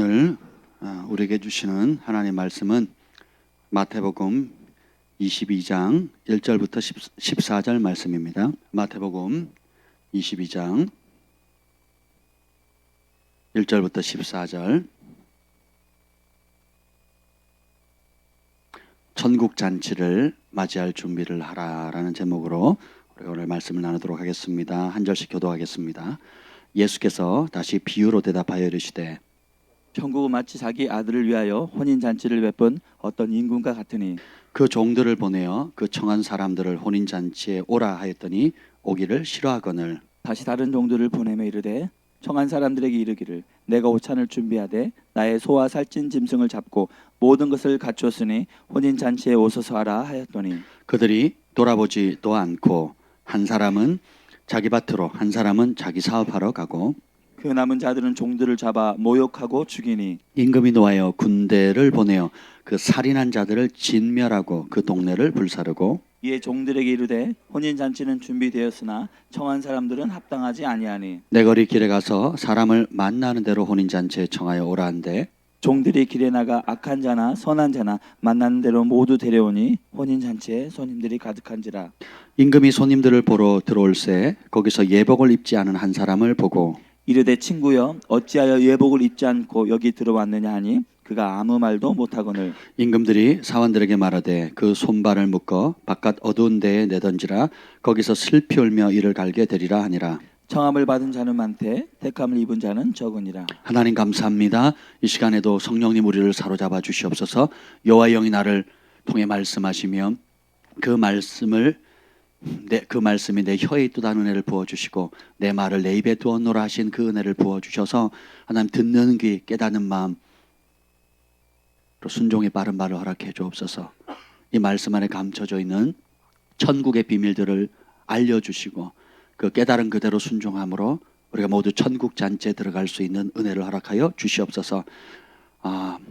오늘 우리에게 주시는 하나님의 말씀은 마태복음 22장 1절부터 14절 말씀입니다. 마태복음 22장 1절부터 14절. 천국 잔치를 맞이할 준비를 하라라는 제목으로 우리가 오늘 말씀을 나누도록 하겠습니다. 한 절씩 교도하겠습니다. 예수께서 다시 비유로 대답하여 이르시되 천국은 마치 자기 아들을 위하여 혼인 잔치를 베푼 어떤 임금과 같으니 그 종들을 보내어 그 청한 사람들을 혼인 잔치에 오라 하였더니 오기를 싫어하거늘 다시 다른 종들을 보내며 이르되 청한 사람들에게 이르기를 내가 오찬을 준비하되 나의 소와 살찐 짐승을 잡고 모든 것을 갖추었으니 혼인 잔치에 오소서 하라 하였더니 그들이 돌아보지도 않고 한 사람은 자기 밭으로 한 사람은 자기 사업하러 가고 그 남은 자들은 종들을 잡아 모욕하고 죽이니 임금이 노하여 군대를 보내어 그 살인한 자들을 진멸하고 그 동네를 불사르고 이에 종들에게 이르되 혼인 잔치는 준비되었으나 청한 사람들은 합당하지 아니하니 내 거리 길에 가서 사람을 만나는 대로 혼인 잔치에 청하여 오라 한대 종들이 길에 나가 악한 자나 선한 자나 만나는 대로 모두 데려오니 혼인 잔치에 손님들이 가득한지라. 임금이 손님들을 보러 들어올새 거기서 예복을 입지 않은 한 사람을 보고 이르되 친구여 어찌하여 예복을 입지 않고 여기 들어왔느냐 하니 그가 아무 말도 못하거늘 임금들이 사원들에게 말하되 그 손발을 묶어 바깥 어두운 데에 내던지라 거기서 슬피 울며 이를 갈게 되리라 하니라. 청함을 받은 자는 많되 택함을 입은 자는 적으니라. 하나님 감사합니다. 이 시간에도 성령님 우리를 사로잡아 주시옵소서. 여호와의 영이 나를 통해 말씀하시며 그 말씀이 내 혀에 있도다는 은혜를 부어주시고 내 말을 내 입에 두었노라 하신 그 은혜를 부어주셔서 하나님 듣는 귀 깨닫는 마음 또 순종의 빠른 말을 허락해 주옵소서. 이 말씀 안에 감춰져 있는 천국의 비밀들을 알려주시고 그 깨달은 그대로 순종함으로 우리가 모두 천국 잔치에 들어갈 수 있는 은혜를 허락하여 주시옵소서.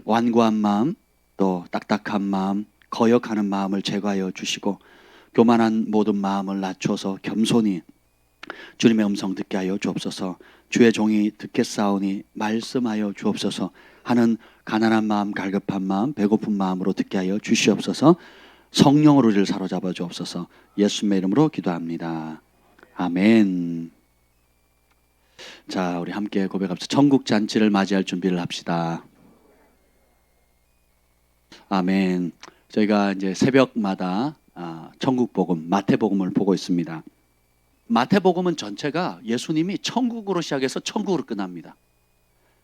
완고한 마음 또 딱딱한 마음 거역하는 마음을 제거하여 주시고 교만한 모든 마음을 낮춰서 겸손히 주님의 음성 듣게 하여 주옵소서. 주의 종이 듣겠사오니 말씀하여 주옵소서 하는 가난한 마음 갈급한 마음 배고픈 마음으로 듣게 하여 주시옵소서. 성령으로 우리를 사로잡아 주옵소서. 예수님의 이름으로 기도합니다. 아멘. 자, 우리 함께 고백합시다. 천국 잔치를 맞이할 준비를 합시다. 아멘. 저희가 이제 새벽마다 천국 복음, 마태복음을 보고 있습니다. 마태복음은 전체가 예수님이 천국으로 시작해서 천국으로 끝납니다.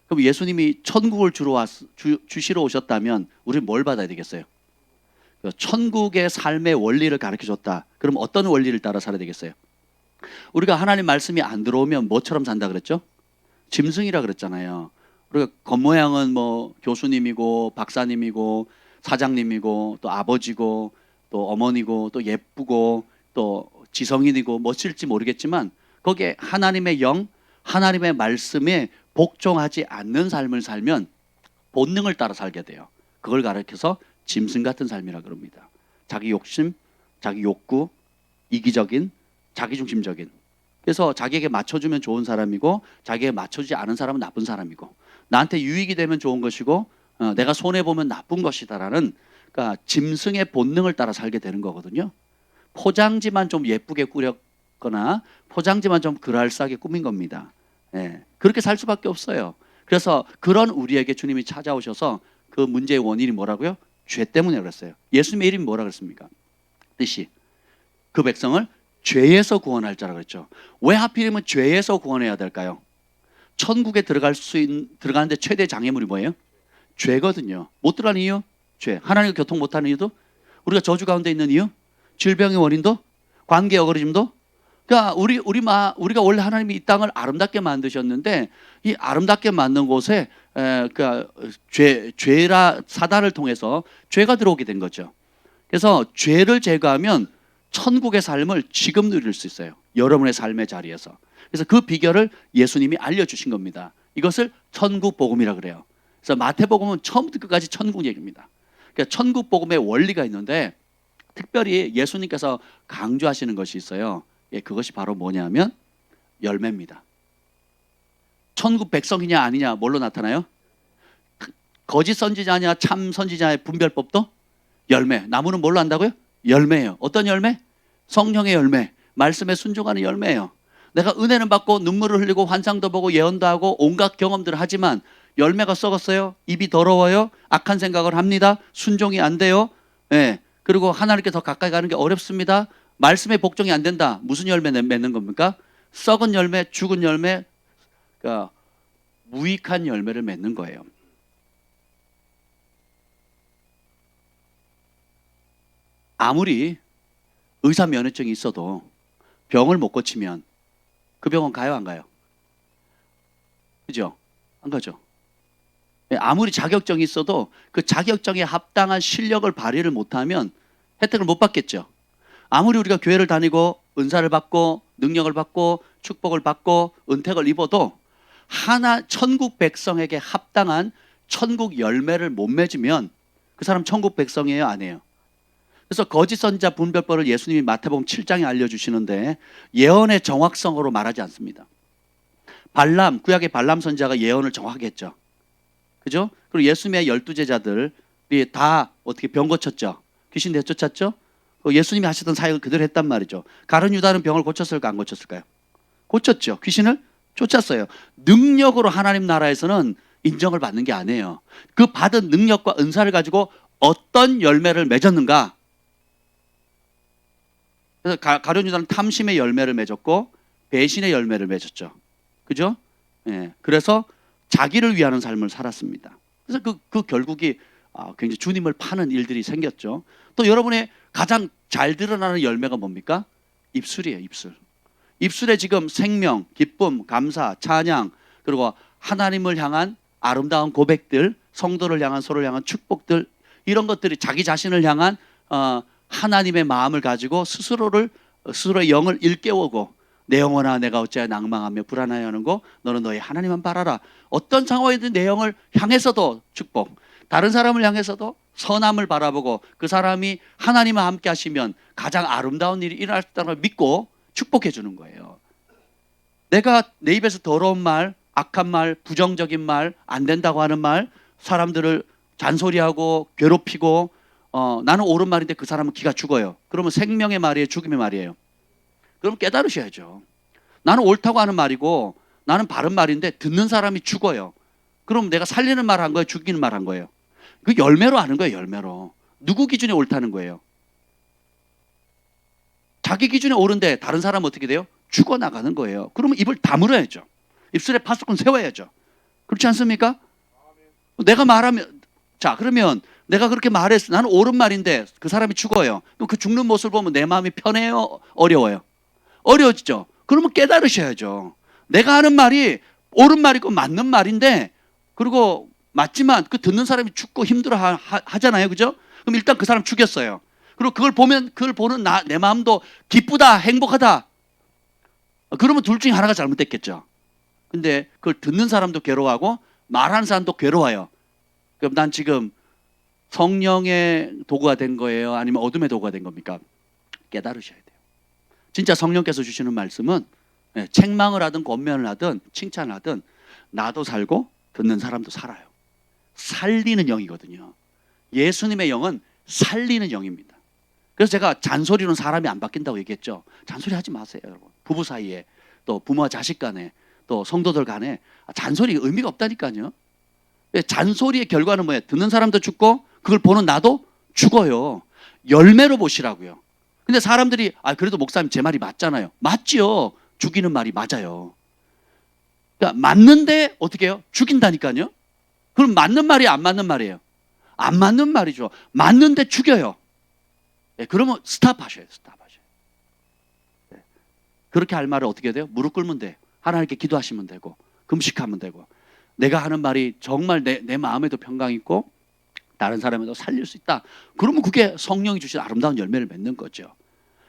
그럼 예수님이 천국을 주시러 오셨다면 우리는 뭘 받아야 되겠어요? 천국의 삶의 원리를 가르쳐 줬다. 그럼 어떤 원리를 따라 살아야 되겠어요? 우리가 하나님 말씀이 안 들어오면 뭐처럼 산다 그랬죠? 짐승이라 그랬잖아요. 우리가 겉모양은 뭐 교수님이고 박사님이고 사장님이고 또 아버지고 또 어머니고 또 예쁘고 또 지성인이고 멋질지 모르겠지만 거기에 하나님의 영, 하나님의 말씀에 복종하지 않는 삶을 살면 본능을 따라 살게 돼요. 그걸 가르쳐서 짐승 같은 삶이라 그럽니다. 자기 욕심, 자기 욕구, 이기적인, 자기중심적인. 그래서 자기에게 맞춰주면 좋은 사람이고 자기에게 맞춰주지 않은 사람은 나쁜 사람이고 나한테 유익이 되면 좋은 것이고 내가 손해보면 나쁜 것이다라는 그러니까 짐승의 본능을 따라 살게 되는 거거든요. 포장지만 좀 예쁘게 꾸렸거나 포장지만 좀 그럴싸하게 꾸민 겁니다. 그렇게 살 수밖에 없어요. 그래서 그런 우리에게 주님이 찾아오셔서 그 문제의 원인이 뭐라고요? 죄 때문에 그랬어요. 예수님의 이름이 뭐라 그랬습니까? 뜻이 그 백성을 죄에서 구원할 자라 그랬죠. 왜 하필이면 죄에서 구원해야 될까요? 천국에 들어가는데 최대 장애물이 뭐예요? 죄거든요. 못 들어가는 이유? 죄. 하나님과 교통 못하는 이유도? 우리가 저주 가운데 있는 이유? 질병의 원인도? 관계 어그러짐도? 그러니까 우리가 원래 하나님이 이 땅을 아름답게 만드셨는데 이 아름답게 만든 곳에 그러니까 사단을 통해서 죄가 들어오게 된 거죠. 그래서 죄를 제거하면 천국의 삶을 지금 누릴 수 있어요. 여러분의 삶의 자리에서. 그래서 그 비결을 예수님이 알려주신 겁니다. 이것을 천국 복음이라 그래요. 그래서 마태복음은 처음부터 끝까지 천국 얘기입니다. 그러니까 천국 복음의 원리가 있는데 특별히 예수님께서 강조하시는 것이 있어요. 그것이 바로 뭐냐면 열매입니다. 천국 백성이냐 아니냐 뭘로 나타나요? 거짓 선지자냐 참 선지자의 분별법도 열매. 나무는 뭘로 한다고요? 열매예요. 어떤 열매? 성령의 열매. 말씀에 순종하는 열매예요. 내가 은혜는 받고 눈물을 흘리고 환상도 보고 예언도 하고 온갖 경험들을 하지만 열매가 썩었어요. 입이 더러워요. 악한 생각을 합니다. 순종이 안 돼요. 예. 그리고 하나님께 더 가까이 가는 게 어렵습니다. 말씀에 복종이 안 된다. 무슨 열매 맺는 겁니까? 썩은 열매, 죽은 열매, 그러니까 무익한 열매를 맺는 거예요. 아무리 의사 면허증이 있어도 병을 못 고치면 그 병원 가요, 안 가요? 그죠? 안 가죠. 아무리 자격증이 있어도 그 자격증에 합당한 실력을 발휘를 못하면 혜택을 못 받겠죠. 아무리 우리가 교회를 다니고 은사를 받고 능력을 받고 축복을 받고 은택을 입어도 천국 백성에게 합당한 천국 열매를 못 맺으면 그 사람 천국 백성이에요, 아니에요? 그래서 거짓 선지자 분별법을 예수님이 마태복음 7장에 알려주시는데 예언의 정확성으로 말하지 않습니다. 구약의 발람 선지자가 예언을 정확하게 했죠. 그죠? 그리고 예수님의 12제자들이 다 어떻게 병 고쳤죠. 귀신 내쫓았죠. 예수님이 하시던 사역을 그대로 했단 말이죠. 가룟 유다는 병을 고쳤을까 안 고쳤을까요? 고쳤죠. 귀신을 쫓았어요. 능력으로 하나님 나라에서는 인정을 받는 게 아니에요. 그 받은 능력과 은사를 가지고 어떤 열매를 맺었는가. 그래서 가룟 유다는 탐심의 열매를 맺었고 배신의 열매를 맺었죠. 그죠? 예. 그래서 자기를 위하는 삶을 살았습니다. 그래서 그 결국이 굉장히 주님을 파는 일들이 생겼죠. 또 여러분의 가장 잘 드러나는 열매가 뭡니까? 입술이에요, 입술. 입술에 지금 생명, 기쁨, 감사, 찬양, 그리고 하나님을 향한 아름다운 고백들, 성도를 향한 서로를 향한 축복들, 이런 것들이 자기 자신을 향한 하나님의 마음을 가지고 스스로의 영을 일깨우고 내 영혼아 내가 어찌하여 낭망하며 불안하여 하는고 너는 너의 하나님만 바라라. 어떤 상황이든 내 영을 향해서도 축복, 다른 사람을 향해서도 선함을 바라보고 그 사람이 하나님과 함께 하시면 가장 아름다운 일이 일어날 수 있다는 걸 믿고 축복해 주는 거예요. 내가 내 입에서 더러운 말, 악한 말, 부정적인 말, 안 된다고 하는 말, 사람들을 잔소리하고 괴롭히고 나는 옳은 말인데 그 사람은 기가 죽어요. 그러면 생명의 말이에요, 죽음의 말이에요? 그럼 깨달으셔야죠. 나는 옳다고 하는 말이고 나는 바른 말인데 듣는 사람이 죽어요. 그럼 내가 살리는 말 한 거예요, 죽이는 말 한 거예요? 그 열매로 하는 거예요, 열매로. 누구 기준에 옳다는 거예요? 자기 기준에 옳은데 다른 사람은 어떻게 돼요? 죽어나가는 거예요. 그러면 입을 다물어야죠. 입술에 파수꾼 세워야죠. 그렇지 않습니까? 내가 말하면, 자, 그러면 내가 그렇게 말했어. 나는 옳은 말인데 그 사람이 죽어요. 그럼 그 죽는 모습을 보면 내 마음이 편해요? 어려워요? 어려워지죠. 그러면 깨달으셔야죠. 내가 하는 말이 옳은 말이고 맞는 말인데, 그리고 맞지만 그 듣는 사람이 죽고 힘들어 하잖아요. 그죠? 그럼 일단 그 사람 죽였어요. 그리고 그걸 보는 내 마음도 기쁘다, 행복하다. 그러면 둘 중에 하나가 잘못됐겠죠. 근데 그걸 듣는 사람도 괴로워하고 말하는 사람도 괴로워요. 그럼 난 지금 성령의 도구가 된 거예요? 아니면 어둠의 도구가 된 겁니까? 깨달으셔야 돼요. 진짜 성령께서 주시는 말씀은 책망을 하든 권면을 하든 칭찬을 하든 나도 살고 듣는 사람도 살아요. 살리는 영이거든요. 예수님의 영은 살리는 영입니다. 그래서 제가 잔소리로는 사람이 안 바뀐다고 얘기했죠. 잔소리 하지 마세요, 여러분. 부부 사이에, 또 부모와 자식 간에, 또 성도들 간에 잔소리 의미가 없다니까요. 잔소리의 결과는 뭐예요? 듣는 사람도 죽고 그걸 보는 나도 죽어요. 열매로 보시라고요. 근데 사람들이 그래도 목사님 제 말이 맞잖아요. 맞지요. 죽이는 말이 맞아요. 그러니까 맞는데 어떻게 해요? 죽인다니까요. 그럼 맞는 말이 안 맞는 말이에요? 안 맞는 말이죠. 맞는데 죽여요. 그러면 스탑하셔요. 스탑하셔요. 그렇게 할 말을 어떻게 돼요? 무릎 꿇으면 돼요. 하나님께 기도하시면 되고 금식하면 되고 내가 하는 말이 정말 내 마음에도 평강 있고 다른 사람에도 살릴 수 있다. 그러면 그게 성령이 주신 아름다운 열매를 맺는 거죠.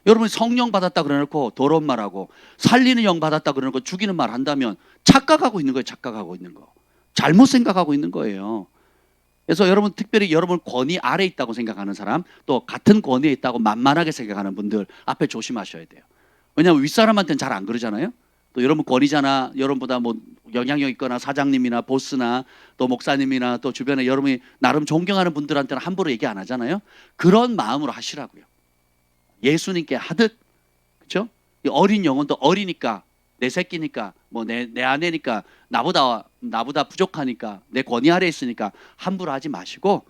여러분이 성령 받았다 그래놓고 더러운 말하고 살리는 영 받았다 그래놓고 죽이는 말 한다면 착각하고 있는 거예요. 착각하고 있는 거. 잘못 생각하고 있는 거예요. 그래서 여러분, 특별히 여러분 권위 아래에 있다고 생각하는 사람, 또 같은 권위에 있다고 만만하게 생각하는 분들 앞에 조심하셔야 돼요. 왜냐하면 윗사람한테는 잘 안 그러잖아요. 또 여러분 권위자나 여러분보다 뭐 영향력 있거나 사장님이나 보스나 또 목사님이나 또 주변에 여러분이 나름 존경하는 분들한테는 함부로 얘기 안 하잖아요. 그런 마음으로 하시라고요. 예수님께 하듯, 그렇죠? 어린 영혼도 어리니까, 내 새끼니까, 뭐 내 아내니까, 나보다 부족하니까, 내 권위 아래 있으니까 함부로 하지 마시고,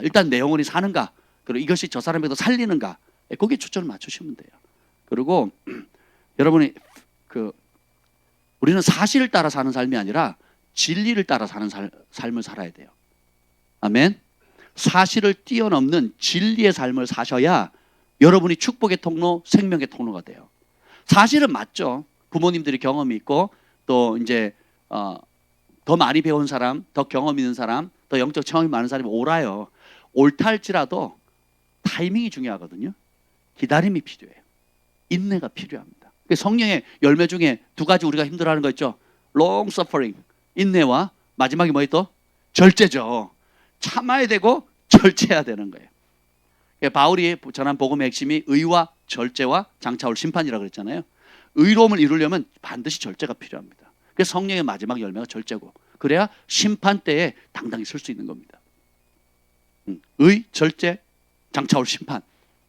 일단 내 영혼이 사는가, 그리고 이것이 저 사람에게도 살리는가, 거기에 초점을 맞추시면 돼요. 그리고 여러분이 우리는 사실을 따라 사는 삶이 아니라 진리를 따라 사는 삶을 살아야 돼요. 아멘. 사실을 뛰어넘는 진리의 삶을 사셔야 여러분이 축복의 통로, 생명의 통로가 돼요. 사실은 맞죠. 부모님들이 경험이 있고 또 이제 더 많이 배운 사람, 더 경험 있는 사람, 더 영적 체험이 많은 사람이 옳아요. 옳다 할지라도 타이밍이 중요하거든요. 기다림이 필요해요. 인내가 필요합니다. 성령의 열매 중에 두 가지 우리가 힘들어하는 거 있죠. long suffering, 인내와 마지막에 뭐 있죠? 절제죠. 참아야 되고 절제해야 되는 거예요. 바울이 전한 복음의 핵심이 의와 절제와 장차올 심판이라고 그랬잖아요. 의로움을 이루려면 반드시 절제가 필요합니다. 그래서 성령의 마지막 열매가 절제고, 그래야 심판 때에 당당히 설 수 있는 겁니다. 의, 절제, 장차올 심판,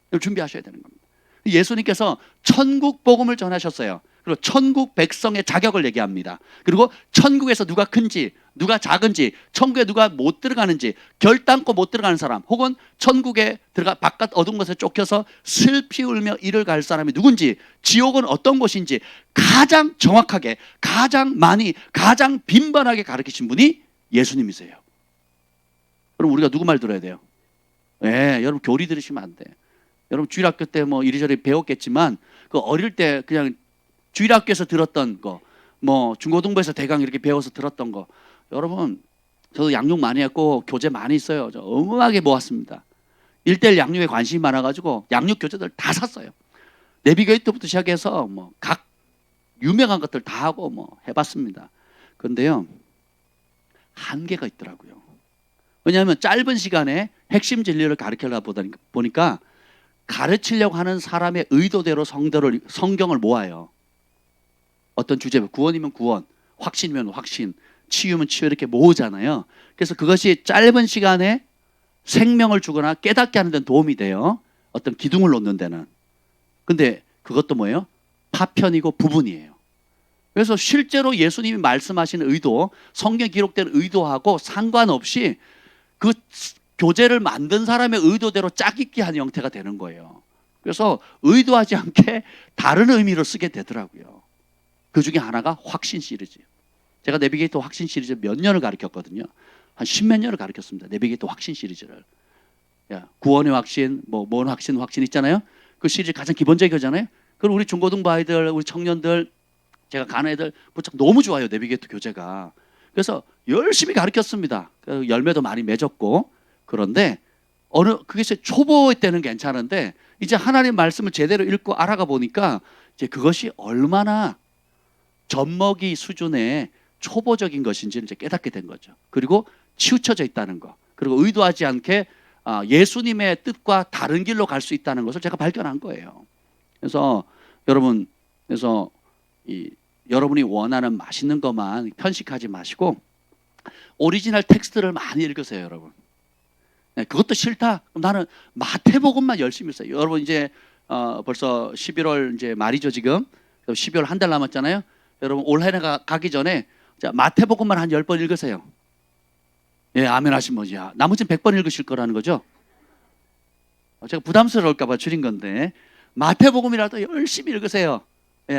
이걸 준비하셔야 되는 겁니다. 예수님께서 천국 복음을 전하셨어요. 그리고 천국 백성의 자격을 얘기합니다. 그리고 천국에서 누가 큰지, 누가 작은지, 천국에 누가 못 들어가는지, 결단코 못 들어가는 사람, 혹은 천국에 들어가 바깥 어두운 곳에 쫓겨서 슬피 울며 이를 갈 사람이 누군지, 지옥은 어떤 곳인지 가장 정확하게, 가장 많이, 가장 빈번하게 가르치신 분이 예수님이세요. 그럼 우리가 누구 말 들어야 돼요? 여러분 교리 들으시면 안 돼. 여러분 주일학교 때 뭐 이리저리 배웠겠지만 그 어릴 때 그냥 주일학교에서 들었던 거, 뭐 중고등부에서 대강 이렇게 배워서 들었던 거, 여러분 저도 양육 많이 했고 교재 많이 있어요. 저 어마어마하게 모았습니다. 1:1 양육에 관심이 많아가지고 양육 교재들 다 샀어요. 내비게이터부터 시작해서 뭐 각 유명한 것들 다 하고 뭐 해봤습니다. 그런데요, 한계가 있더라고요. 왜냐하면 짧은 시간에 핵심 진리를 가르치려다 보니까 가르치려고 하는 사람의 의도대로 성경을 모아요. 어떤 주제면 구원이면 구원, 확신이면 확신, 치유면 치유, 이렇게 모으잖아요. 그래서 그것이 짧은 시간에 생명을 주거나 깨닫게 하는 데는 도움이 돼요. 어떤 기둥을 놓는 데는. 근데 그것도 뭐예요? 파편이고 부분이에요. 그래서 실제로 예수님이 말씀하신 의도, 성경에 기록된 의도하고 상관없이 그 교재를 만든 사람의 의도대로 짝짓기 하는 형태가 되는 거예요. 그래서 의도하지 않게 다른 의미로 쓰게 되더라고요. 그 중에 하나가 확신 시리즈. 제가 내비게이터 확신 시리즈 몇 년을 가르쳤거든요. 한 10몇 년을 가르쳤습니다. 내비게이터 확신 시리즈를. 구원의 확신, 뭔 확신 있잖아요. 그 시리즈 가장 기본적인 거잖아요. 그럼 우리 중고등부 아이들, 우리 청년들, 제가 가는 애들 너무 좋아요. 내비게이터 교재가. 그래서 열심히 가르쳤습니다. 열매도 많이 맺었고. 그런데 그게 초보 때는 괜찮은데 이제 하나님 말씀을 제대로 읽고 알아가 보니까 이제 그것이 얼마나 젖먹이 수준의 초보적인 것인지를 이제 깨닫게 된 거죠. 그리고 치우쳐져 있다는 거, 그리고 의도하지 않게 예수님의 뜻과 다른 길로 갈 수 있다는 것을 제가 발견한 거예요. 그래서 여러분, 여러분이 원하는 맛있는 것만 편식하지 마시고 오리지널 텍스트를 많이 읽으세요, 여러분. 그것도 싫다? 그럼 나는 마태복음만 열심히 읽어요. 여러분 이제 벌써 11월 이제 말이죠 지금. 12월 한 달 남았잖아요. 여러분 올해가 가기 전에 마태복음만 한 10번 읽으세요. 아멘 하시면 뭐지? 나머지는 100번 읽으실 거라는 거죠. 제가 부담스러울까 봐 줄인 건데 마태복음이라도 열심히 읽으세요.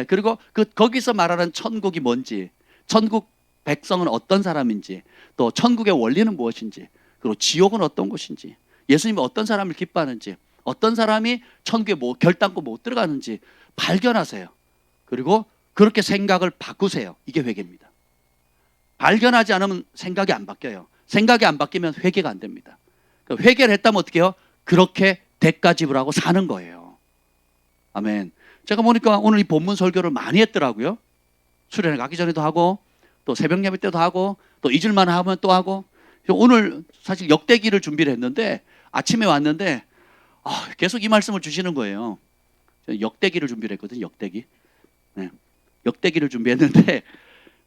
그리고 거기서 말하는 천국이 뭔지, 천국 백성은 어떤 사람인지, 또 천국의 원리는 무엇인지, 그리고 지옥은 어떤 곳인지, 예수님이 어떤 사람을 기뻐하는지, 어떤 사람이 천국에 결단코 못 들어가는지 발견하세요. 그리고 그렇게 생각을 바꾸세요. 이게 회개입니다. 발견하지 않으면 생각이 안 바뀌어요. 생각이 안 바뀌면 회개가 안 됩니다. 회개를 했다면 어떻게 해요? 그렇게 대가 지불하고 사는 거예요. 아멘. 제가 보니까 오늘 이 본문 설교를 많이 했더라고요. 수련회 가기 전에도 하고, 또 새벽 예배 때도 하고, 또 잊을만 하면 또 하고. 오늘 사실 역대기를 준비를 했는데 아침에 왔는데 계속 이 말씀을 주시는 거예요. 역대기를 준비를 했거든요. 역대기. 역대기를 준비했는데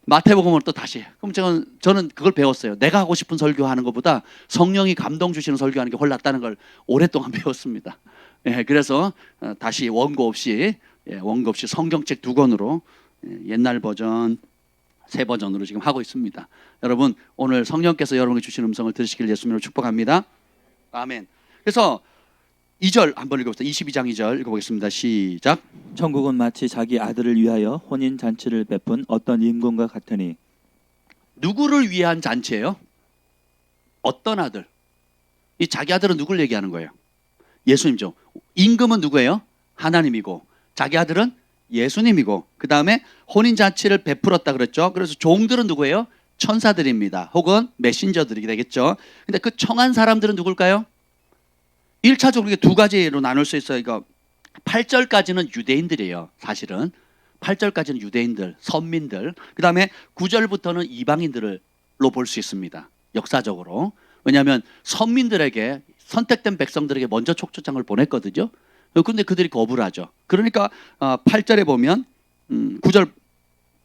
마태복음을 또 다시. 그럼 저는 그걸 배웠어요. 내가 하고 싶은 설교하는 것보다 성령이 감동 주시는 설교하는 게 훨씬 낫다는 걸 오랫동안 배웠습니다. 예, 그래서 다시 원고 없이 성경책 2권으로 옛날 버전, 새 버전으로 지금 하고 있습니다. 여러분 오늘 성령께서 여러분에게 주신 음성을 들으시길 예수님으로 축복합니다. 아멘. 그래서 2절 한번 읽어보세요. 22장 2절 읽어보겠습니다. 시작. 천국은 마치 자기 아들을 위하여 혼인 잔치를 베푼 어떤 임금과 같으니. 누구를 위한 잔치예요? 어떤 아들? 이 자기 아들은 누굴 얘기하는 거예요? 예수님죠. 임금은 누구예요? 하나님이고 자기 아들은 예수님이고 그 다음에 혼인 잔치를 베풀었다 그랬죠. 그래서 종들은 누구예요? 천사들입니다. 혹은 메신저들이 되겠죠. 근데 그 청한 사람들은 누굴까요? 1차적으로 두 가지로 나눌 수 있어요. 이거 8절까지는 유대인들이에요. 사실은 8절까지는 유대인들, 선민들. 그 다음에 9절부터는 이방인들로 볼 수 있습니다. 역사적으로. 왜냐하면 선민들에게 선택된 백성들에게 먼저 촉초장을 보냈거든요. 그런데 그들이 거부를 하죠. 그러니까 8절에 보면 8절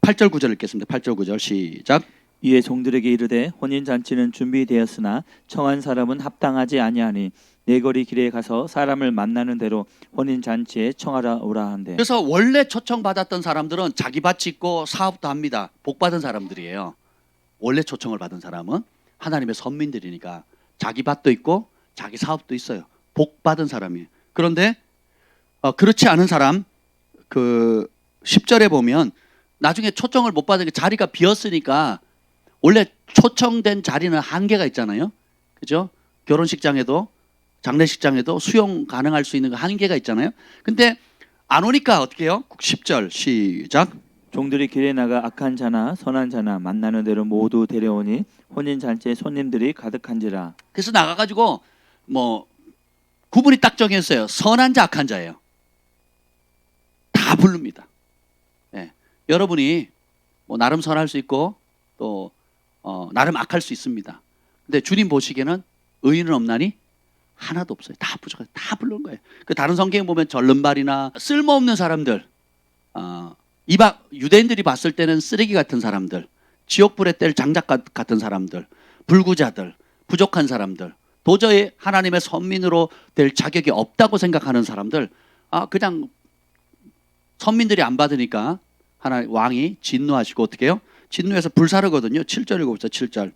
9절 읽겠습니다. 8절 9절 시작. 이에 종들에게 이르되 혼인 잔치는 준비되었으나 청한 사람은 합당하지 아니하니 네거리 길에 가서 사람을 만나는 대로 혼인 잔치에 청하라 오라 한대. 그래서 원래 초청받았던 사람들은 자기 밭이 있고 사업도 합니다. 복 받은 사람들이에요. 원래 초청을 받은 사람은 하나님의 선민들이니까 자기 밭도 있고 자기 사업도 있어요. 복 받은 사람이에요. 그런데 그렇지 않은 사람 그 10절에 보면 나중에 초청을 못 받은 게 자리가 비었으니까 원래 초청된 자리는 한계가 있잖아요. 그죠? 결혼식장에도 장례식장에도 수용 가능할 수 있는 한계가 있잖아요. 근데 안 오니까 어떻게 해요? 10절 시작. 종들이 길에 나가 악한 자나 선한 자나 만나는 대로 모두 데려오니 혼인 잔치에 손님들이 가득한지라. 그래서 나가가지고 뭐 구분이 딱 정했어요. 선한 자, 악한 자예요. 다 부릅니다. 네. 여러분이 뭐 나름 선할 수 있고 또 나름 악할 수 있습니다. 근데 주님 보시기에는 의인은 없나니 하나도 없어요. 다 부족해요. 다 부르는 거예요. 그 다른 성경에 보면 절름발이나 쓸모없는 사람들, 유대인들이 봤을 때는 쓰레기 같은 사람들, 지옥불에 뗄 장작 같은 사람들, 불구자들, 부족한 사람들, 도저히 하나님의 선민으로 될 자격이 없다고 생각하는 사람들, 그냥 선민들이 안 받으니까 왕이 진노하시고 어떻게 해요? 진노해서 불사르거든요. 7절 읽어보세요. 7절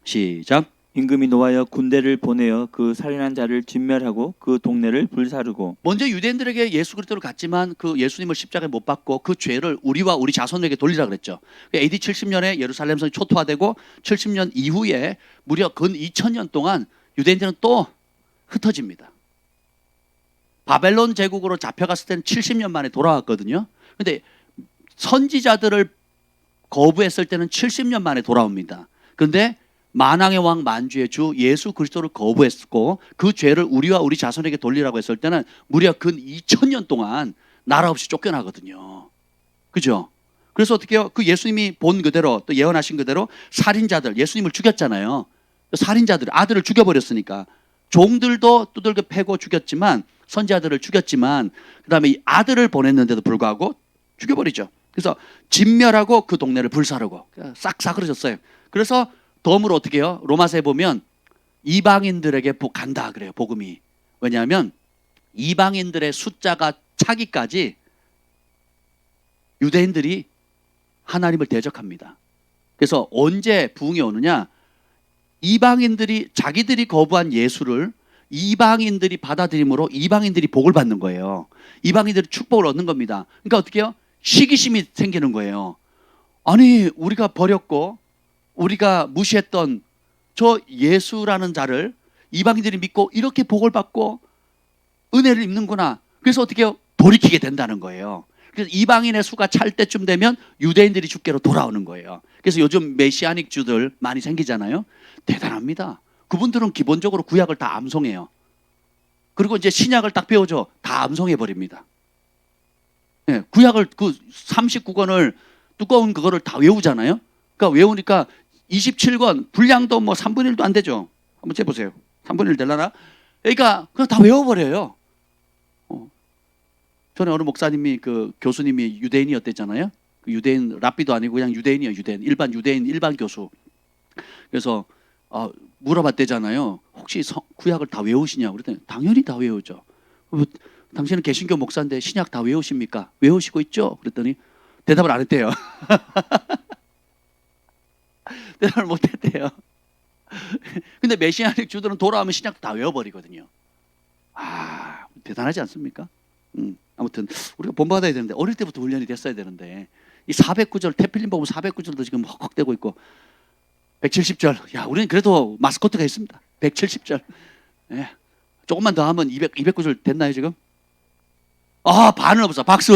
시작. 임금이 노하여 군대를 보내어 그 살인한 자를 진멸하고 그 동네를 불사르고. 먼저 유대인들에게 예수 그리스도를 갖지만 그 예수님을 십자가에 못 박고 그 죄를 우리와 우리 자손에게 돌리라 그랬죠. AD 70년에 예루살렘 성이 초토화되고 70년 이후에 무려 근 2000년 동안 유대인들은 또 흩어집니다. 바벨론 제국으로 잡혀갔을 때는 70년 만에 돌아왔거든요. 그런데 선지자들을 거부했을 때는 70년 만에 돌아옵니다. 그런데 만왕의 왕 만주의 주 예수 그리스도를 거부했고 그 죄를 우리와 우리 자손에게 돌리라고 했을 때는 무려 근 2000년 동안 나라 없이 쫓겨나거든요. 그죠? 그래서 어떻게 해요? 그 예수님이 본 그대로 또 예언하신 그대로 살인자들, 예수님을 죽였잖아요. 살인자들, 아들을 죽여버렸으니까 종들도 두들겨 패고 죽였지만 선지자들을 죽였지만 그 다음에 이 아들을 보냈는데도 불구하고 죽여버리죠. 그래서 진멸하고 그 동네를 불사르고 싹 사그러졌어요. 그래서 덤으로 어떻게 해요? 로마서에 보면 이방인들에게 간다 그래요. 복음이. 왜냐하면 이방인들의 숫자가 차기까지 유대인들이 하나님을 대적합니다. 그래서 언제 부흥이 오느냐? 이방인들이 자기들이 거부한 예수를 이방인들이 받아들임으로 이방인들이 복을 받는 거예요. 이방인들이 축복을 얻는 겁니다. 그러니까 어떻게 해요? 시기심이 생기는 거예요. 아니 우리가 버렸고 우리가 무시했던 저 예수라는 자를 이방인들이 믿고 이렇게 복을 받고 은혜를 입는구나. 그래서 어떻게 해요? 돌이키게 된다는 거예요. 그래서 이방인의 수가 찰 때쯤 되면 유대인들이 주께로 돌아오는 거예요. 그래서 요즘 메시아닉 주들 많이 생기잖아요. 대단합니다. 그분들은 기본적으로 구약을 다 암송해요. 그리고 이제 신약을 딱 배워줘. 다 암송해 버립니다. 네, 구약을 그 39권을 두꺼운 그거를 다 외우잖아요. 그러니까 외우니까 27권 분량도 뭐 3분의 1도 안 되죠. 한번 재보세요. 3분의 1 되려나? 그러니까 그냥 다 외워버려요. 전에 어느 목사님이 그 교수님이 유대인이었댔잖아요. 그 유대인 랍비도 아니고 그냥 유대인이에요. 유대인 유대인 일반 교수. 그래서 물어봤대잖아요. 혹시 구약을 다 외우시냐고 그랬더니 당연히 다 외우죠. 당신은 개신교 목사인데 신약 다 외우십니까? 외우시고 있죠? 그랬더니 대답을 안 했대요. 대답을 못 했대요. 근데 메시아닉 주들은 돌아오면 신약 다 외워버리거든요. 대단하지 않습니까? 아무튼 우리가 본받아야 되는데 어릴 때부터 훈련이 됐어야 되는데 이 409절 태필림 보면 409절도 지금 헉헉대고 있고 170절. 야, 우리는 그래도 마스코트가 있습니다. 170절. 예. 조금만 더 하면 209절 됐나요 지금? 반을 넘었어. 박수.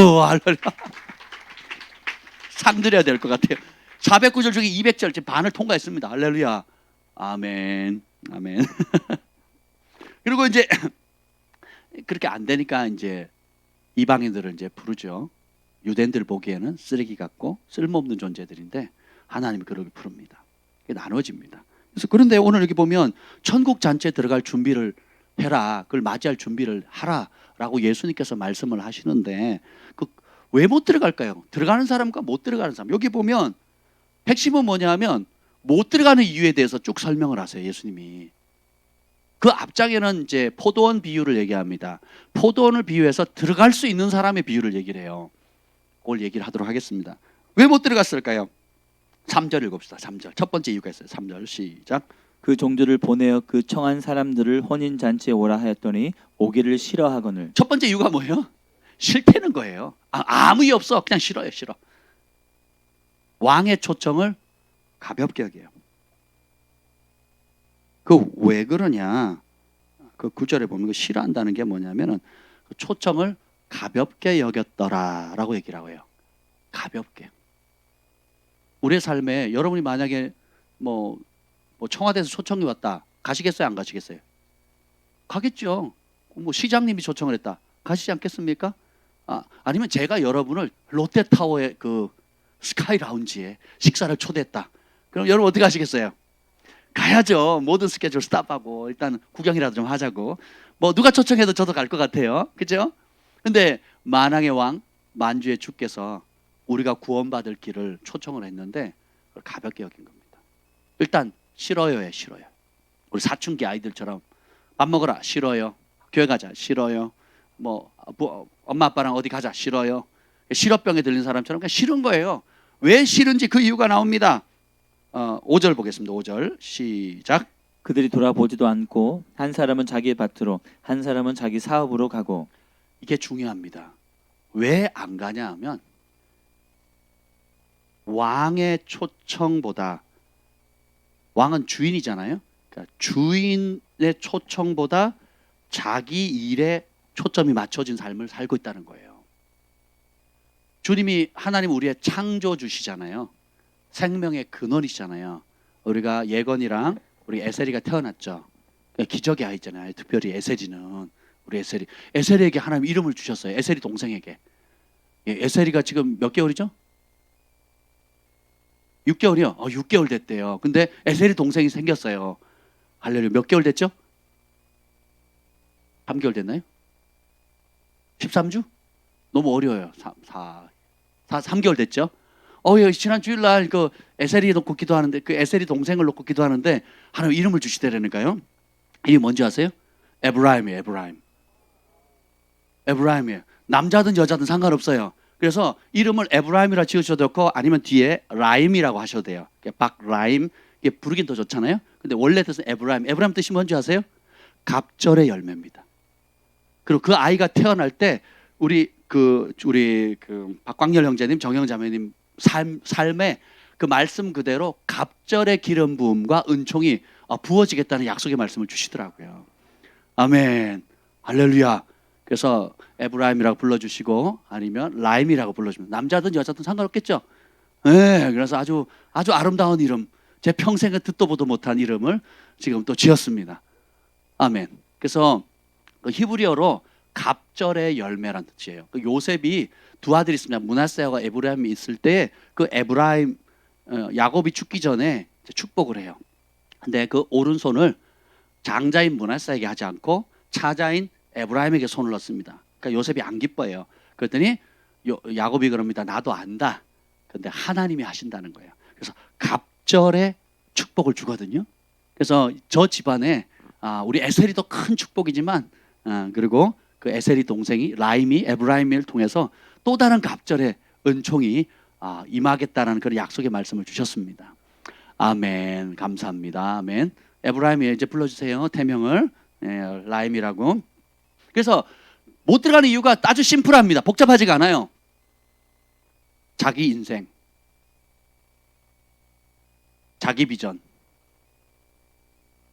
상 드려야 될 것 같아요. 409절 중에 200절 지금 반을 통과했습니다. 할렐루야. 아멘. 아멘. 그리고 이제 그렇게 안 되니까 이제 이방인들을 이제 부르죠. 유대인들 보기에는 쓰레기 같고 쓸모없는 존재들인데 하나님이 그렇게 부릅니다. 나눠집니다. 그래서 그런데 오늘 여기 보면 천국 잔치에 들어갈 준비를 해라. 그걸 맞이할 준비를 하라라고 예수님께서 말씀을 하시는데 왜 못 들어갈까요? 들어가는 사람과 못 들어가는 사람. 여기 보면 핵심은 뭐냐면 못 들어가는 이유에 대해서 쭉 설명을 하세요. 예수님이. 그 앞장에는 이제 포도원 비유를 얘기합니다. 포도원을 비유해서 들어갈 수 있는 사람의 비유를 얘기를 해요. 그걸 얘기를 하도록 하겠습니다. 왜 못 들어갔을까요? 3절 읽읍시다. 3절. 첫 번째 이유가 있어요. 3절 시작. 그 종들을 보내어 그 청한 사람들을 혼인 잔치에 오라 하였더니 오기를 싫어하거늘. 첫 번째 이유가 뭐예요? 싫다는 거예요. 아무 이유 없어. 그냥 싫어요. 싫어. 왕의 초청을 가볍게 여겨요. 그 왜 그러냐? 그 9절에 보면 그 싫어한다는 게 뭐냐면은 그 초청을 가볍게 여겼더라라고 얘기를 하고요. 가볍게. 우리의 삶에 여러분이 만약에 뭐 청와대에서 초청이 왔다. 가시겠어요? 안 가시겠어요? 가겠죠. 뭐 시장님이 초청을 했다. 가시지 않겠습니까? 아니면 제가 여러분을 롯데타워의 그 스카이 라운지에 식사를 초대했다. 그럼 여러분 어떻게 하시겠어요? 가야죠. 모든 스케줄 스탑하고 일단 구경이라도 좀 하자고. 뭐 누가 초청해도 저도 갈 것 같아요. 그죠? 근데 만왕의 왕 만주의 주께서 우리가 구원받을 길을 초청을 했는데 그걸 가볍게 여긴 겁니다. 일단 싫어요에 싫어요. 우리 사춘기 아이들처럼 밥 먹으라 싫어요. 교회 가자 싫어요. 뭐 엄마 아빠랑 어디 가자 싫어요. 실업병에 들린 사람처럼 그냥 싫은 거예요. 왜 싫은지 그 이유가 나옵니다. 5절 보겠습니다. 5절 시작. 그들이 돌아보지도 않고 한 사람은 자기의 밭으로 한 사람은 자기 사업으로 가고. 이게 중요합니다. 왜 안 가냐 하면 왕의 초청보다, 왕은 주인이잖아요. 그러니까 주인의 초청보다 자기 일에 초점이 맞춰진 삶을 살고 있다는 거예요. 주님이 하나님 우리의 창조주시잖아요. 생명의 근원이시잖아요. 우리가 예건이랑 우리 에셀이가 태어났죠. 기적의 아이잖아요. 특별히 에셀이는 우리 에셀이에게 하나님 이름을 주셨어요. 에셀이 동생에게. 에셀이가 지금 몇 개월이죠? 6개월이요. 6개월 됐대요. 근데 에셀이 동생이 생겼어요. 할렐루야. 몇 개월 됐죠? 3개월 됐나요? 13주? 너무 어려워요. 3개월 됐죠? 지난 주일날 그 에셀이 놓고 기도하는데 그 에셀이 동생을 놓고 기도하는데 하나님 이름을 주시더라니까요. 이게 뭔지 아세요? 에브라임이에요. 에브라임이에요. 남자든 여자든 상관없어요. 그래서 이름을 에브라임이라 지으셔도 좋고 아니면 뒤에 라임이라고 하셔도 돼요. 박라임, 이게 부르긴 더 좋잖아요. 근데 원래 뜻은 에브라임. 에브라임 뜻이 뭔지 아세요? 갑절의 열매입니다. 그리고 그 아이가 태어날 때 우리 박광열 형제님, 정영 자매님 삶에 그 말씀 그대로 갑절의 기름 부음과 은총이 부어지겠다는 약속의 말씀을 주시더라고요. 아멘. 할렐루야. 그래서 에브라임이라고 불러주시고 아니면 라임이라고 불러주면 남자든 여자든 상관없겠죠. 네, 그래서 아주 아름다운 이름, 제 평생에 듣도 보도 못한 이름을 지금 또 지었습니다. 아멘. 그래서 그 히브리어로 갑절의 열매란 뜻이에요. 그 요셉이 두 아들이 있습니다. 므낫세와 에브라임이 있을 때 그 에브라임 야곱이 죽기 전에 축복을 해요. 근데 그 오른손을 장자인 므낫세에게 하지 않고 차자인 에브라임에게 손을 넣습니다. 그러니까 요셉이 안 기뻐해요. 그랬더니 야곱이 그럽니다. 나도 안다. 그런데 하나님이 하신다는 거예요. 그래서 갑절에 축복을 주거든요. 그래서 저 집안에 우리 에셀이도 큰 축복이지만 그리고 그 에셀이 동생이 라임이 에브라임을 통해서 또 다른 갑절의 은총이 임하겠다라는 그런 약속의 말씀을 주셨습니다. 아멘. 감사합니다. 아멘. 에브라임이 이제 불러주세요. 태명을 라임이라고. 그래서 못 들어가는 이유가 아주 심플합니다. 복잡하지가 않아요. 자기 인생, 자기 비전,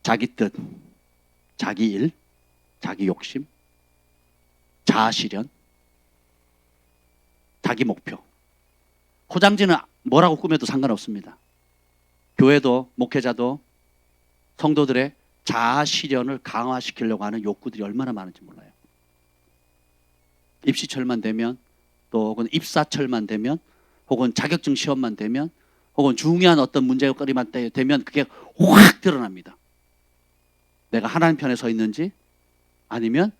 자기 뜻, 자기 일, 자기 욕심, 자아 실현, 자기 목표. 포장지는 뭐라고 꾸며도 상관없습니다. 교회도 목회자도 성도들의 자아 실현을 강화시키려고 하는 욕구들이 얼마나 많은지 몰라요. 입시철만 되면, 또 혹은 입사철만 되면, 혹은 자격증 시험만 되면, 혹은 중요한 어떤 문제거리만 되면 그게 확 드러납니다. 내가 하나님 편에 서 있는지, 아니면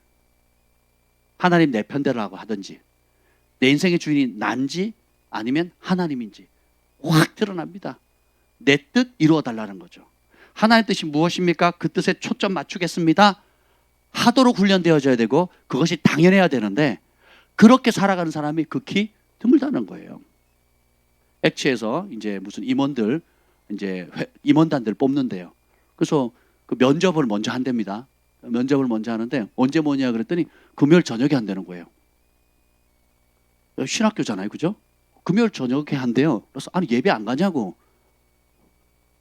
하나님 내 편대라고 하든지, 내 인생의 주인이 난지 아니면 하나님인지 확 드러납니다. 내 뜻 이루어달라는 거죠. 하나님의 뜻이 무엇입니까? 그 뜻에 초점 맞추겠습니다 하도록 훈련되어져야 되고, 그것이 당연해야 되는데 그렇게 살아가는 사람이 극히 드물다는 거예요. 액치에서 이제 무슨 임원들, 이제 임원단들 뽑는데요. 그래서 그 면접을 먼저 한답니다. 면접을 먼저 하는데 언제 뭐냐 그랬더니 금요일 저녁에 한다는 거예요. 신학교잖아요, 그죠? 금요일 저녁에 한대요. 그래서 아니 예배 안 가냐고.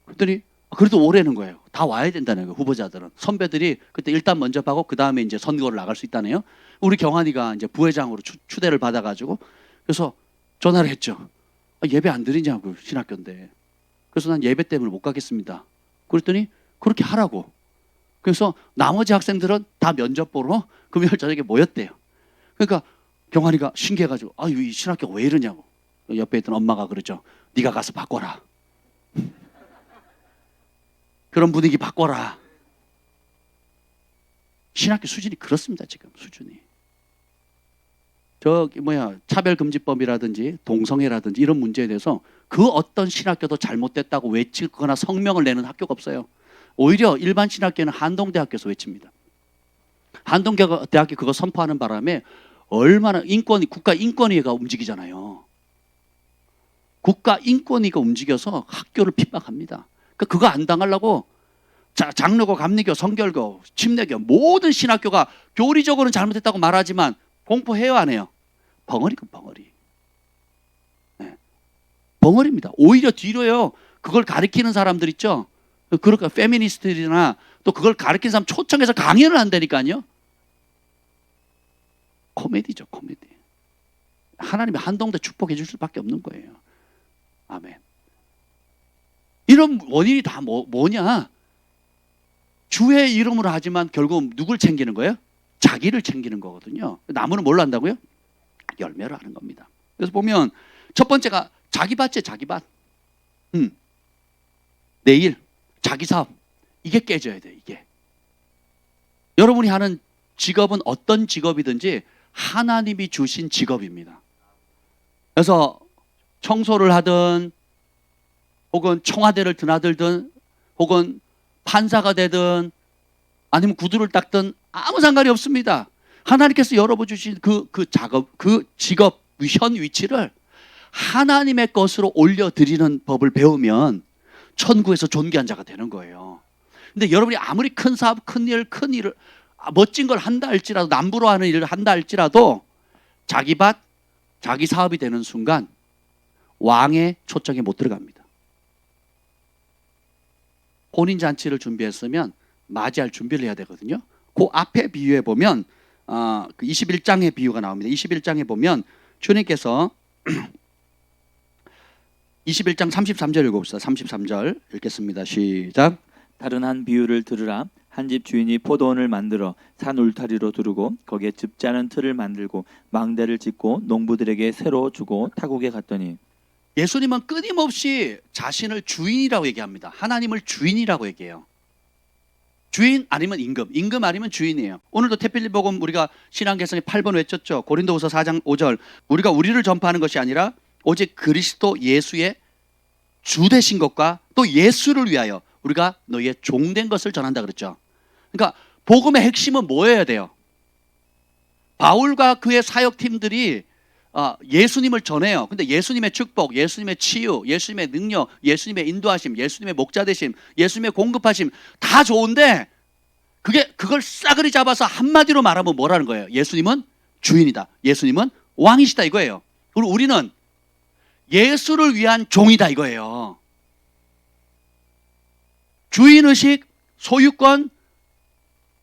그랬더니 그래도 오래는 거예요. 다 와야 된다는 거예요, 후보자들은. 선배들이 그때 일단 면접하고 그 다음에 이제 선거를 나갈 수 있다네요. 우리 경환이가 이제 부회장으로 추대를 받아가지고, 그래서 전화를 했죠. 예배 안 드리냐고, 신학교인데. 그래서 난 예배 때문에 못 가겠습니다. 그랬더니 그렇게 하라고. 그래서 나머지 학생들은 다 면접 보러 금요일 저녁에 모였대요. 그러니까 경환이가 신기해가지고 이 신학교가 왜 이러냐고. 옆에 있던 엄마가 그러죠. 네가 가서 바꿔라. 그런 분위기 바꿔라. 신학교 수준이 그렇습니다. 지금 수준이. 차별금지법이라든지 동성애라든지 이런 문제에 대해서 그 어떤 신학교도 잘못됐다고 외치거나 성명을 내는 학교가 없어요. 오히려 일반 신학교는 한동대학교에서 외칩니다. 한동대학교 그거 선포하는 바람에 얼마나 국가인권위가 움직이잖아요. 국가인권위가 움직여서 학교를 핍박합니다. 그거 안 당하려고 장로교, 감리교, 성결교, 침례교 모든 신학교가 교리적으로는 잘못했다고 말하지만 공포해요, 안 해요? 벙어리군 벙어리. 네. 벙어리입니다. 오히려 뒤로요. 그걸 가리키는 사람들 있죠. 그러니까 페미니스트들이나 또 그걸 가리키는 사람 초청해서 강연을 한다니까요. 코미디죠, 코미디. 하나님이 한동대 축복해 줄 수밖에 없는 거예요. 아멘. 이런 원인이 다 뭐냐? 주의 이름으로 하지만 결국 누굴 챙기는 거예요? 자기를 챙기는 거거든요. 나무는 뭘로 한다고요? 열매로 하는 겁니다. 그래서 보면 첫 번째가 자기밭이에요, 자기밭. 내일, 자기 사업. 이게 깨져야 돼요, 이게. 여러분이 하는 직업은 어떤 직업이든지 하나님이 주신 직업입니다. 그래서 청소를 하든, 혹은 청와대를 드나들든, 혹은 판사가 되든, 아니면 구두를 닦든 아무 상관이 없습니다. 하나님께서 여러분 주신 그 직업, 현 위치를 하나님의 것으로 올려드리는 법을 배우면 천국에서 존귀한 자가 되는 거예요. 근데 여러분이 아무리 큰 사업, 큰 일을 멋진 걸 한다 할지라도, 남부로 하는 일을 한다 할지라도 자기 밭, 자기 사업이 되는 순간 왕의 초청에 못 들어갑니다. 혼인잔치를 준비했으면 맞이할 준비를 해야 되거든요. 그 앞에 비유에 보면 그 21장의 비유가 나옵니다. 21장에 보면 주님께서 21장 33절 읽어봅시다. 33절 읽겠습니다. 시작. 다른 한 비유를 들으라. 한 집 주인이 포도원을 만들어 산 울타리로 두르고 거기에 즙자는 틀을 만들고 망대를 짓고 농부들에게 새로 주고 타국에 갔더니. 예수님은 끊임없이 자신을 주인이라고 얘기합니다. 하나님을 주인이라고 얘기해요. 주인 아니면 임금, 임금 아니면 주인이에요. 오늘도 태필리복음 우리가 신앙개성의 8번 외쳤죠. 고린도후서 4장 5절. 우리가 우리를 전파하는 것이 아니라 오직 그리스도 예수의 주 되신 것과 또 예수를 위하여 우리가 너희의 종된 것을 전한다 그랬죠. 그러니까 복음의 핵심은 뭐여야 돼요? 바울과 그의 사역팀들이 예수님을 전해요. 근데 예수님의 축복, 예수님의 치유, 예수님의 능력, 예수님의 인도하심, 예수님의 목자 되심, 예수님의 공급하심 다 좋은데 그걸 싸그리 잡아서 한마디로 말하면 뭐라는 거예요? 예수님은 주인이다. 예수님은 왕이시다 이거예요. 그리고 우리는 예수를 위한 종이다 이거예요. 주인의식, 소유권,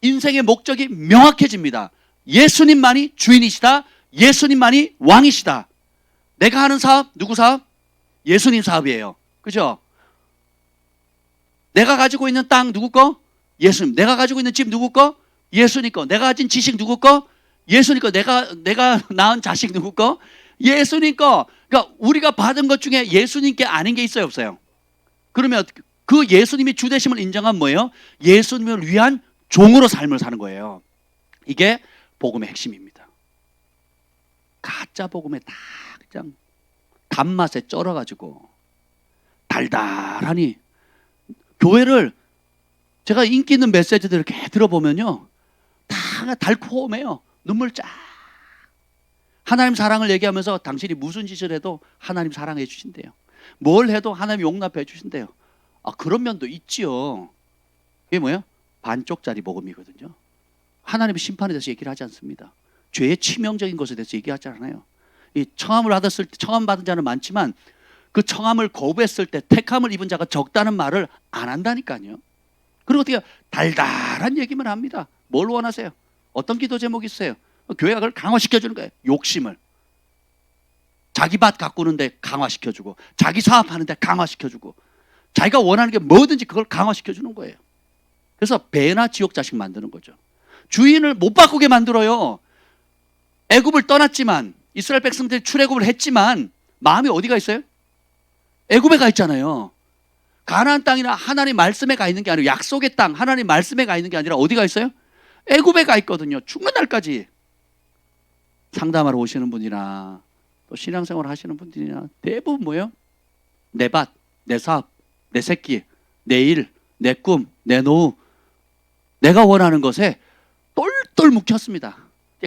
인생의 목적이 명확해집니다. 예수님만이 주인이시다. 예수님만이 왕이시다. 내가 하는 사업 누구 사업? 예수님 사업이에요. 그죠? 내가 가지고 있는 땅 누구 거? 예수님. 내가 가지고 있는 집 누구 거? 예수님 거. 내가 가진 지식 누구 거? 예수님 거. 내가 낳은 자식 누구 거? 예수님 거. 그러니까 우리가 받은 것 중에 예수님께 아닌 게 있어요, 없어요? 그러면 그 예수님이 주 되심을 인정한 뭐예요? 예수님을 위한 종으로 삶을 사는 거예요. 이게 복음의 핵심입니다. 가짜 복음에 다 그냥 단맛에 쩔어가지고 달달하니 교회를 제가 인기 있는 메시지들 이렇게 들어보면요 다 달콤해요. 눈물 쫙. 하나님 사랑을 얘기하면서 당신이 무슨 짓을 해도 하나님 사랑해 주신대요. 뭘 해도 하나님 용납해 주신대요. 그런 면도 있지요. 그게 뭐예요? 반쪽짜리 복음이거든요. 하나님의 심판에 대해서 얘기를 하지 않습니다. 죄의 치명적인 것에 대해서 얘기하지 않아요. 이 청함을 받았을 때 청함 받은 자는 많지만 그 청함을 거부했을 때 택함을 입은 자가 적다는 말을 안 한다니까요. 그리고 어떻게 달달한 얘기만 합니다. 뭘 원하세요? 어떤 기도 제목이 있어요? 교회가 그걸 강화시켜주는 거예요. 욕심을. 자기 밭 가꾸는데 강화시켜주고 자기 사업하는데 강화시켜주고 자기가 원하는 게 뭐든지 그걸 강화시켜주는 거예요. 그래서 배나 지옥 자식 만드는 거죠. 주인을 못 바꾸게 만들어요. 애굽을 떠났지만 이스라엘 백성들이 출애굽을 했지만 마음이 어디가 있어요? 애굽에 가 있잖아요. 가나안 땅이나 하나님 말씀에 가 있는 게 아니라 약속의 땅 하나님 말씀에 가 있는 게 아니라 어디가 있어요? 애굽에 가 있거든요. 죽는 날까지. 상담하러 오시는 분이나 또 신앙생활 하시는 분들이나 대부분 뭐예요? 내 밭, 내 사업, 내 새끼, 내 일, 내 꿈, 내 노후 내가 원하는 것에 똘똘 묵혔습니다.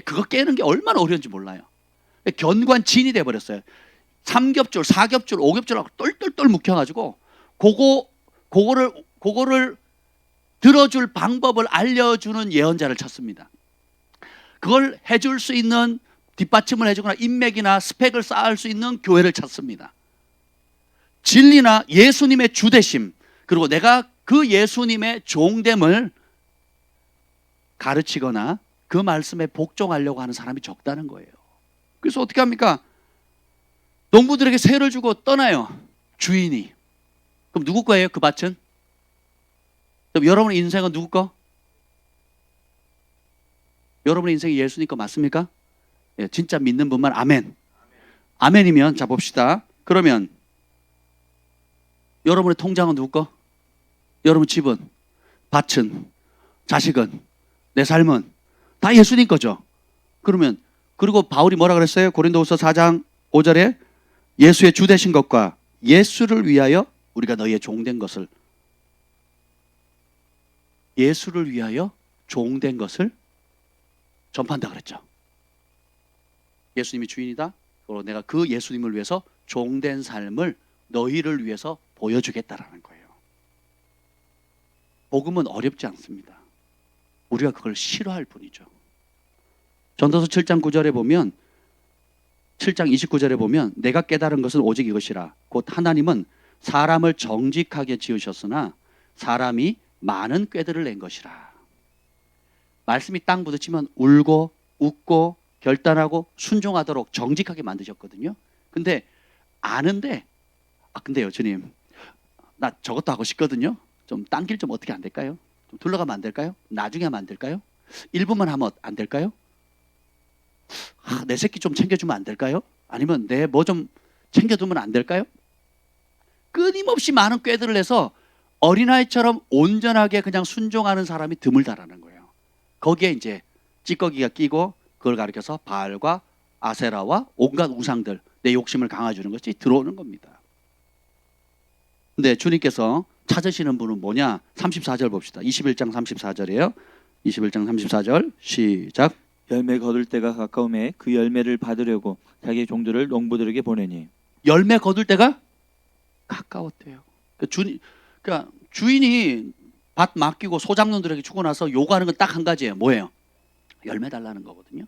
그거 깨는 게 얼마나 어려운지 몰라요. 견관진이 돼버렸어요. 3겹줄, 4겹줄, 5겹줄하고 똘똘똘 묵혀가지고 그거를 들어줄 방법을 알려주는 예언자를 찾습니다. 그걸 해줄 수 있는 뒷받침을 해주거나 인맥이나 스펙을 쌓을 수 있는 교회를 찾습니다. 진리나 예수님의 주되심 그리고 내가 그 예수님의 종됨을 가르치거나 그 말씀에 복종하려고 하는 사람이 적다는 거예요. 그래서 어떻게 합니까? 농부들에게 세를 주고 떠나요. 주인이. 그럼 누구 거예요? 그 밭은? 그럼 여러분의 인생은 누구 거? 여러분의 인생이 예수님 거 맞습니까? 예, 진짜 믿는 분만 아멘. 아멘이면 자 봅시다. 그러면 여러분의 통장은 누구 거? 여러분 집은, 밭은, 자식은, 내 삶은 다 예수님 거죠. 그러면 그리고 바울이 뭐라 그랬어요? 고린도후서 4장 5절에 예수의 주 되신 것과 예수를 위하여 우리가 너희의 종된 것을 예수를 위하여 종된 것을 전파한다 그랬죠. 예수님이 주인이다. 그리고 내가 그 예수님을 위해서 종된 삶을 너희를 위해서 보여주겠다라는 거예요. 복음은 어렵지 않습니다. 우리가 그걸 싫어할 뿐이죠. 전도서 7장 9절에 보면 7장 29절에 보면 내가 깨달은 것은 오직 이것이라 곧 하나님은 사람을 정직하게 지으셨으나 사람이 많은 꾀들을 낸 것이라. 말씀이 땅 부딪히면 울고 웃고 결단하고 순종하도록 정직하게 만드셨거든요. 근데 아는데 근데요 주님 나 저것도 하고 싶거든요. 좀 딴 길 좀 어떻게 안 될까요? 좀 둘러가면 안 될까요? 나중에 하면 안 될까요? 1분만 하면 안 될까요? 내 새끼 좀 챙겨주면 안 될까요? 아니면 내 뭐 좀 챙겨두면 안 될까요? 끊임없이 많은 꾀들을 해서 어린아이처럼 온전하게 그냥 순종하는 사람이 드물다라는 거예요. 거기에 이제 찌꺼기가 끼고 그걸 가리켜서 바알과 아세라와 온갖 우상들 내 욕심을 강화해주는 것이 들어오는 겁니다. 근데 주님께서 찾으시는 분은 뭐냐? 34절 봅시다. 21장 34절이에요. 21장 34절 시작. 열매 거둘 때가 가까움에 그 열매를 받으려고 자기 종들을 농부들에게 보내니. 열매 거둘 때가 가까웠대요. 그러니까 주인이 밭 맡기고 소장농들에게 주고 나서 요구하는 건 딱 한 가지예요. 뭐예요? 열매 달라는 거거든요.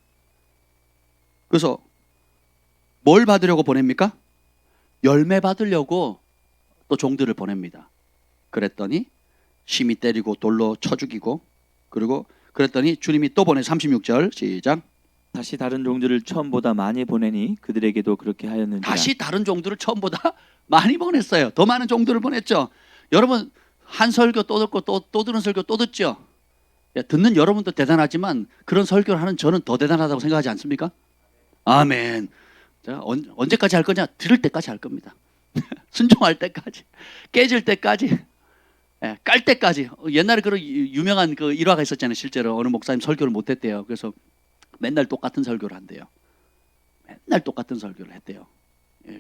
그래서 뭘 받으려고 보냅니까? 열매 받으려고 또 종들을 보냅니다. 그랬더니 심히 때리고 돌로 쳐 죽이고, 그리고 그랬더니 주님이 또 보내. 36절 시작. 다시 다른 종들을 처음보다 많이 보내니 그들에게도 그렇게 하였는지라. 다시 다른 종들을 처음보다 많이 보냈어요. 더 많은 종들을 보냈죠. 여러분 한 설교 또 듣고 또 듣는 설교 또 듣죠. 듣는 여러분도 대단하지만 그런 설교를 하는 저는 더 대단하다고 생각하지 않습니까? 아멘. 제가 언제까지 할 거냐? 들을 때까지 할 겁니다. 순종할 때까지, 깨질 때까지, 깔 때까지. 옛날에 그런 유명한 그 일화가 있었잖아요. 실제로 어느 목사님 설교를 못했대요. 그래서 맨날 똑같은 설교를 한대요. 맨날 똑같은 설교를 했대요.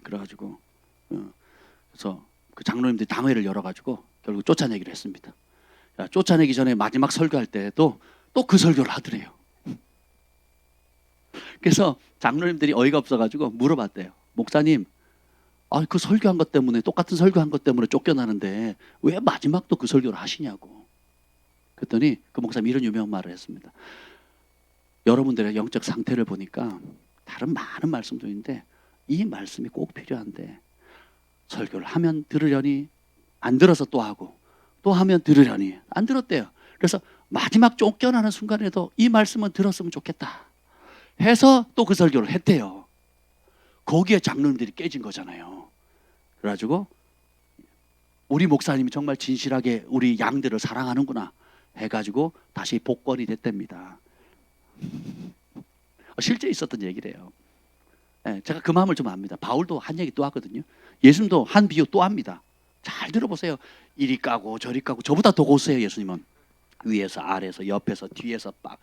그래가지고 그래서 그 장로님들이 당회를 열어가지고 결국 쫓아내기로 했습니다. 쫓아내기 전에 마지막 설교할 때도 또 그 설교를 하더래요. 그래서 장로님들이 어이가 없어가지고 물어봤대요. 목사님, 그 설교한 것 때문에, 똑같은 설교한 것 때문에 쫓겨나는데 왜 마지막도 그 설교를 하시냐고. 그랬더니 그 목사님이 이런 유명한 말을 했습니다. 여러분들의 영적 상태를 보니까 다른 많은 말씀도 있는데 이 말씀이 꼭 필요한데 설교를 하면 들으려니 안 들어서 또 하고, 또 하면 들으려니 안 들었대요. 그래서 마지막 쫓겨나는 순간에도 이 말씀은 들었으면 좋겠다 해서 또 그 설교를 했대요. 거기에 장로님들이 깨진 거잖아요. 그래가지고 우리 목사님이 정말 진실하게 우리 양들을 사랑하는구나 해가지고 다시 복권이 됐답니다. 실제 있었던 얘기래요. 제가 그 마음을 좀 압니다. 바울도 한 얘기 또 하거든요. 예수님도 한 비유 또 합니다. 잘 들어보세요. 이리 까고 저리 까고 저보다 더 고세요. 예수님은 위에서 아래에서 옆에서 뒤에서 빡.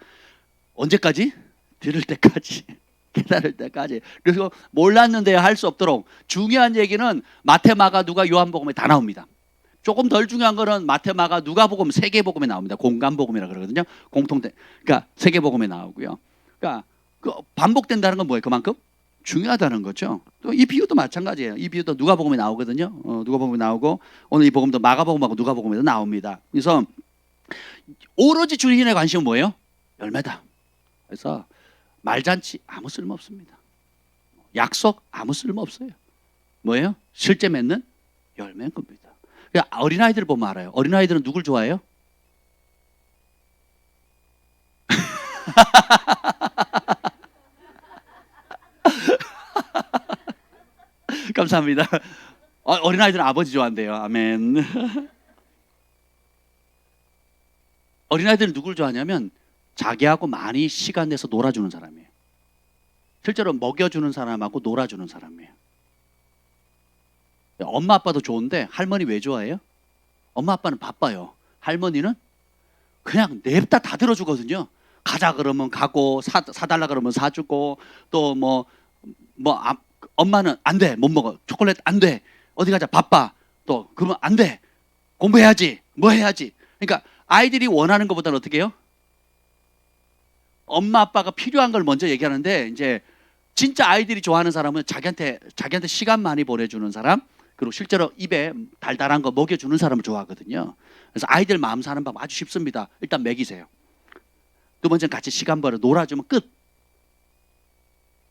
언제까지? 들을 때까지, 깨달을 때까지. 그래서 몰랐는데 할 수 없도록. 중요한 얘기는 마태, 마가, 누가, 요한복음에 다 나옵니다. 조금 덜 중요한 거는 마태, 마가, 누가복음, 세계복음에 나옵니다. 공간복음이라 그러거든요. 그러니까 세계복음에 나오고요. 그러니까 그 반복된다는 건 뭐예요? 그만큼 중요하다는 거죠. 또 이 비유도 마찬가지예요. 이 비유도 누가복음에 나오거든요. 누가복음에 나오고 오늘 이 복음도 마가복음하고 누가복음에도 나옵니다. 그래서 오로지 주님의 관심은 뭐예요? 열매다. 그래서 말잔치 아무 쓸모 없습니다. 약속 아무 쓸모 없어요. 뭐예요? 실제 맺는 열매인 겁니다. 그러니까 어린아이들을 보면 알아요. 어린아이들은 누굴 좋아해요? 감사합니다. 어린아이들은 아버지 좋아한대요. 아멘. 어린아이들은 누굴 좋아하냐면 자기하고 많이 시간 내서 놀아주는 사람이에요. 실제로 먹여주는 사람하고 놀아주는 사람이에요. 엄마 아빠도 좋은데 할머니 왜 좋아해요? 엄마 아빠는 바빠요. 할머니는 그냥 냅다 다 들어주거든요. 가자 그러면 가고 사달라 그러면 사주고 또 엄마는 안 돼, 못 먹어. 초콜릿 안 돼. 어디 가자, 바빠. 또 그러면 안 돼. 공부해야지. 뭐 해야지. 그러니까 아이들이 원하는 것보다는 어떻게 해요? 엄마 아빠가 필요한 걸 먼저 얘기하는데 이제 진짜 아이들이 좋아하는 사람은 자기한테 시간 많이 보내주는 사람, 그리고 실제로 입에 달달한 거 먹여주는 사람을 좋아하거든요. 그래서 아이들 마음 사는 방법 아주 쉽습니다. 일단 먹이세요. 두 번째는 같이 시간 벌어 놀아주면 끝.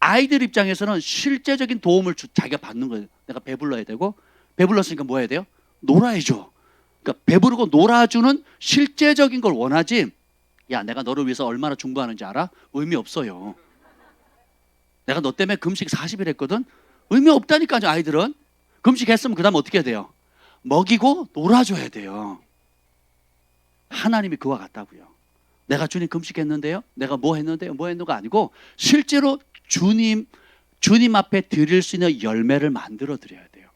아이들 입장에서는 실제적인 도움을 자기가 받는 거예요. 내가 배불러야 되고, 배불렀으니까 뭐 해야 돼요? 놀아야죠. 그러니까 배부르고 놀아주는 실제적인 걸 원하지, 야 내가 너를 위해서 얼마나 중보하는지 알아? 의미 없어요. 내가 너 때문에 금식 40일 했거든? 의미 없다니까요. 아이들은 금식했으면 그 다음 어떻게 해야 돼요? 먹이고 놀아줘야 돼요. 하나님이 그와 같다고요. 내가 주님 금식했는데요, 내가 뭐 했는데요, 뭐 했는가 아니고 실제로 주님 앞에 드릴 수 있는 열매를 만들어 드려야 돼요.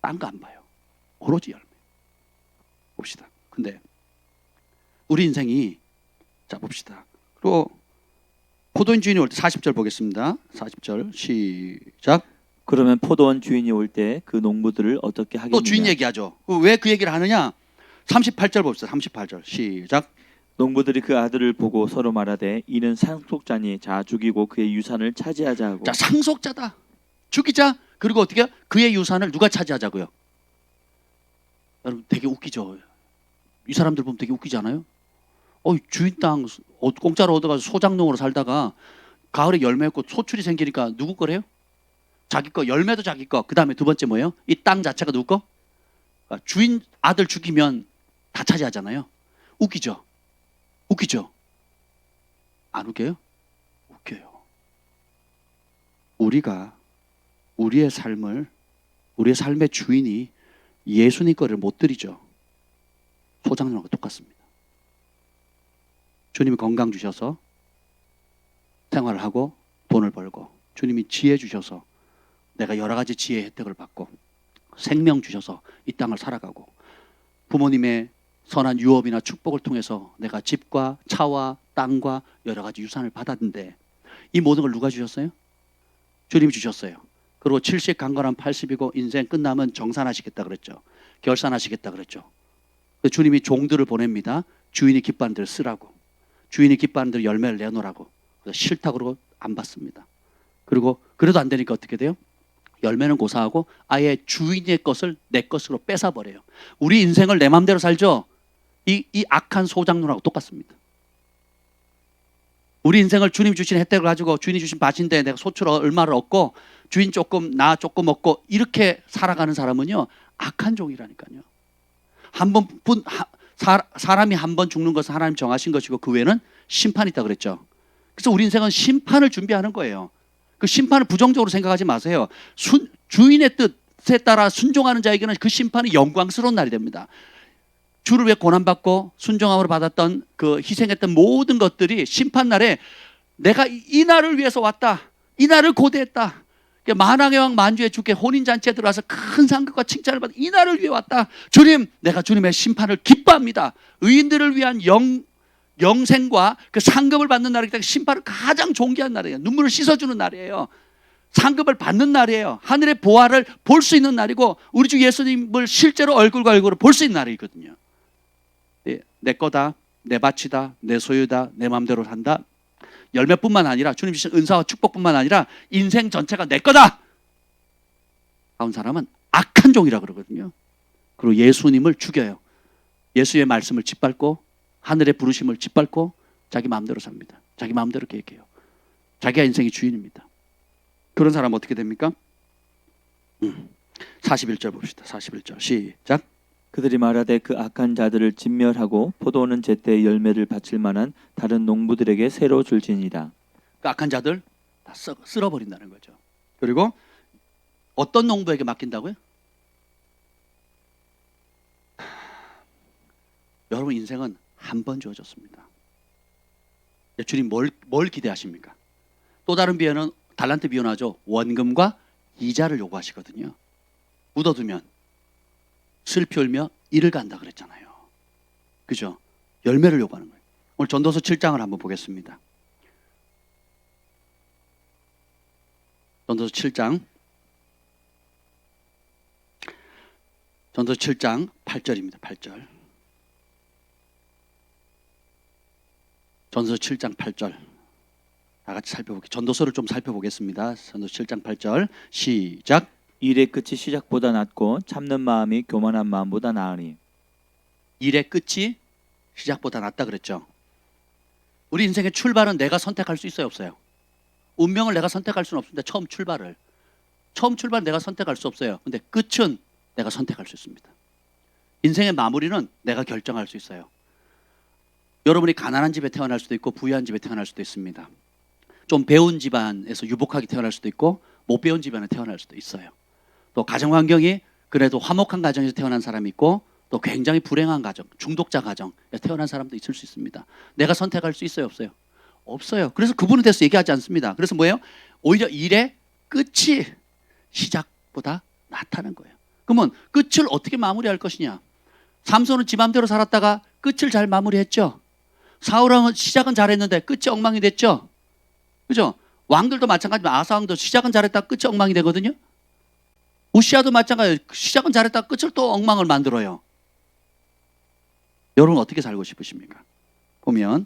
딴 거 안 봐요. 오로지 열매. 봅시다. 근데 우리 인생이, 자 봅시다. 그리고 포도원 주인이 올 때 40절 보겠습니다. 40절 시작. 그러면 포도원 주인이 올 때 그 농부들을 어떻게 또 하겠느냐? 주인 얘기하죠. 왜 그 얘기를 하느냐? 38절 봅시다. 38절 시작. 농부들이 그 아들을 보고 서로 말하되 이는 상속자니 자 죽이고 그의 유산을 차지하자 하고. 자, 상속자다. 죽이자. 그리고 어떻게 그의 유산을 누가 차지하자고요? 여러분 되게 웃기죠. 이 사람들 보면 되게 웃기지 않아요? 주인 땅 공짜로 얻어가지고 소작농으로 살다가 가을에 열매 맺고 소출이 생기니까 누구 거래요? 자기 거. 열매도 자기 거. 그 다음에 두 번째 뭐예요? 이 땅 자체가 누구 거? 그러니까 주인 아들 죽이면 다 차지하잖아요. 웃기죠? 웃기죠? 안 웃겨요? 웃겨요. 우리가 우리의 삶의 주인이 예수님 거를 못 드리죠. 소장님하고 똑같습니다. 주님이 건강 주셔서 생활을 하고 돈을 벌고, 주님이 지혜 주셔서 내가 여러 가지 지혜의 혜택을 받고, 생명 주셔서 이 땅을 살아가고, 부모님의 선한 유업이나 축복을 통해서 내가 집과 차와 땅과 여러 가지 유산을 받았는데, 이 모든 걸 누가 주셨어요? 주님이 주셨어요. 그리고 70 강건한 80이고 인생 끝나면 정산하시겠다 그랬죠. 결산하시겠다 그랬죠. 주님이 종들을 보냅니다. 주인이 기뻐하는 대로 쓰라고, 주인이 기뻐하는 대로 열매를 내놓으라고. 그래서 싫다 그러고 안 받습니다. 그리고 그래도 안 되니까 어떻게 돼요? 열매는 고사하고 아예 주인의 것을 내 것으로 뺏어버려요. 우리 인생을 내 마음대로 살죠. 이 악한 소장奴라고 똑같습니다. 우리 인생을 주님 주신 혜택을 가지고, 주인이 주신 밭인데 내가 소출 얼마를 얻고 주인 조금 나 조금 먹고 이렇게 살아가는 사람은요, 악한 종이라니까요. 사람이 한 번 죽는 것은 하나님 정하신 것이고 그 외에는 심판이 있다 그랬죠. 그래서 우리 인생은 심판을 준비하는 거예요. 그 심판을 부정적으로 생각하지 마세요. 주인의 뜻에 따라 순종하는 자에게는 그 심판이 영광스러운 날이 됩니다. 주를 위해 고난받고 순종함으로 받았던 그 희생했던 모든 것들이 심판날에 내가 이 날을 위해서 왔다, 이 날을 고대했다, 만왕의 왕 만주의 주께 혼인잔치에 들어와서 큰 상급과 칭찬을 받은 이 날을 위해 왔다. 주님, 내가 주님의 심판을 기뻐합니다. 의인들을 위한 영생과 그 상급을 받는 날이기 때문에 심판을 가장 존귀한 날이에요. 눈물을 씻어주는 날이에요. 상급을 받는 날이에요. 하늘의 보화를 볼 수 있는 날이고, 우리 주 예수님을 실제로 얼굴과 얼굴을 볼 수 있는 날이거든요. 내 거다, 내 밭이다, 내 소유다, 내 마음대로 산다. 열매뿐만 아니라 주님 주신 은사와 축복뿐만 아니라 인생 전체가 내 거다 하는 사람은 악한 종이라 그러거든요. 그리고 예수님을 죽여요. 예수의 말씀을 짓밟고 하늘의 부르심을 짓밟고 자기 마음대로 삽니다. 자기 마음대로 계획해요. 자기가 인생의 주인입니다. 그런 사람 어떻게 됩니까? 41절 봅시다. 41절 시작. 그들이 말하되 그 악한 자들을 진멸하고 포도원은 제때 열매를 바칠 만한 다른 농부들에게 새로 줄지니라. 그 악한 자들 다 쓸어버린다는 거죠. 그리고 어떤 농부에게 맡긴다고요? 여러분 인생은 한 번 주어졌습니다. 주님 뭘 기대하십니까? 또 다른 비유는 달란트 비유나죠. 원금과 이자를 요구하시거든요. 묻어두면 슬피 울며 이를 간다 그랬잖아요. 그죠? 열매를 요구하는 거예요. 오늘 전도서 7장을 한번 보겠습니다. 전도서 7장 8절입니다. 8절. 전도서 7장 8절. 다 같이 전도서를 좀 살펴보겠습니다. 전도서 7장 8절 시작. 일의 끝이 시작보다 낫고 참는 마음이 교만한 마음보다 나으니. 일의 끝이 시작보다 낫다 그랬죠. 우리 인생의 출발은 내가 선택할 수 있어요, 없어요? 운명을 내가 선택할 수는 없습니다. 처음 출발은 내가 선택할 수 없어요. 근데 끝은 내가 선택할 수 있습니다. 인생의 마무리는 내가 결정할 수 있어요. 여러분이 가난한 집에 태어날 수도 있고 부유한 집에 태어날 수도 있습니다. 좀 배운 집안에서 유복하게 태어날 수도 있고 못 배운 집안에 태어날 수도 있어요. 또 가정 환경이 그래도 화목한 가정에서 태어난 사람이 있고 또 굉장히 불행한 가정, 중독자 가정에서 태어난 사람도 있을 수 있습니다. 내가 선택할 수 있어요, 없어요? 없어요. 그래서 그분에 대해서 얘기하지 않습니다. 그래서 뭐예요? 오히려 일의 끝이 시작보다 낫다는 거예요. 그러면 끝을 어떻게 마무리할 것이냐? 삼손은 지 맘대로 살았다가 끝을 잘 마무리했죠. 사울왕은 시작은 잘했는데 끝이 엉망이 됐죠. 그죠? 왕들도 마찬가지지만 아사 왕도 시작은 잘했다 끝이 엉망이 되거든요. 우시아도 마찬가지. 시작은 잘했다 끝을 또 엉망을 만들어요. 여러분 어떻게 살고 싶으십니까? 보면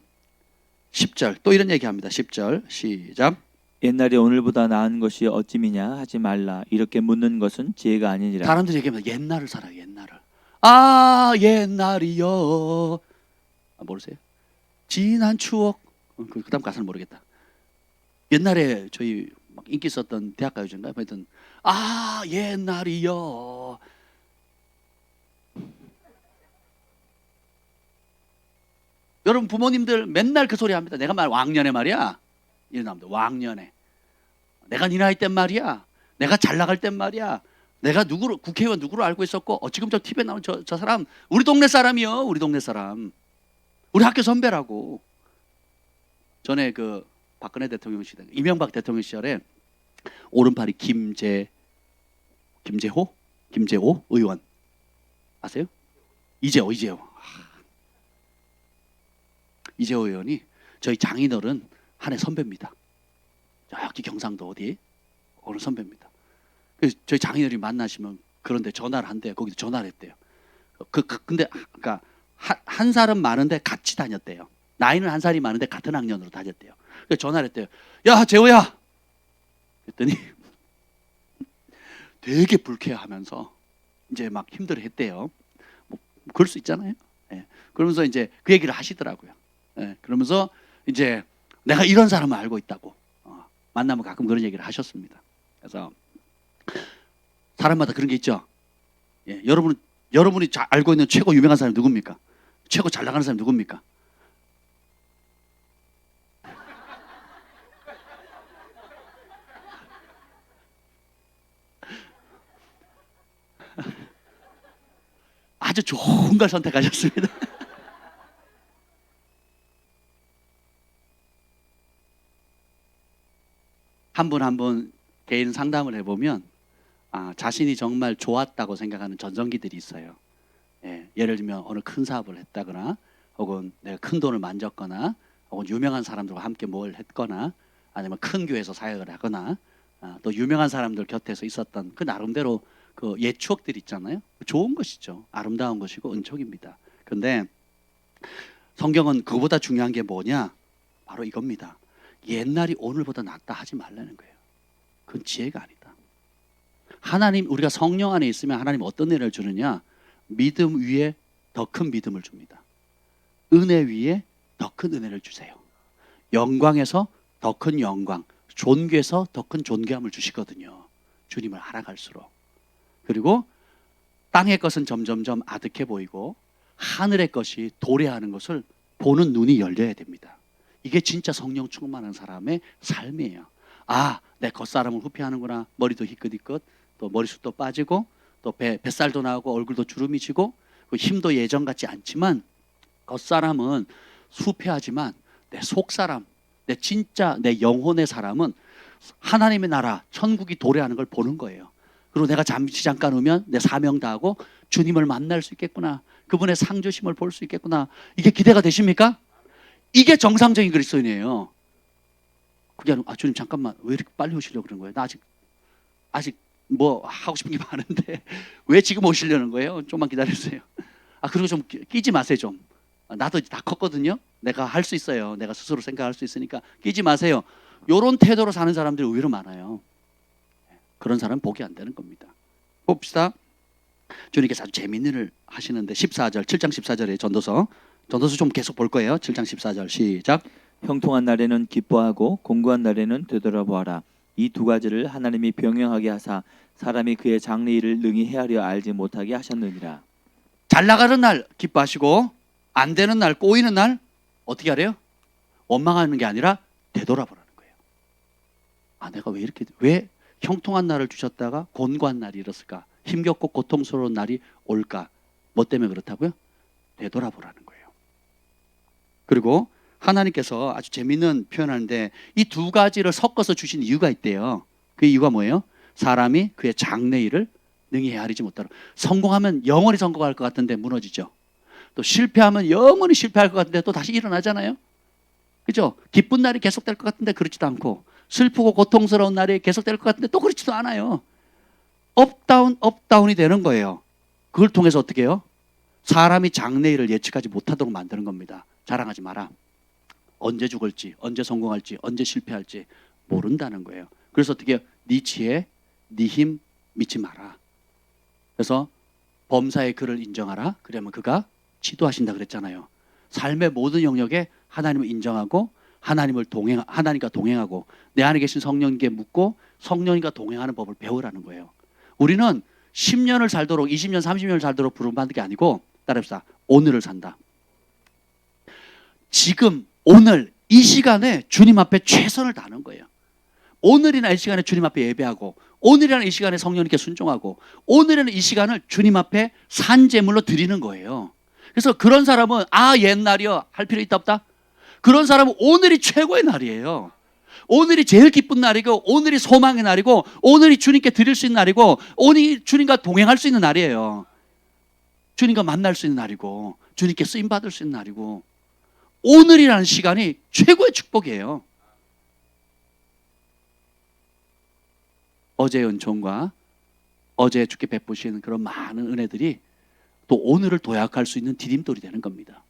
10절 또 이런 얘기합니다. 10절 시작. 옛날에 오늘보다 나은 것이 어찌미냐 하지 말라. 이렇게 묻는 것은 지혜가 아니니라. 사람들이 얘기합니다. 옛날을 살아요. 옛날을. 아 옛날이요. 모르세요? 지난 추억. 그 다음 가사는 모르겠다. 옛날에 저희 막 인기 있었던 대학가요제인가요? 하여튼 아 옛날이요. 여러분 부모님들 맨날 그 소리 합니다. 내가 왕년에 말이야. 이런 나옵니다. 왕년에. 내가 네 나이 땐 말이야. 내가 잘 나갈 땐 말이야. 내가 누구를 국회의원 누구를 알고 있었고 지금 저 TV에 나온 저 사람 우리 동네 사람이요. 우리 동네 사람. 우리 학교 선배라고. 전에 그 박근혜 대통령 시대, 이명박 대통령 시절에 오른팔이 김재호 의원 아세요? 이재호 의원이 저희 장인어른 한 해 선배입니다. 저기 경상도 어디 어느 선배입니다. 그래서 저희 장인어른이 만나시면 그런데 전화를 한대요. 거기도 전화를 했대요. 근데 그러니까 한 살은 많은데 같이 다녔대요. 나이는 한 살이 많은데 같은 학년으로 다녔대요. 그래서 전화를 했대요. 야 재호야. 그랬더니 되게 불쾌하면서 이제 막 힘들어했대요. 뭐 그럴 수 있잖아요. 예. 그러면서 이제 그 얘기를 하시더라고요. 예. 그러면서 이제 내가 이런 사람을 알고 있다고 만나면 가끔 그런 얘기를 하셨습니다. 그래서 사람마다 그런 게 있죠. 예. 여러분이 알고 있는 최고 유명한 사람이 누굽니까? 최고 잘 나가는 사람이 누굽니까? 아주 좋은 걸 선택하셨습니다. 한 분 한 분 개인 상담을 해보면 자신이 정말 좋았다고 생각하는 전성기들이 있어요. 예, 예를 들면 어느 큰 사업을 했다거나 혹은 내가 큰 돈을 만졌거나 혹은 유명한 사람들과 함께 뭘 했거나 아니면 큰 교회에서 사역을 하거나 또 유명한 사람들 곁에서 있었던 그 나름대로 그 옛 추억들이 있잖아요. 좋은 것이죠. 아름다운 것이고 은총입니다. 그런데 성경은 그보다 중요한 게 뭐냐? 바로 이겁니다. 옛날이 오늘보다 낫다 하지 말라는 거예요. 그건 지혜가 아니다. 하나님, 우리가 성령 안에 있으면 하나님 어떤 은혜를 주느냐? 믿음 위에 더 큰 믿음을 줍니다. 은혜 위에 더 큰 은혜를 주세요. 영광에서 더 큰 영광, 존귀에서 더 큰 존귀함을 주시거든요. 주님을 알아갈수록. 그리고 땅의 것은 점점점 아득해 보이고 하늘의 것이 도래하는 것을 보는 눈이 열려야 됩니다. 이게 진짜 성령 충만한 사람의 삶이에요. 내 겉사람을 후피하는구나. 머리도 희끗희끗, 또 머리숱도 빠지고, 또 뱃살도 나오고, 얼굴도 주름이 지고, 힘도 예전 같지 않지만 겉사람은 후피하지만 내 속사람, 내 진짜 내 영혼의 사람은 하나님의 나라, 천국이 도래하는 걸 보는 거예요. 그리고 내가 잠깐 오면 내 사명 다하고 주님을 만날 수 있겠구나. 그분의 상주심을 볼 수 있겠구나. 이게 기대가 되십니까? 이게 정상적인 그리스도인이에요. 그게 아니고 주님 잠깐만 왜 이렇게 빨리 오시려고 그런 거예요? 나 아직 뭐 하고 싶은 게 많은데 왜 지금 오시려는 거예요? 좀만 기다려주세요. 그리고 좀 끼지 마세요 좀. 나도 다 컸거든요. 내가 할 수 있어요. 내가 스스로 생각할 수 있으니까 끼지 마세요. 이런 태도로 사는 사람들이 의외로 많아요. 그런 사람은 복이 안 되는 겁니다. 봅시다. 주님께서 아주 재미있는 일을 하시는데 14절, 7장 14절에 전도서 좀 계속 볼 거예요. 7장 14절 시작. 형통한 날에는 기뻐하고 공고한 날에는 되돌아보아라. 이 두 가지를 하나님이 병영하게 하사 사람이 그의 장래일을 능히 헤아려 알지 못하게 하셨느니라. 잘 나가는 날 기뻐하시고 안 되는 날, 꼬이는 날 어떻게 하래요? 원망하는 게 아니라 되돌아보라는 거예요. 내가 왜 형통한 날을 주셨다가 곤고한 날이 이렇을까? 힘겹고 고통스러운 날이 올까? 뭐 때문에 그렇다고요? 되돌아보라는 거예요. 그리고 하나님께서 아주 재미있는 표현하는데 이 두 가지를 섞어서 주신 이유가 있대요. 그 이유가 뭐예요? 사람이 그의 장래일을 능히 헤아리지 못하라. 성공하면 영원히 성공할 것 같은데 무너지죠. 또 실패하면 영원히 실패할 것 같은데 또 다시 일어나잖아요. 그죠? 기쁜 날이 계속될 것 같은데 그렇지도 않고, 슬프고 고통스러운 날이 계속될 것 같은데 또 그렇지도 않아요. 업다운 업다운이 되는 거예요. 그걸 통해서 어떻게 해요? 사람이 장래일을 예측하지 못하도록 만드는 겁니다. 자랑하지 마라. 언제 죽을지, 언제 성공할지, 언제 실패할지 모른다는 거예요. 그래서 어떻게 해요? 네 지혜, 네 힘 믿지 마라. 그래서 범사의 그를 인정하라. 그러면 그가 지도하신다 그랬잖아요. 삶의 모든 영역에 하나님을 인정하고 하나님과 동행하고 내 안에 계신 성령님께 묻고 성령님과 동행하는 법을 배우라는 거예요. 우리는 10년을 살도록 20년, 30년을 살도록 부름받는 게 아니고 따라합시다. 오늘을 산다. 지금 오늘 이 시간에 주님 앞에 최선을 다하는 거예요. 오늘이나 이 시간에 주님 앞에 예배하고 오늘이나 이 시간에 성령님께 순종하고 오늘이나 이 시간을 주님 앞에 산 제물로 드리는 거예요. 그래서 그런 사람은 옛날이요 할 필요 있다 없다? 그런 사람은 오늘이 최고의 날이에요. 오늘이 제일 기쁜 날이고 오늘이 소망의 날이고 오늘이 주님께 드릴 수 있는 날이고 오늘이 주님과 동행할 수 있는 날이에요. 주님과 만날 수 있는 날이고 주님께 쓰임받을 수 있는 날이고 오늘이라는 시간이 최고의 축복이에요. 어제의 은총과 어제 주께 베푸신 그런 많은 은혜들이 또 오늘을 도약할 수 있는 디딤돌이 되는 겁니다.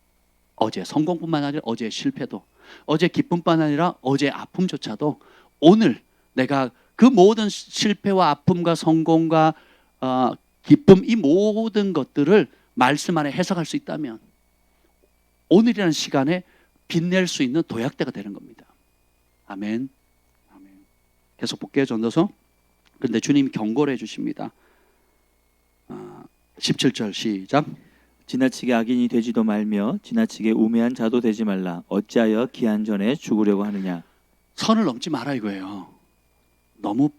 어제 성공뿐만 아니라 어제의 실패도, 어제 기쁨뿐만 아니라 어제의 아픔조차도 오늘 내가 그 모든 실패와 아픔과 성공과 기쁨 이 모든 것들을 말씀 안에 해석할 수 있다면 오늘이라는 시간에 빛낼 수 있는 도약대가 되는 겁니다. 아멘. 아멘. 계속 볼게요. 전도서. 그런데 주님이 경고를 해주십니다. 17절 시작. 지나치게 악인이 되지도 말며 지나치게 우매한 자도 되지 말라. 어찌하여 기한 전에 죽으려고 하느냐. 선을 넘지 마라 이거예요. 너무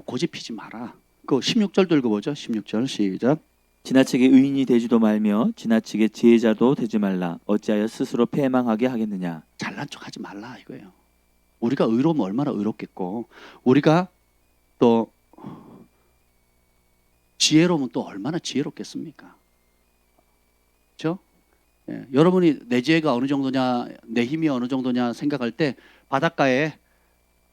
고집피지 마라. 그 16절도 읽어보죠. 16절 시작. 지나치게 의인이 되지도 말며 지나치게 지혜자도 되지 말라. 어찌하여 스스로 패망하게 하겠느냐. 잘난 척하지 말라 이거예요. 우리가 의로우면 얼마나 의롭겠고 우리가 또 지혜로우면 또 얼마나 지혜롭겠습니까? 그렇죠? 예, 여러분이 내 지혜가 어느 정도냐 내 힘이 어느 정도냐 생각할 때 바닷가에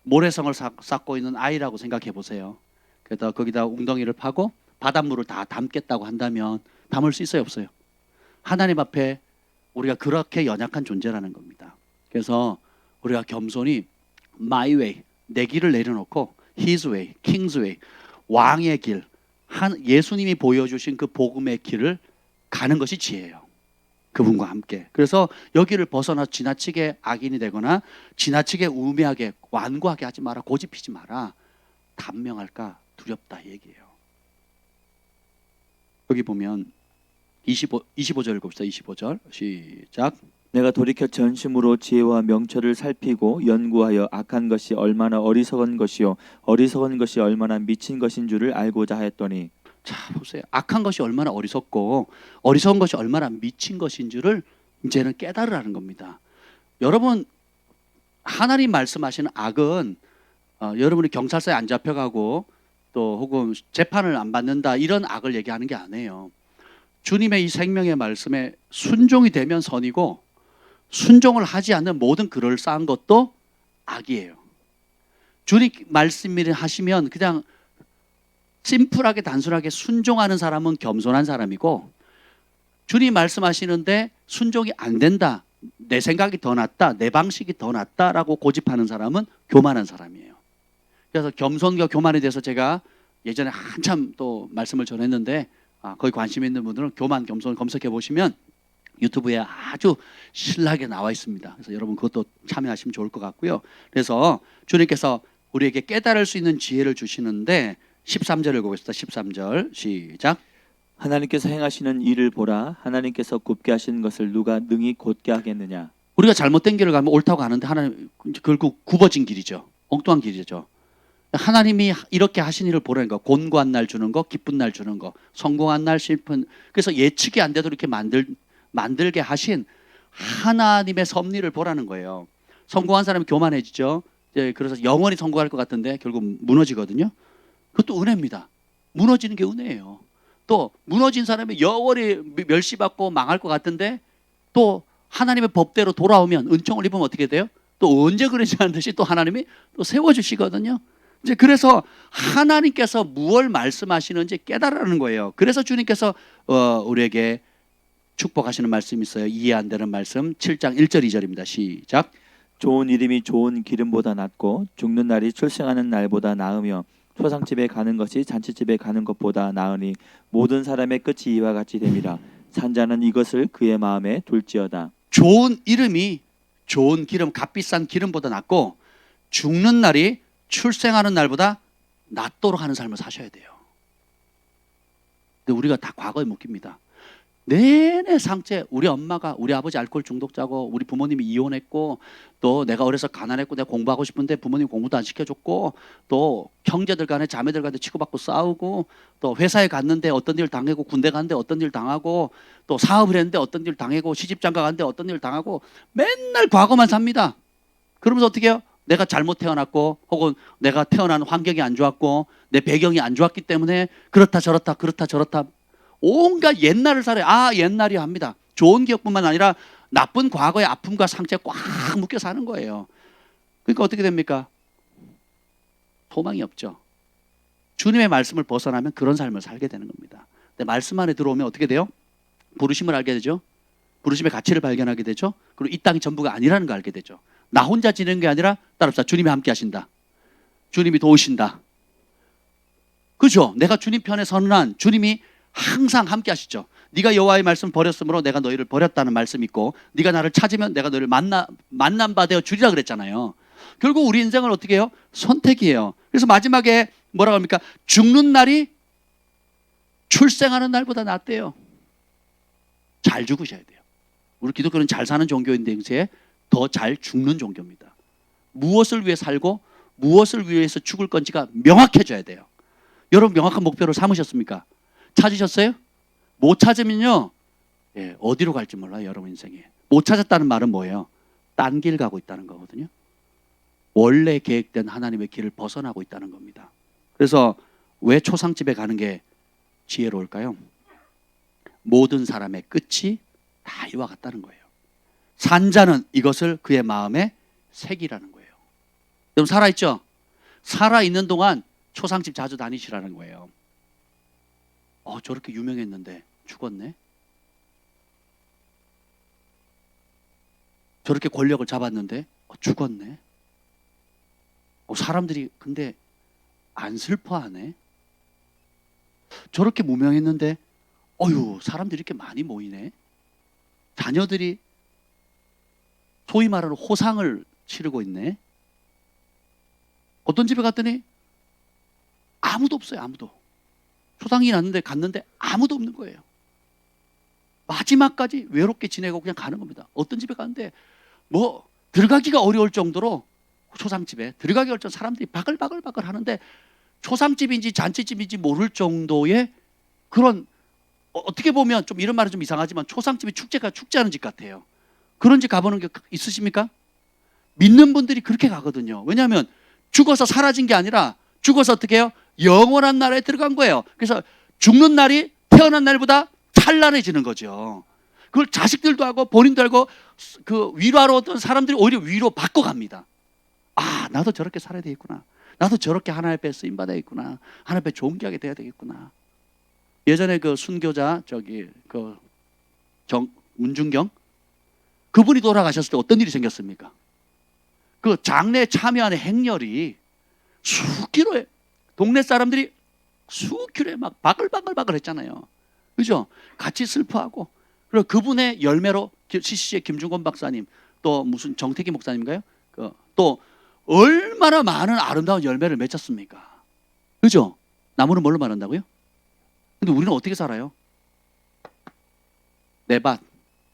모래성을 쌓고 있는 아이라고 생각해 보세요. 그래서 거기다 웅덩이를 파고 바닷물을 다 담겠다고 한다면 담을 수 있어요 없어요? 하나님 앞에 우리가 그렇게 연약한 존재라는 겁니다. 그래서 우리가 겸손히 my way 내 길을 내려놓고 his way, king's way 왕의 길 예수님이 보여주신 그 복음의 길을 가는 것이 지혜예요. 그분과 함께. 그래서 여기를 벗어나 지나치게 악인이 되거나 지나치게 우매하게 완고하게 하지 마라. 고집피지 마라. 단명할까 두렵다 얘기예요. 여기 보면 25절 읽읍시다. 25절 시작. 내가 돌이켜 전심으로 지혜와 명철을 살피고 연구하여 악한 것이 얼마나 어리석은 것이요 어리석은 것이 얼마나 미친 것인 줄을 알고자 하였더니. 자 보세요. 악한 것이 얼마나 어리석고 어리석은 것이 얼마나 미친 것인 줄을 이제는 깨달으라는 겁니다. 여러분 하나님 말씀하시는 악은 여러분이 경찰서에 안 잡혀가고 또 혹은 재판을 안 받는다 이런 악을 얘기하는 게 아니에요. 주님의 이 생명의 말씀에 순종이 되면 선이고 순종을 하지 않는 모든 그럴싸한 것도 악이에요. 주님 말씀을 하시면 그냥 심플하게 단순하게 순종하는 사람은 겸손한 사람이고 주님 말씀하시는데 순종이 안 된다. 내 생각이 더 낫다. 내 방식이 더 낫다라고 고집하는 사람은 교만한 사람이에요. 그래서 겸손과 교만에 대해서 제가 예전에 한참 또 말씀을 전했는데 거기 관심 있는 분들은 교만, 겸손 검색해 보시면 유튜브에 아주 신나게 나와 있습니다. 그래서 여러분 그것도 참여하시면 좋을 것 같고요. 그래서 주님께서 우리에게 깨달을 수 있는 지혜를 주시는데 13절을 읽어보겠습니다. 13절 시작. 하나님께서 행하시는 일을 보라. 하나님께서 굽게 하신 것을 누가 능히 곧게 하겠느냐. 우리가 잘못된 길을 가면 옳다고 하는데 하나님 결국 굽어진 길이죠. 엉뚱한 길이죠. 하나님이 이렇게 하신 일을 보라니까 곤고한 날 주는 거, 기쁜 날 주는 거, 성공한 날 실패. 그래서 예측이 안 돼도 이렇게 만들게 하신 하나님의 섭리를 보라는 거예요. 성공한 사람이 교만해지죠. 그래서 영원히 성공할 것 같은데 결국 무너지거든요. 그것도 은혜입니다. 무너지는 게 은혜예요. 또 무너진 사람이 영원히 멸시받고 망할 것 같은데 또 하나님의 법대로 돌아오면 은총을 입으면 어떻게 돼요? 또 언제 그러지 않은 듯이 또 하나님이 또 세워주시거든요. 이제 그래서 하나님께서 무엇을 말씀하시는지 깨달으라는 거예요. 그래서 주님께서 우리에게 축복하시는 말씀이 있어요. 이해 안 되는 말씀 7장 1절 2절입니다. 시작. 좋은 이름이 좋은 기름보다 낫고 죽는 날이 출생하는 날보다 나으며 초상집에 가는 것이 잔치집에 가는 것보다 나으니 모든 사람의 끝이 이와 같이 됨이라. 산자는 이것을 그의 마음에 둘지어다. 좋은 이름이 좋은 기름, 값비싼 기름보다 낫고 죽는 날이 출생하는 날보다 낫도록 하는 삶을 사셔야 돼요. 근데 우리가 다 과거에 묶입니다. 내내 상처, 우리 엄마가, 우리 아버지 알코올 중독자고 우리 부모님이 이혼했고 또 내가 어려서 가난했고 내가 공부하고 싶은데 부모님 공부도 안 시켜줬고 또 형제들 간에 자매들 간에 치고받고 싸우고 또 회사에 갔는데 어떤 일 당하고 군대 갔는데 어떤 일 당하고 또 사업을 했는데 어떤 일 당하고 시집장가 갔는데 어떤 일 당하고 맨날 과거만 삽니다. 그러면서 어떻게 해요? 내가 잘못 태어났고 혹은 내가 태어난 환경이 안 좋았고 내 배경이 안 좋았기 때문에 그렇다 저렇다 온갖 옛날을 살아요. 옛날이 합니다. 좋은 기억뿐만 아니라 나쁜 과거의 아픔과 상처에 꽉 묶여 사는 거예요. 그러니까 어떻게 됩니까? 소망이 없죠. 주님의 말씀을 벗어나면 그런 삶을 살게 되는 겁니다. 근데 말씀 안에 들어오면 어떻게 돼요? 부르심을 알게 되죠. 부르심의 가치를 발견하게 되죠. 그리고 이 땅이 전부가 아니라는 걸 알게 되죠. 나 혼자 지내는 게 아니라 따라합시다. 주님이 함께 하신다. 주님이 도우신다. 그죠? 내가 주님 편에 서는 한 주님이 항상 함께 하시죠. 네가 여호와의 말씀 버렸으므로 내가 너희를 버렸다는 말씀이 있고 네가 나를 찾으면 내가 너희를 만난 바 되어 주리라 그랬잖아요. 결국 우리 인생은 어떻게 해요? 선택이에요. 그래서 마지막에 뭐라고 합니까? 죽는 날이 출생하는 날보다 낫대요. 잘 죽으셔야 돼요. 우리 기독교는 잘 사는 종교인데 더 잘 죽는 종교입니다. 무엇을 위해 살고 무엇을 위해서 죽을 건지가 명확해져야 돼요. 여러분 명확한 목표를 삼으셨습니까? 찾으셨어요? 못 찾으면요, 어디로 갈지 몰라요. 여러분 인생에. 못 찾았다는 말은 뭐예요? 딴 길 가고 있다는 거거든요. 원래 계획된 하나님의 길을 벗어나고 있다는 겁니다. 그래서 왜 초상집에 가는 게 지혜로울까요? 모든 사람의 끝이 다 이와 같다는 거예요. 산자는 이것을 그의 마음에 새기라는 거예요. 여러분 살아있죠? 살아있는 동안 초상집 자주 다니시라는 거예요. 저렇게 유명했는데 죽었네. 저렇게 권력을 잡았는데 죽었네. 사람들이 근데 안 슬퍼하네. 저렇게 무명했는데 사람들이 이렇게 많이 모이네. 자녀들이 소위 말하는 호상을 치르고 있네. 어떤 집에 갔더니 아무도 없어요. 아무도. 초상이 갔는데 아무도 없는 거예요. 마지막까지 외롭게 지내고 그냥 가는 겁니다. 어떤 집에 갔는데 들어가기가 어려울 정도로 초상집에 들어가기 어려울 정도로 사람들이 바글바글 하는데 초상집인지 잔치집인지 모를 정도의 그런, 어떻게 보면 좀 이런 말은 좀 이상하지만 초상집이 축제하는 집 같아요. 그런 집 가보는 게 있으십니까? 믿는 분들이 그렇게 가거든요. 왜냐하면 죽어서 사라진 게 아니라 죽어서 어떻게 해요? 영원한 나라에 들어간 거예요. 그래서 죽는 날이 태어난 날보다 찬란해지는 거죠. 그걸 자식들도 하고 본인도 알고 그 위로하러 오던 사람들이 오히려 위로 받고 갑니다. 나도 저렇게 살아야 되겠구나. 나도 저렇게 하나님 앞에 쓰임받아야 겠구나. 하나님 앞에 존귀하게 돼야 되겠구나. 예전에 그 순교자 문중경 그분이 돌아가셨을 때 어떤 일이 생겼습니까? 그 장례에 참여하는 행렬이 수키로에, 동네 사람들이 수키로에 막 바글바글 했잖아요. 그죠? 같이 슬퍼하고, 그리고 그분의 열매로 CCC의 김중건 박사님, 또 무슨 정태기 목사님인가요? 또 얼마나 많은 아름다운 열매를 맺었습니까? 그죠? 나무는 뭘로 말한다고요? 근데 우리는 어떻게 살아요? 내 밭,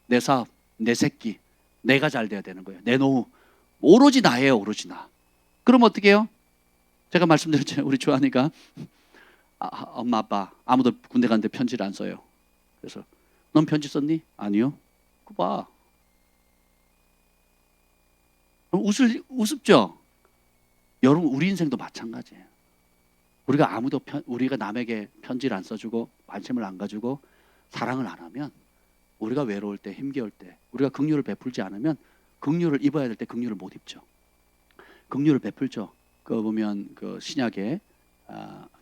내 사업, 내 새끼, 내가 잘 돼야 되는 거예요. 내 노후. 오로지 나예요. 오로지 나. 그럼 어떻게 해요? 제가 말씀드렸잖아요. 우리 주한이가 엄마 아빠 아무도 군대 갔는데 편지를 안 써요. 그래서 넌 편지 썼니? 아니요. 그거 봐. 우습죠? 여러분 우리 인생도 마찬가지예요. 우리가 남에게 편지를 안 써주고 관심을 안 가지고 사랑을 안 하면, 우리가 외로울 때 힘겨울 때 우리가 긍휼을 베풀지 않으면 긍휼을 입어야 될 때 긍휼을 못 입죠. 긍휼을 베풀죠. 그 보면 그 신약에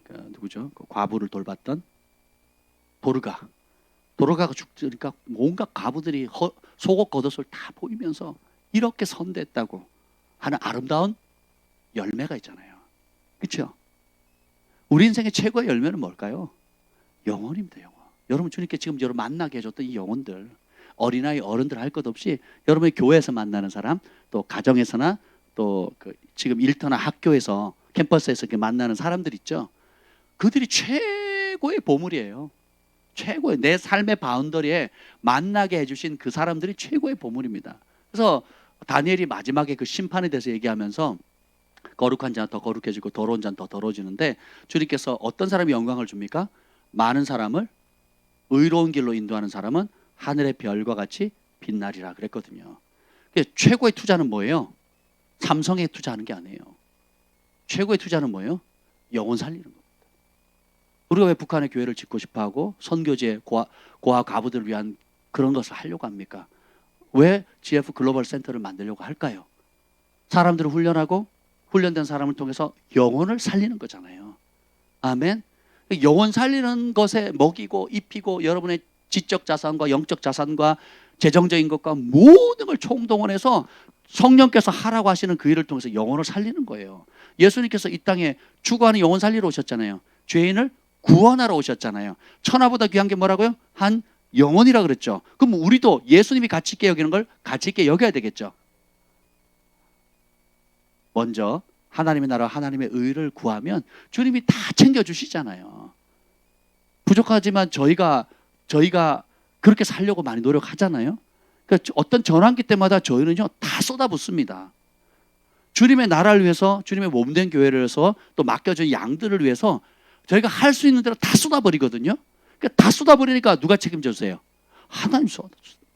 그 누구죠? 그 과부를 돌봤던 도르가가 죽으니까 온갖 과부들이 속옷 겉옷을 다 보이면서 이렇게 선대했다고 하는 아름다운 열매가 있잖아요. 그렇죠? 우리 인생의 최고의 열매는 뭘까요? 영혼입니다. 영혼. 여러분 주님께 지금 여러분 만나게 해줬던 이 영혼들, 어린아이 어른들 할 것 없이 여러분의 교회에서 만나는 사람, 또 가정에서나 또 그 지금 일터나 학교에서 캠퍼스에서 이렇게 만나는 사람들 있죠. 그들이 최고의 보물이에요. 최고의 내 삶의 바운더리에 만나게 해주신 그 사람들이 최고의 보물입니다. 그래서 다니엘이 마지막에 그 심판에 대해서 얘기하면서 거룩한 자는 더 거룩해지고 더러운 자는 더 더러워지는데 주님께서 어떤 사람이 영광을 줍니까? 많은 사람을 의로운 길로 인도하는 사람은 하늘의 별과 같이 빛나리라 그랬거든요. 최고의 투자는 뭐예요? 삼성에 투자하는 게 아니에요. 최고의 투자는 뭐예요? 영혼 살리는 겁니다. 우리가 왜 북한의 교회를 짓고 싶어하고 선교제 고아 가부들을 위한 그런 것을 하려고 합니까? 왜 GF 글로벌 센터를 만들려고 할까요? 사람들을 훈련하고 훈련된 사람을 통해서 영혼을 살리는 거잖아요. 아멘. 영혼 살리는 것에 먹이고 입히고 여러분의 지적 자산과 영적 자산과 재정적인 것과 모든 걸 총동원해서 성령께서 하라고 하시는 그 일을 통해서 영혼을 살리는 거예요. 예수님께서 이 땅에 추구하는 영혼 살리러 오셨잖아요. 죄인을 구원하러 오셨잖아요. 천하보다 귀한 게 뭐라고요? 한 영혼이라 그랬죠. 그럼 우리도 예수님이 가치 있게 여기는 걸 가치 있게 여겨야 되겠죠. 먼저 하나님의 나라 하나님의 의를 구하면 주님이 다 챙겨주시잖아요. 부족하지만 저희가 그렇게 살려고 많이 노력하잖아요. 그러니까 어떤 전환기 때마다 저희는요 다 쏟아붓습니다. 주님의 나라를 위해서, 주님의 몸된 교회를 위해서, 또 맡겨진 양들을 위해서 저희가 할 수 있는 대로 다 쏟아버리거든요. 그러니까 다 쏟아버리니까 누가 책임져 주세요? 하나님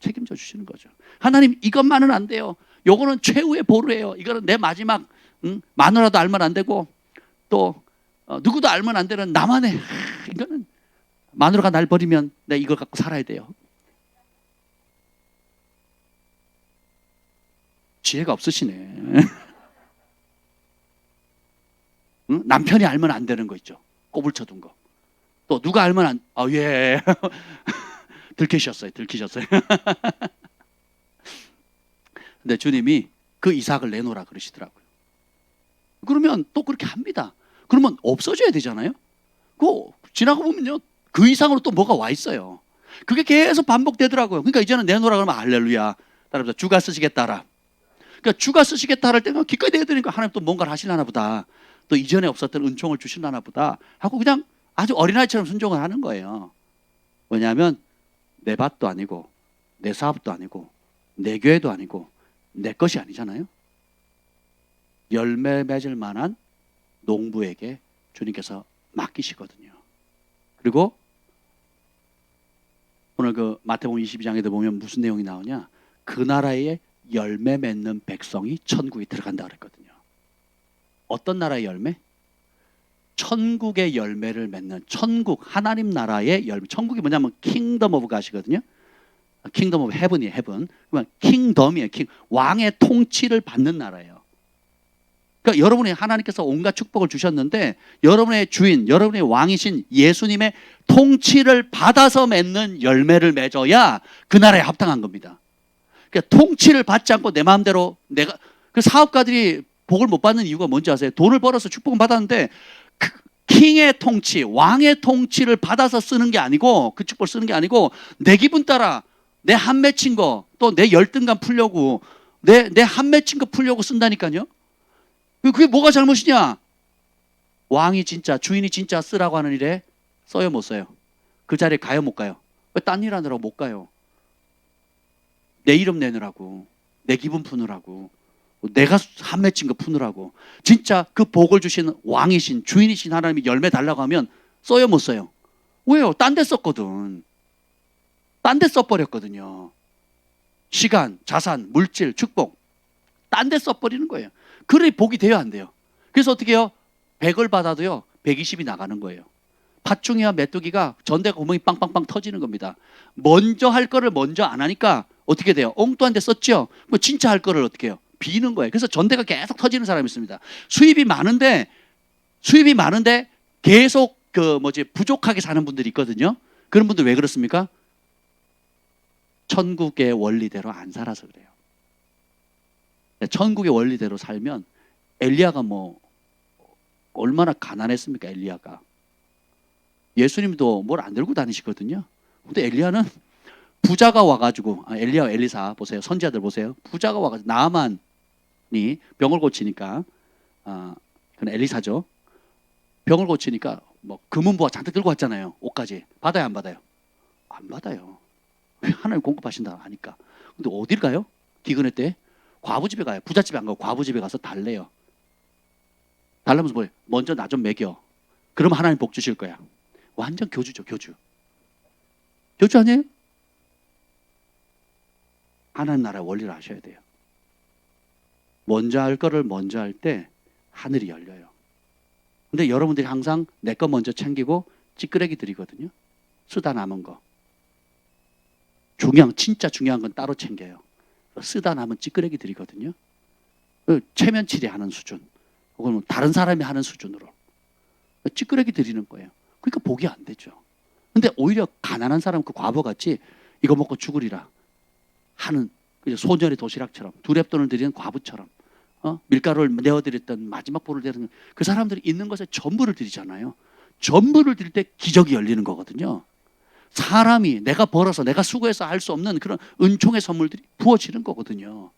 책임져 주시는 거죠. 하나님 이것만은 안 돼요. 요거는 최후의 보루예요. 이거는 내 마지막 마누라도 알면 안 되고 또 누구도 알면 안 되는 나만의 이거는 마누라가 날 버리면 내가 이걸 갖고 살아야 돼요. 지혜가 없으시네. 응? 남편이 알면 안 되는 거 있죠. 꼬불 쳐둔 거. 또 누가 알면 예. 들키셨어요. 근데 주님이 그 이삭을 내놓으라 그러시더라고요. 그러면 또 그렇게 합니다. 그러면 없어져야 되잖아요. 그거 지나고 보면요. 그 이상으로 또 뭐가 와 있어요. 그게 계속 반복되더라고요. 그러니까 이제는 내놓으라 그러면 할렐루야. 따라서 주가 쓰시겠다라. 그러니까 주가 쓰시겠다 할 때는 기꺼이 내드리니까 하나님 또 뭔가를 하시려나 보다. 또 이전에 없었던 은총을 주시려나 보다 하고 그냥 아주 어린아이처럼 순종을 하는 거예요. 왜냐하면 내 밭도 아니고 내 사업도 아니고 내 교회도 아니고 내 것이 아니잖아요. 열매 맺을 만한 농부에게 주님께서 맡기시거든요. 그리고 오늘 그 마태복음 22장에도 보면 무슨 내용이 나오냐? 그 나라에 열매 맺는 백성이 천국에 들어간다 그랬거든요. 어떤 나라의 열매? 천국의 열매를 맺는 천국 하나님 나라의 열매. 천국이 뭐냐면 킹덤 오브 갓이거든요. 킹덤 오브 헤븐이에요. 헤븐. 그러면 킹덤이에요. 왕의 통치를 받는 나라예요. 그러니까 여러분이 하나님께서 온갖 축복을 주셨는데 여러분의 주인, 여러분의 왕이신 예수님의 통치를 받아서 맺는 열매를 맺어야 그 나라에 합당한 겁니다. 그러니까 통치를 받지 않고 내 마음대로 내가 그 사업가들이 복을 못 받는 이유가 뭔지 아세요? 돈을 벌어서 축복을 받았는데 킹의 통치, 왕의 통치를 받아서 쓰는 게 아니고 그 축복을 쓰는 게 아니고 내 기분 따라 내 한 맺힌 거 또 내 열등감 풀려고 내 한 맺힌 거 풀려고 쓴다니까요. 그게 뭐가 잘못이냐? 왕이 진짜 주인이 진짜 쓰라고 하는 일에 써요 못 써요? 그 자리에 가요 못 가요? 왜 딴 일 하느라고 못 가요? 내 이름 내느라고 내 기분 푸느라고 내가 한 맺힌 거 푸느라고 진짜 그 복을 주시는 왕이신 주인이신 하나님이 열매 달라고 하면 써요 못 써요? 왜요? 딴 데 썼거든. 딴 데 써버렸거든요. 시간, 자산, 물질, 축복 딴 데 써버리는 거예요. 그래 복이 돼야 안 돼요. 그래서 어떻게 해요? 100을 받아도요 120이 나가는 거예요. 팥중이와 메뚜기가 전대가 구멍이 빵빵빵 터지는 겁니다. 먼저 할 거를 먼저 안 하니까 어떻게 돼요? 엉뚱한 데 썼죠. 뭐 진짜 할 거를 어떻게 해요? 비는 거예요. 그래서 전대가 계속 터지는 사람이 있습니다. 수입이 많은데 계속 부족하게 사는 분들이 있거든요. 그런 분들 왜 그렇습니까? 천국의 원리대로 안 살아서 그래요. 천국의 원리대로 살면 엘리야가 얼마나 가난했습니까? 엘리야가 예수님도 뭘 안 들고 다니시거든요. 근데 엘리야는 부자가 와가지고 엘리야 엘리사 보세요. 선지자들 보세요. 부자가 와가지고 나아만이 병을 고치니까 그건 엘리사죠. 병을 고치니까 금은보화 잔뜩 들고 왔잖아요. 옷까지 받아요 안 받아요? 안 받아요. 하나님 공급하신다 하니까. 근데 어딜 가요? 기근회 때 과부 집에 가요. 부자 집에 안 가고 과부 집에 가서 달래요. 달라면서 뭐예요? 먼저 나 좀 먹여. 그러면 하나님 복 주실 거야. 완전 교주죠, 교주. 교주 아니에요? 하나님 나라 원리를 아셔야 돼요. 먼저 할 거를 먼저 할 때 하늘이 열려요. 근데 여러분들이 항상 내 거 먼저 챙기고 찌끄레기 드리거든요. 쓰다 남은 거. 진짜 중요한 건 따로 챙겨요. 쓰다 남은 찌끄레기 드리거든요. 체면 치레하는 수준. 혹은 다른 사람이 하는 수준으로. 찌끄레기 드리는 거예요. 그러니까 복이 안 되죠. 근데 오히려 가난한 사람 그 과부같이 이거 먹고 죽으리라 하는 소년의 도시락처럼 두렙돈을 드리는 과부처럼 밀가루를 내어드렸던 마지막 보를 드리는 그 사람들이 있는 것에 전부를 드리잖아요. 전부를 드릴 때 기적이 열리는 거거든요. 사람이 내가 벌어서 내가 수고해서 할 수 없는 그런 은총의 선물들이 부어지는 거거든요.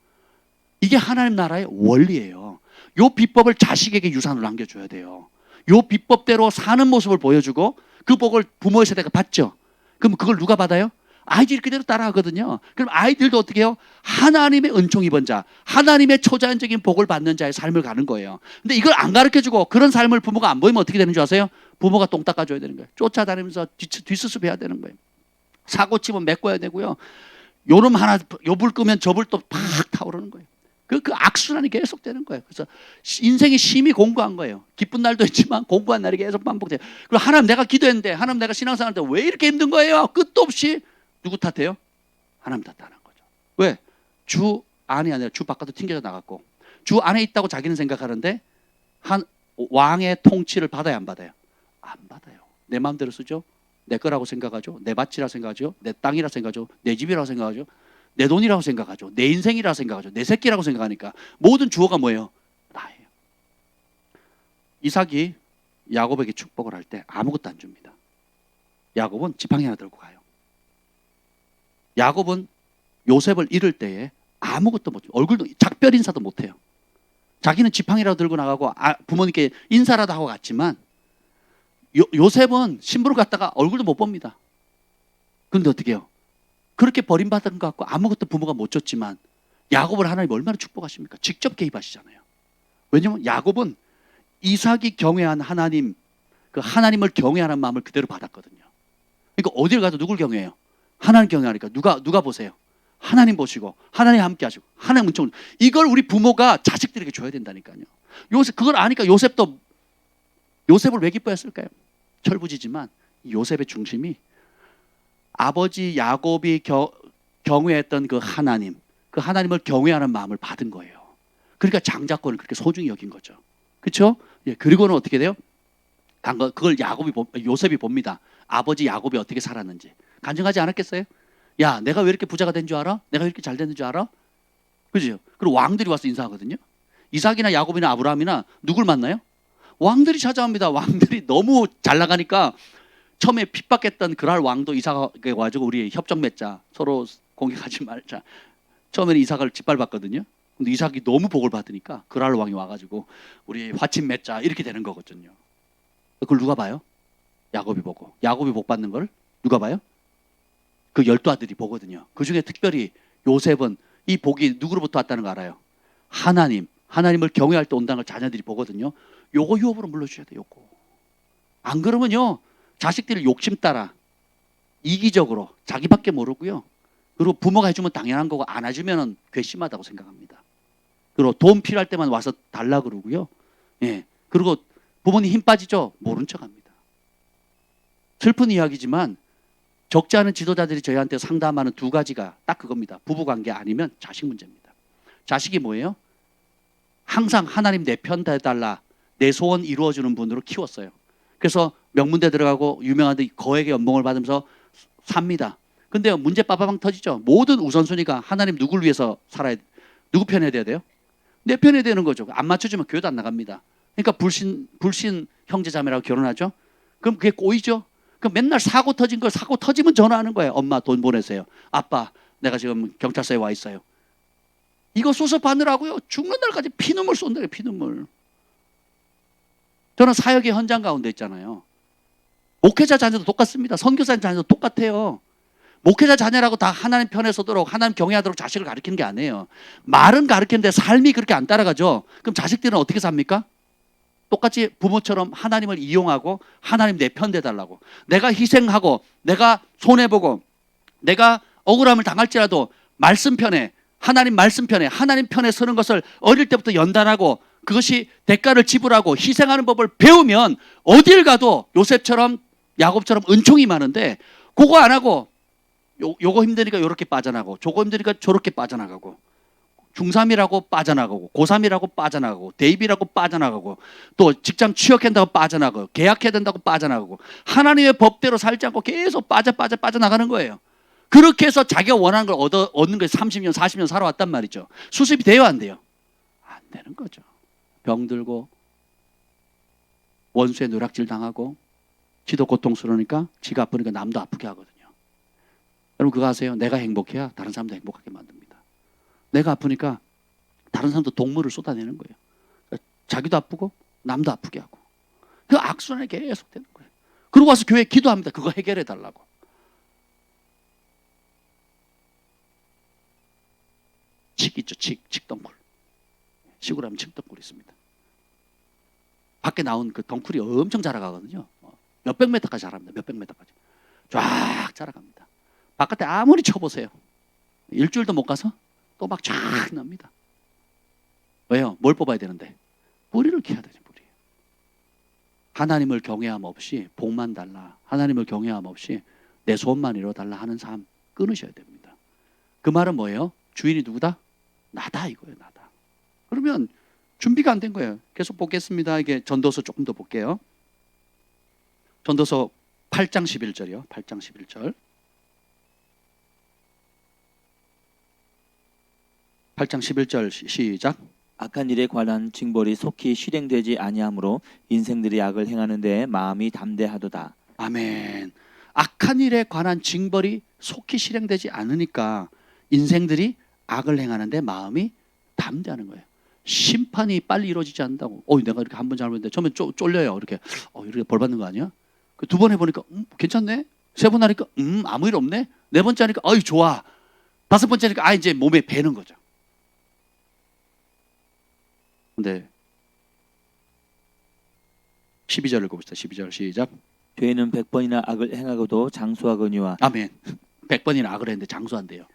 이게 하나님 나라의 원리예요. 요 비법을 자식에게 유산으로 남겨줘야 돼요. 요 비법대로 사는 모습을 보여주고 그 복을 부모의 세대가 받죠. 그럼 그걸 누가 받아요? 아이들이 그대로 따라하거든요. 그럼 아이들도 어떻게 해요? 하나님의 은총 입은 자, 하나님의 초자연적인 복을 받는 자의 삶을 가는 거예요. 근데 이걸 안 가르쳐주고 그런 삶을 부모가 안 보이면 어떻게 되는 줄 아세요? 부모가 똥 닦아줘야 되는 거예요. 쫓아다니면서 뒷수습해야 되는 거예요. 사고 치면 메꿔야 되고요. 요놈 하나, 요 불 끄면 저 불 또 팍 타오르는 거예요. 그 악순환이 계속 되는 거예요. 그래서 인생이 심히 공부한 거예요. 기쁜 날도 있지만 공부한 날이 계속 반복돼요. 그리고 하나님 내가 기도했는데, 하나님 내가 신앙생활 때 왜 이렇게 힘든 거예요? 끝도 없이 누구 탓해요? 하나님 탓하는 거죠. 왜? 주 안이 아니라 주 바깥으로 튕겨져 나갔고 주 안에 있다고 자기는 생각하는데 왕의 통치를 받아야 안 받아요? 안 받아요. 내 마음대로 쓰죠. 내 거라고 생각하죠. 내 밭이라고 생각하죠. 내 땅이라고 생각하죠. 내 집이라고 생각하죠. 내 돈이라고 생각하죠. 내 인생이라고 생각하죠. 내 새끼라고 생각하니까 모든 주어가 뭐예요? 나예요. 이삭이 야곱에게 축복을 할 때 아무것도 안 줍니다. 야곱은 지팡이 하나 들고 가요. 야곱은 요셉을 잃을 때에 아무것도 못, 얼굴도 작별 인사도 못 해요. 자기는 지팡이라도 들고 나가고 부모님께 인사라도 하고 갔지만 요셉은 신부를 갖다가 얼굴도 못 봅니다. 그런데 어떻게 해요? 그렇게 버림받은 것 같고 아무것도 부모가 못 줬지만 야곱을 하나님 얼마나 축복하십니까? 직접 개입하시잖아요. 왜냐하면 야곱은 이삭이 경외한 하나님, 그 하나님을 경외하는 마음을 그대로 받았거든요. 그러니까 어딜 가도 누굴 경외해요? 하나님 경외하니까 누가 보세요? 하나님 보시고 하나님 함께 하시고 하나님 은총, 이걸 우리 부모가 자식들에게 줘야 된다니까요. 그걸 아니까 요셉을 왜 기뻐했을까요? 철부지지만 요셉의 중심이 아버지 야곱이 경외했던 그 하나님을 경외하는 마음을 받은 거예요. 그러니까 장자권을 그렇게 소중히 여긴 거죠. 그렇죠? 예, 그리고는 어떻게 돼요? 그걸 요셉이 봅니다. 아버지 야곱이 어떻게 살았는지. 간증하지 않았겠어요? 야, 내가 왜 이렇게 부자가 된 줄 알아? 내가 왜 이렇게 잘 됐는 줄 알아? 그죠? 그리고 왕들이 와서 인사하거든요. 이삭이나 야곱이나 아브라함이나 누굴 만나요? 왕들이 찾아옵니다. 왕들이 너무 잘 나가니까 처음에 핍박했던 그랄 왕도 이삭에게 와가지고 우리 협정 맺자. 서로 공격하지 말자. 처음에는 이삭을 짓밟았거든요. 근데 이삭이 너무 복을 받으니까 그랄 왕이 와가지고 우리 화친 맺자. 이렇게 되는 거거든요. 그걸 누가 봐요? 야곱이 보고. 야곱이 복 받는 걸 누가 봐요? 그 12아들이 보거든요. 그 중에 특별히 요셉은 이 복이 누구로부터 왔다는 거 알아요? 하나님을 경외할 때 온다는 걸 자녀들이 보거든요. 요거 유업으로 물려줘야 돼요. 요거. 안 그러면요, 자식들이 욕심 따라 이기적으로 자기밖에 모르고요. 그리고 부모가 해주면 당연한 거고 안 해주면 괘씸하다고 생각합니다. 그리고 돈 필요할 때만 와서 달라 그러고요. 예. 그리고 부모님 힘 빠지죠? 모른 척합니다. 슬픈 이야기지만 적지 않은 지도자들이 저희한테 상담하는 두 가지가 딱 그겁니다. 부부관계 아니면 자식 문제입니다. 자식이 뭐예요? 항상 하나님 내 편 해달라, 내 소원 이루어주는 분으로 키웠어요. 그래서 명문대 들어가고 유명한데 거액의 연봉을 받으면서 삽니다. 근데 문제 빠바방 터지죠. 모든 우선순위가 하나님 누굴 위해서 살아야, 누구 편에 돼야 돼요? 내 편에 되는 거죠. 안 맞춰주면 교회도 안 나갑니다. 그러니까 불신 형제자매라고 결혼하죠. 그럼 그게 꼬이죠. 그럼 맨날 사고 터진 걸 사고 터지면 전화하는 거예요. 엄마 돈 보내세요. 아빠 내가 지금 경찰서에 와 있어요. 이거 수습하느라고요. 죽는 날까지 피눈물 쏜다고요. 피눈물. 저는 사역의 현장 가운데 있잖아요. 목회자 자녀도 똑같습니다. 선교사 자녀도 똑같아요. 목회자 자녀라고 다 하나님 편에 서도록 하나님 경외하도록 자식을 가르치는 게 아니에요. 말은 가르치는데 삶이 그렇게 안 따라가죠. 그럼 자식들은 어떻게 삽니까? 똑같이 부모처럼 하나님을 이용하고 하나님 내 편 돼달라고. 내가 희생하고 내가 손해보고 내가 억울함을 당할지라도 말씀 편에, 하나님 말씀 편에, 하나님 편에 서는 것을 어릴 때부터 연단하고 그것이 대가를 지불하고 희생하는 법을 배우면 어딜 가도 요셉처럼 야곱처럼 은총이 많은데 그거 안 하고 요거 힘드니까 요렇게 빠져나가고 저거 힘드니까 저렇게 빠져나가고 중3이라고 빠져나가고 고3이라고 빠져나가고 대입이라고 빠져나가고 또 직장 취업한다고 빠져나가고 계약해야 된다고 빠져나가고 하나님의 법대로 살지 않고 계속 빠져나가는 거예요. 그렇게 해서 자기가 원하는 걸 얻는 거에 30년 40년 살아왔단 말이죠. 수습이 돼요 안 돼요? 안 되는 거죠. 병들고 원수의 누락질 당하고 지도 고통스러우니까 지가 아프니까 남도 아프게 하거든요. 여러분 그거 아세요? 내가 행복해야 다른 사람도 행복하게 만듭니다. 내가 아프니까 다른 사람도 동물을 쏟아내는 거예요. 그러니까 자기도 아프고 남도 아프게 하고 그 악순환이 계속 되는 거예요. 그러고 와서 교회에 기도합니다. 그거 해결해 달라고. 칡 있죠. 칡덩굴. 시골에 하면 칡덩굴이 있습니다. 밖에 나온 그 덩굴이 엄청 자라가거든요. 몇백 메터까지 자랍니다. 몇백 메터까지. 쫙 자라갑니다. 바깥에 아무리 쳐보세요. 일주일도 못 가서 또 막 쫙 납니다. 왜요? 뭘 뽑아야 되는데? 뿌리를 캐야 되죠. 뿌리. 하나님을 경외함 없이 복만 달라, 하나님을 경외함 없이 내 소원만 이뤄달라 하는 삶 끊으셔야 됩니다. 그 말은 뭐예요? 주인이 누구다? 나다 이거예요. 나다. 그러면 준비가 안 된 거예요. 계속 보겠습니다. 이게 전도서 조금 더 볼게요. 전도서 8장 11절이요. 8장 11절. 8장 11절 시작. 악한 일에 관한 징벌이 속히 실행되지 아니하므로 인생들이 악을 행하는 데에 마음이 담대하도다. 아멘. 악한 일에 관한 징벌이 속히 실행되지 않으니까 인생들이 악을 행하는데 마음이 담대하는 거예요. 심판이 빨리 이루어지지 않는다고. 내가 이렇게 한 번 잘못했는데 처음에 쫄려요. 이렇게 이렇게 벌 받는 거 아니야? 두 번 해보니까 괜찮네. 세 번 하니까 아무 일 없네. 네 번째 하니까 좋아. 다섯 번째 하니까 이제 몸에 배는 거죠. 근데 12절 읽어봅시다. 12절 시작. 죄인은 100번이나 악을 행하고도 장수하거니와. 아멘. 100번이나 악을 했는데 장수한대요.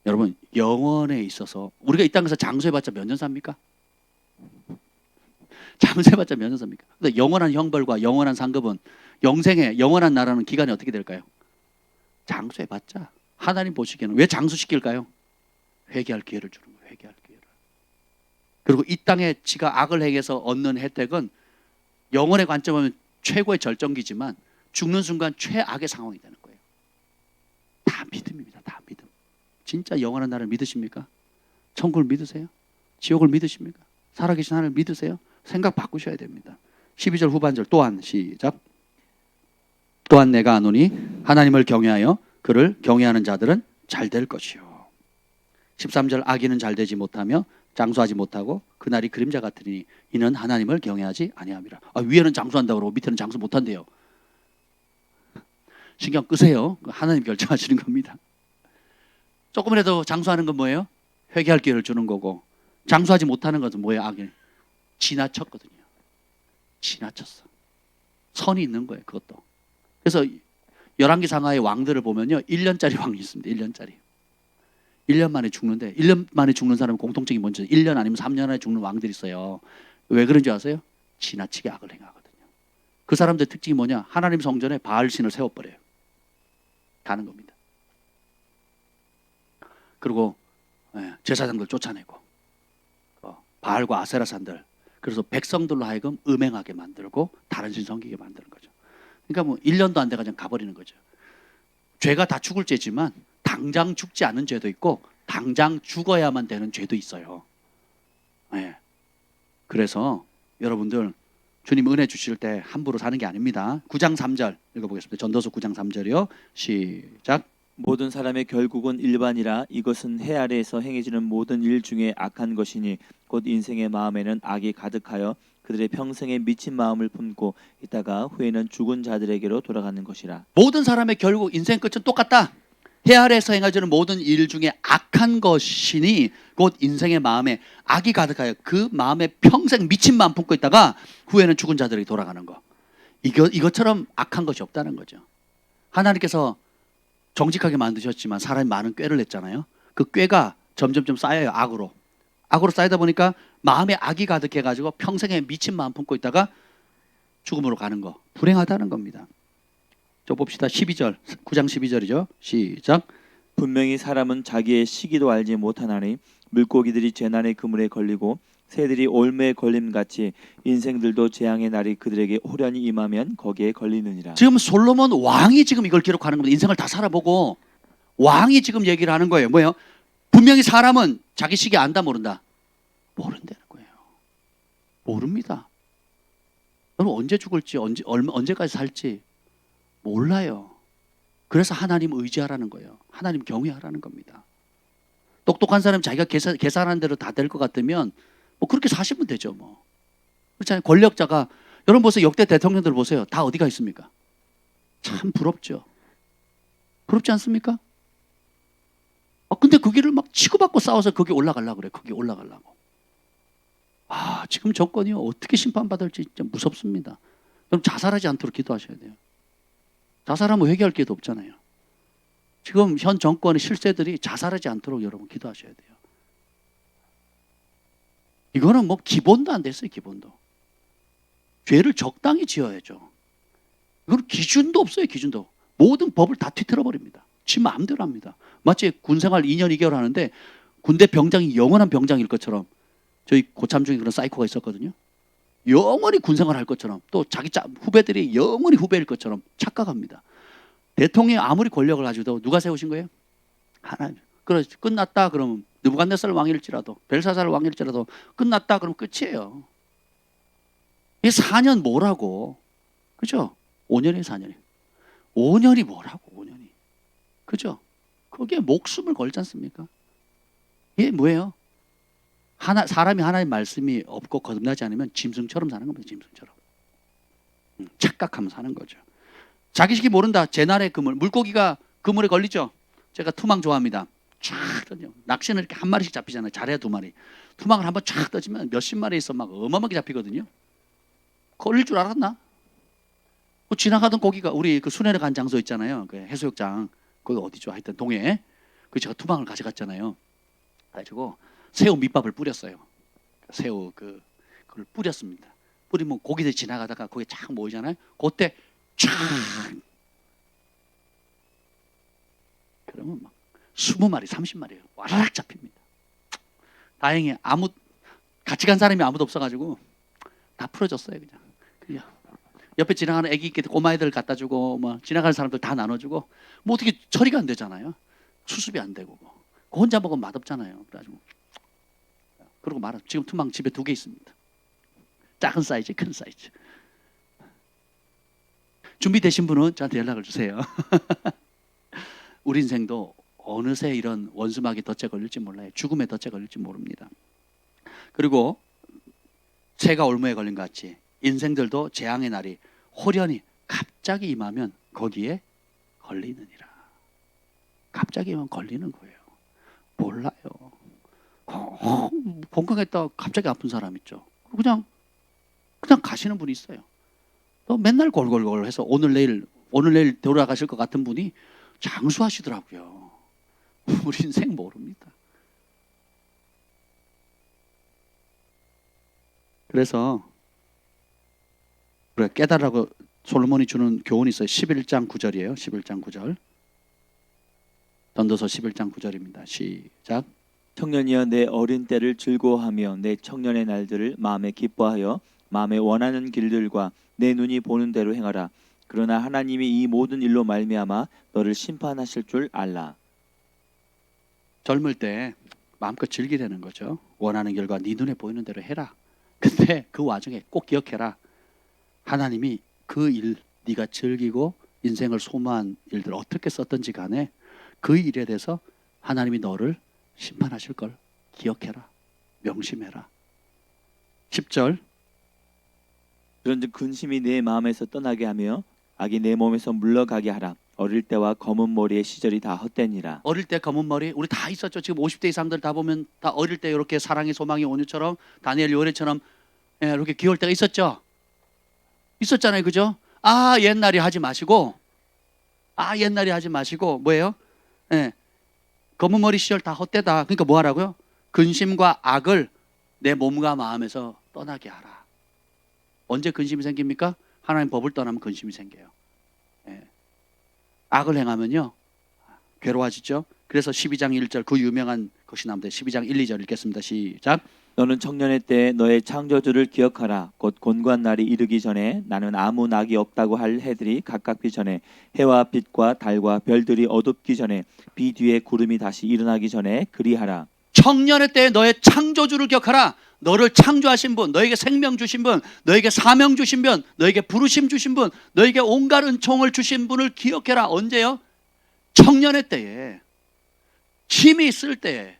여러분 영원에 있어서 우리가 이 땅에서 장수해봤자 몇 년 삽니까? 장수해봤자 몇 년 삽니까? 근데 영원한 형벌과 영원한 상급은 영생의 영원한 나라는 기간이 어떻게 될까요? 장수해봤자 하나님 보시기에는 왜 장수시킬까요? 회개할 기회를 주는 거예요. 회개할 기회를. 그리고 이 땅에 지가 악을 행해서 얻는 혜택은 영원의 관점은 최고의 절정기지만 죽는 순간 최악의 상황이 되는 거예요. 다 믿음입니다. 다 믿음. 진짜 영원한 나라를 믿으십니까? 천국을 믿으세요? 지옥을 믿으십니까? 살아계신 하나님을 믿으세요? 생각 바꾸셔야 됩니다. 12절 후반절 또한 시작. 또한 내가 아노니 하나님을 경외하여 그를 경외하는 자들은 잘 될 것이요. 13절 악인은 잘 되지 못하며 장수하지 못하고 그날이 그림자 같으니 이는 하나님을 경외하지 아니함이라. 위에는 장수한다고 그러고 밑에는 장수 못한대요. 신경 끄세요. 하나님 결정하시는 겁니다. 조금이라도 장수하는 건 뭐예요? 회개할 기회를 주는 거고, 장수하지 못하는 것은 뭐예요? 악인. 지나쳤거든요. 지나쳤어. 선이 있는 거예요. 그것도. 그래서 열왕기 상하의 왕들을 보면요, 1년짜리 왕이 있습니다. 1년짜리. 1년 만에 죽는데 1년 만에 죽는 사람은 공통적인 먼저 1년 아니면 3년 안에 죽는 왕들이 있어요. 왜 그런지 아세요? 지나치게 악을 행하거든요. 그 사람들의 특징이 뭐냐? 하나님 성전에 바알신을 세워버려요. 가는 겁니다. 그리고 제사장들 쫓아내고 바알과 아세라 산들, 그래서 백성들로 하여금 음행하게 만들고 다른 신 섬기게 만드는 거죠. 그러니까 뭐 1년도 안 돼가지고 가버리는 거죠. 죄가 다 죽을 죄지만 당장 죽지 않은 죄도 있고 당장 죽어야만 되는 죄도 있어요. 그래서 여러분들 주님 은혜 주실 때 함부로 사는 게 아닙니다. 9장 3절 읽어보겠습니다. 전도서 9장 3절이요. 시작. 모든 사람의 결국은 일반이라 이것은 해 아래에서 행해지는 모든 일 중에 악한 것이니 곧 인생의 마음에는 악이 가득하여 그들의 평생에 미친 마음을 품고 있다가 후에는 죽은 자들에게로 돌아가는 것이라. 모든 사람의 결국 인생 끝은 똑같다. 해 아래에서 행하지는 모든 일 중에 악한 것이니 곧 인생의 마음에 악이 가득하여 그 마음에 평생 미친 마음 품고 있다가 후에는 죽은 자들에게 돌아가는 거. 이것처럼 악한 것이 없다는 거죠. 하나님께서 정직하게 만드셨지만 사람이 많은 꾀를 냈잖아요. 그 꾀가 점점점 쌓여요. 악으로 쌓이다 보니까 마음에 악이 가득해가지고 평생에 미친 마음 품고 있다가 죽음으로 가는 거. 불행하다는 겁니다. 저 봅시다. 12절 9장 12절이죠. 시작. 분명히 사람은 자기의 시기도 알지 못하나니 물고기들이 재난의 그물에 걸리고 새들이 올매에 걸림같이 인생들도 재앙의 날이 그들에게 호련히 임하면 거기에 걸리느니라. 지금 솔로몬 왕이 지금 이걸 기록하는 겁니다. 인생을 다 살아보고 왕이 지금 얘기를 하는 거예요. 뭐예요? 분명히 사람은 자기 시기 안다 모른다? 모른다는 거예요. 모릅니다. 여러분 언제 죽을지 언제까지 살지 몰라요. 그래서 하나님 의지하라는 거예요. 하나님 경외하라는 겁니다. 똑똑한 사람 자기가 계산하는 대로 다 될 것 같으면 뭐 그렇게 사시면 되죠. 뭐 그렇잖아요. 권력자가 여러분 보세요. 역대 대통령들 보세요. 다 어디가 있습니까? 참 부럽죠. 부럽지 않습니까? 근데 그 길을 막 치고받고 싸워서 거기 올라가려고 그래. 거기 올라가려고. 지금 정권이 어떻게 심판받을지 진짜 무섭습니다. 여러분 자살하지 않도록 기도하셔야 돼요. 자살하면 회개할 기회도 없잖아요. 지금 현 정권의 실세들이 자살하지 않도록 여러분 기도하셔야 돼요. 이거는 뭐 기본도 안 됐어요. 기본도. 죄를 적당히 지어야죠. 이건 기준도 없어요. 기준도. 모든 법을 다 뒤틀어 버립니다. 지 마음대로 합니다. 마치 군생활 2년 2개월 하는데 군대 병장이 영원한 병장일 것처럼 저희 고참 중에 그런 사이코가 있었거든요. 영원히 군생활 할 것처럼 또 자기 후배들이 영원히 후배일 것처럼 착각합니다. 대통령이 아무리 권력을 가지고도 누가 세우신 거예요? 하나님. 그래 끝났다 그러면 느부갓네살 왕일지라도 벨사살 왕일지라도 끝났다 그러면 끝이에요. 이 4년 뭐라고? 그죠? 5년이 4년이. 5년이 뭐라고 5년이. 그죠? 거기에 목숨을 걸지 않습니까? 이게 뭐예요? 사람이 하나님 말씀이 없고 거듭나지 않으면 짐승처럼 사는 겁니다. 짐승처럼. 착각하면서 사는 거죠. 자기 시기 모른다. 재난의 그물. 물고기가 그물에 걸리죠. 제가 투망 좋아합니다. 쫙 떠요. 낚시는 이렇게 한 마리씩 잡히잖아요. 잘해야 2마리. 투망을 한번 쫙 떠지면 몇십 마리 있어 막 어마어마하게 잡히거든요. 걸릴 줄 알았나? 지나가던 고기가 우리 그 수련회 간 장소 있잖아요. 그 해수욕장. 거기 어디죠? 하여튼 동해. 그 제가 투망을 가져갔잖아요. 가지고 새우 밑밥을 뿌렸어요. 새우 그걸 뿌렸습니다. 뿌리면 고기들이 지나가다가 거기에 쫙 모이잖아요. 그때 쫙 그러면 막 20마리, 30마리 와라락 잡힙니다. 다행히 같이 간 사람이 아무도 없어가지고 다 풀어졌어요. 그냥 옆에 지나가는 애기 꼬마애들 갖다 주고 뭐 지나가는 사람들 다 나눠주고 뭐 어떻게 처리가 안 되잖아요. 수습이 안 되고 그 혼자 먹으면 맛없잖아요. 그래가지고 그러고 말아. 지금 투망 집에 2개 있습니다. 작은 사이즈, 큰 사이즈. 준비되신 분은 저한테 연락을 주세요. 우리 인생도 어느새 이런 원수마귀 덫에 걸릴지 몰라요. 죽음의 덫에 걸릴지 모릅니다. 그리고 새가 올무에 걸린 것 같이 인생들도 재앙의 날이 호련히 갑자기 임하면 거기에 걸리느니라. 갑자기 임하면 걸리는 거예요. 몰라요. 건강했다가 갑자기 아픈 사람 있죠. 그냥 가시는 분이 있어요. 또 맨날 골골골 해서 오늘 내일 돌아가실 것 같은 분이 장수하시더라고요. 우리 인생 모릅니다. 그래서 깨달으라고 솔로몬이 주는 교훈이 있어요. 11장 9절이에요. 11장 9절. 전도서 11장 9절입니다. 시작. 청년이여 내 어린 때를 즐거워하며 내 청년의 날들을 마음에 기뻐하여 마음에 원하는 길들과 내 눈이 보는 대로 행하라. 그러나 하나님이 이 모든 일로 말미암아 너를 심판하실 줄 알라. 젊을 때 마음껏 즐기라는 거죠. 원하는 결과 네 눈에 보이는 대로 해라. 근데 그 와중에 꼭 기억해라. 하나님이 그 일, 네가 즐기고 인생을 소모한 일들 어떻게 썼든지 간에 그 일에 대해서 하나님이 너를 심판하실 걸 기억해라. 명심해라. 10절. 그런즉 근심이 내 마음에서 떠나게 하며 악이 내 몸에서 물러가게 하라. 어릴 때와 검은 머리의 시절이 다 헛되니라. 어릴 때 검은 머리 우리 다 있었죠. 지금 50대 이상들 다 보면 다 어릴 때 이렇게 사랑의 소망의 온유처럼 다니엘 요래처럼 이렇게 귀여울 때가 있었죠. 있었잖아요. 그죠? 옛날이 하지 마시고 뭐예요? 검은 머리 시절 다 헛되다. 그러니까 뭐 하라고요? 근심과 악을 내 몸과 마음에서 떠나게 하라. 언제 근심이 생깁니까? 하나님 법을 떠나면 근심이 생겨요. 악을 행하면요 괴로워지죠. 그래서 12장 1절 그 유명한 것이 나옵니다. 12장 1, 2절 읽겠습니다. 시작. 너는 청년의 때 너의 창조주를 기억하라. 곧 곤고한 날이 이르기 전에 나는 아무 낙이 없다고 할 해들이 가깝기 전에 해와 빛과 달과 별들이 어둡기 전에 비 뒤에 구름이 다시 일어나기 전에 그리하라. 청년의 때에 너의 창조주를 기억하라. 너를 창조하신 분, 너에게 생명 주신 분, 너에게 사명 주신 분, 너에게 부르심 주신 분, 너에게 온갖 은총을 주신 분을 기억해라. 언제요? 청년의 때에, 힘이 있을 때에.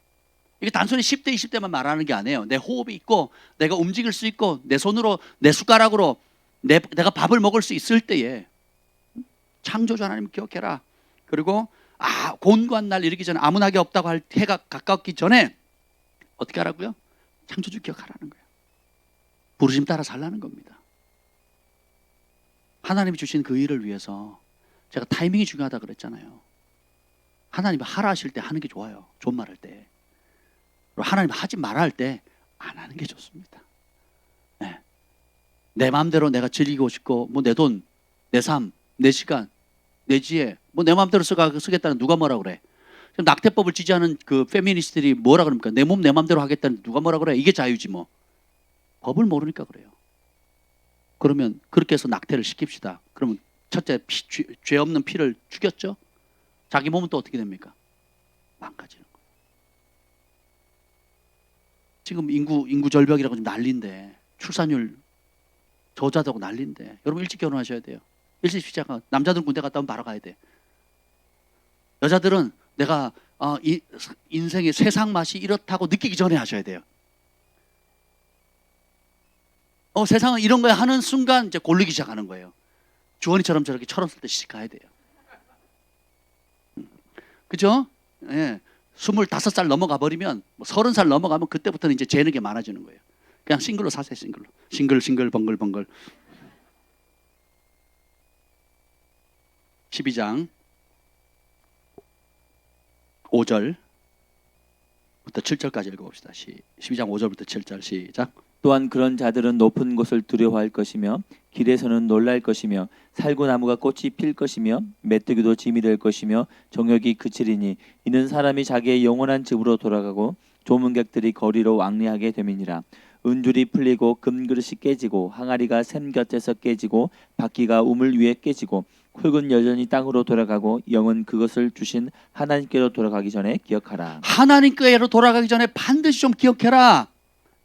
이게 단순히 10대, 20대만 말하는 게 아니에요. 내 호흡이 있고 내가 움직일 수 있고 내 손으로 내 숟가락으로 내가 밥을 먹을 수 있을 때에 창조주 하나님 기억해라. 그리고 곤고한 날 이르기 전에 아무 낙이 없다고 할 해가 가깝기 전에 어떻게 하라고요? 창조주 기억하라는 거예요. 부르심 따라 살라는 겁니다. 하나님이 주신 그 일을 위해서 제가 타이밍이 중요하다 그랬잖아요. 하나님이 하라 하실 때 하는 게 좋아요. 좋은 말 할 때. 그리고 하나님이 하지 말아 할 때 안 하는 게 좋습니다. 내 마음대로 내가 즐기고 싶고 뭐 내 돈, 내 삶, 내 시간, 내 지혜 뭐 내 마음대로 쓰겠다는 누가 뭐라 그래? 낙태법을 지지하는 그 페미니스트들이 뭐라 그럽니까? 내 몸 내 마음대로 하겠다는 누가 뭐라 그래? 이게 자유지 뭐. 법을 모르니까 그래요. 그러면 그렇게 해서 낙태를 시킵시다. 그러면 첫째 죄 없는 피를 죽였죠. 자기 몸은 또 어떻게 됩니까? 망가지는 거예요. 지금 인구 절벽이라고 좀 난리인데 출산율 저자다고 난리인데 여러분 일찍 결혼하셔야 돼요. 일찍 시작한 남자들은 군대 갔다 오면 바로 가야 돼. 여자들은 내가 인생의 세상 맛이 이렇다고 느끼기 전에 하셔야 돼요. 세상은 이런 거야 하는 순간 이제 골리기 시작하는 거예요. 주원이처럼 저렇게 철없을 때 시집 가야 돼요. 그죠? 25살 넘어가 버리면 30살 넘어가면 그때부터는 이제 재는 게 많아지는 거예요. 그냥 싱글로 사세요. 싱글 벙글벙글. 12장 5절부터 7절까지 읽어봅시다. 12장 5절부터 7절 시작. 또한 그런 자들은 높은 곳을 두려워할 것이며 길에서는 놀랄 것이며 살구나무가 꽃이 필 것이며 메뚜기도 짐이 될 것이며 정욕이 그치리니 이는 사람이 자기의 영원한 집으로 돌아가고 조문객들이 거리로 왕래하게 됨이니라. 은줄이 풀리고 금그릇이 깨지고 항아리가 샘 곁에서 깨지고 바퀴가 우물 위에 깨지고 흙은 여전히 땅으로 돌아가고 영은 그것을 주신 하나님께로 돌아가기 전에 기억하라. 하나님께로 돌아가기 전에 반드시 좀 기억해라.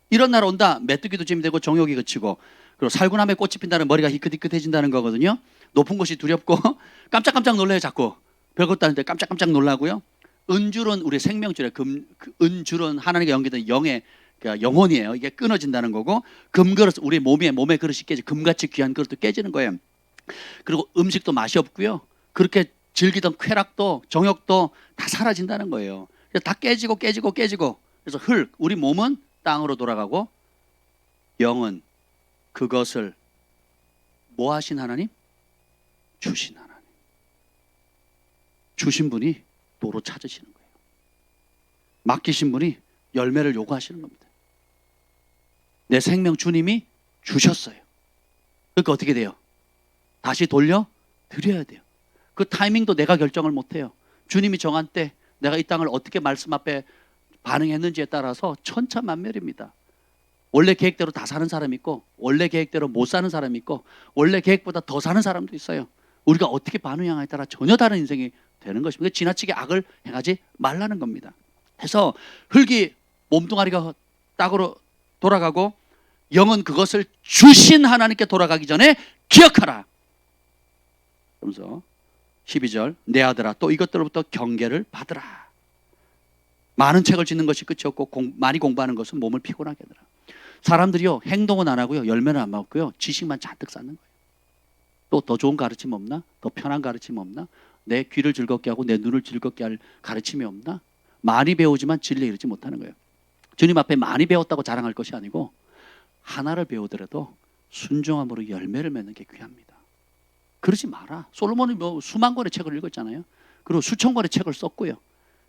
이런 날 온다. 메뚜기도 짐이 되고 정욕이 그치고 그리고 살구나무에 꽃이 핀다는 머리가 희끗희끗해진다는 거거든요. 높은 곳이 두렵고 깜짝깜짝 놀라요. 자꾸 별것도 아닌데 깜짝깜짝 놀라고요. 은줄은 우리 생명줄에 은줄은 하나님과 연결된 영의 그러니까 영혼이에요. 이게 끊어진다는 거고 금그릇 우리 몸의 그릇이 깨지고 금같이 귀한 그릇도 깨지는 거예요. 그리고 음식도 맛이 없고요. 그렇게 즐기던 쾌락도 정욕도 다 사라진다는 거예요. 그래서 다 깨지고 그래서 우리 몸은 땅으로 돌아가고 영은 그것을 뭐 하신 하나님? 주신 하나님. 주신 분이 도로 찾으시는 거예요. 맡기신 분이 열매를 요구하시는 겁니다. 내 생명 주님이 주셨어요. 그러니까 어떻게 돼요? 다시 돌려 드려야 돼요. 그 타이밍도 내가 결정을 못 해요. 주님이 정한 때 내가 이 땅을 어떻게 말씀 앞에 반응했는지에 따라서 천차만별입니다. 원래 계획대로 다 사는 사람이 있고 원래 계획대로 못 사는 사람이 있고 원래 계획보다 더 사는 사람도 있어요. 우리가 어떻게 반응하냐에 따라 전혀 다른 인생이 되는 것입니다. 지나치게 악을 행하지 말라는 겁니다. 그래서 흙이 몸뚱아리가 땅으로 돌아가고 영은 그것을 주신 하나님께 돌아가기 전에 기억하라. 그러면서 12절 내 아들아 또 이것들로부터 경계를 받으라. 많은 책을 짓는 것이 끝이 없고 많이 공부하는 것은 몸을 피곤하게 하더라. 사람들이요 행동은 안 하고요 열매는 안 먹고요 지식만 잔뜩 쌓는 거예요. 또 더 좋은 가르침 없나? 더 편한 가르침 없나? 내 귀를 즐겁게 하고 내 눈을 즐겁게 할 가르침이 없나? 많이 배우지만 진리에 이르지 못하는 거예요. 주님 앞에 많이 배웠다고 자랑할 것이 아니고 하나를 배우더라도 순종함으로 열매를 맺는 게 귀합니다. 그러지 마라. 솔로몬이 뭐 수만 권의 책을 읽었잖아요. 그리고 수천 권의 책을 썼고요.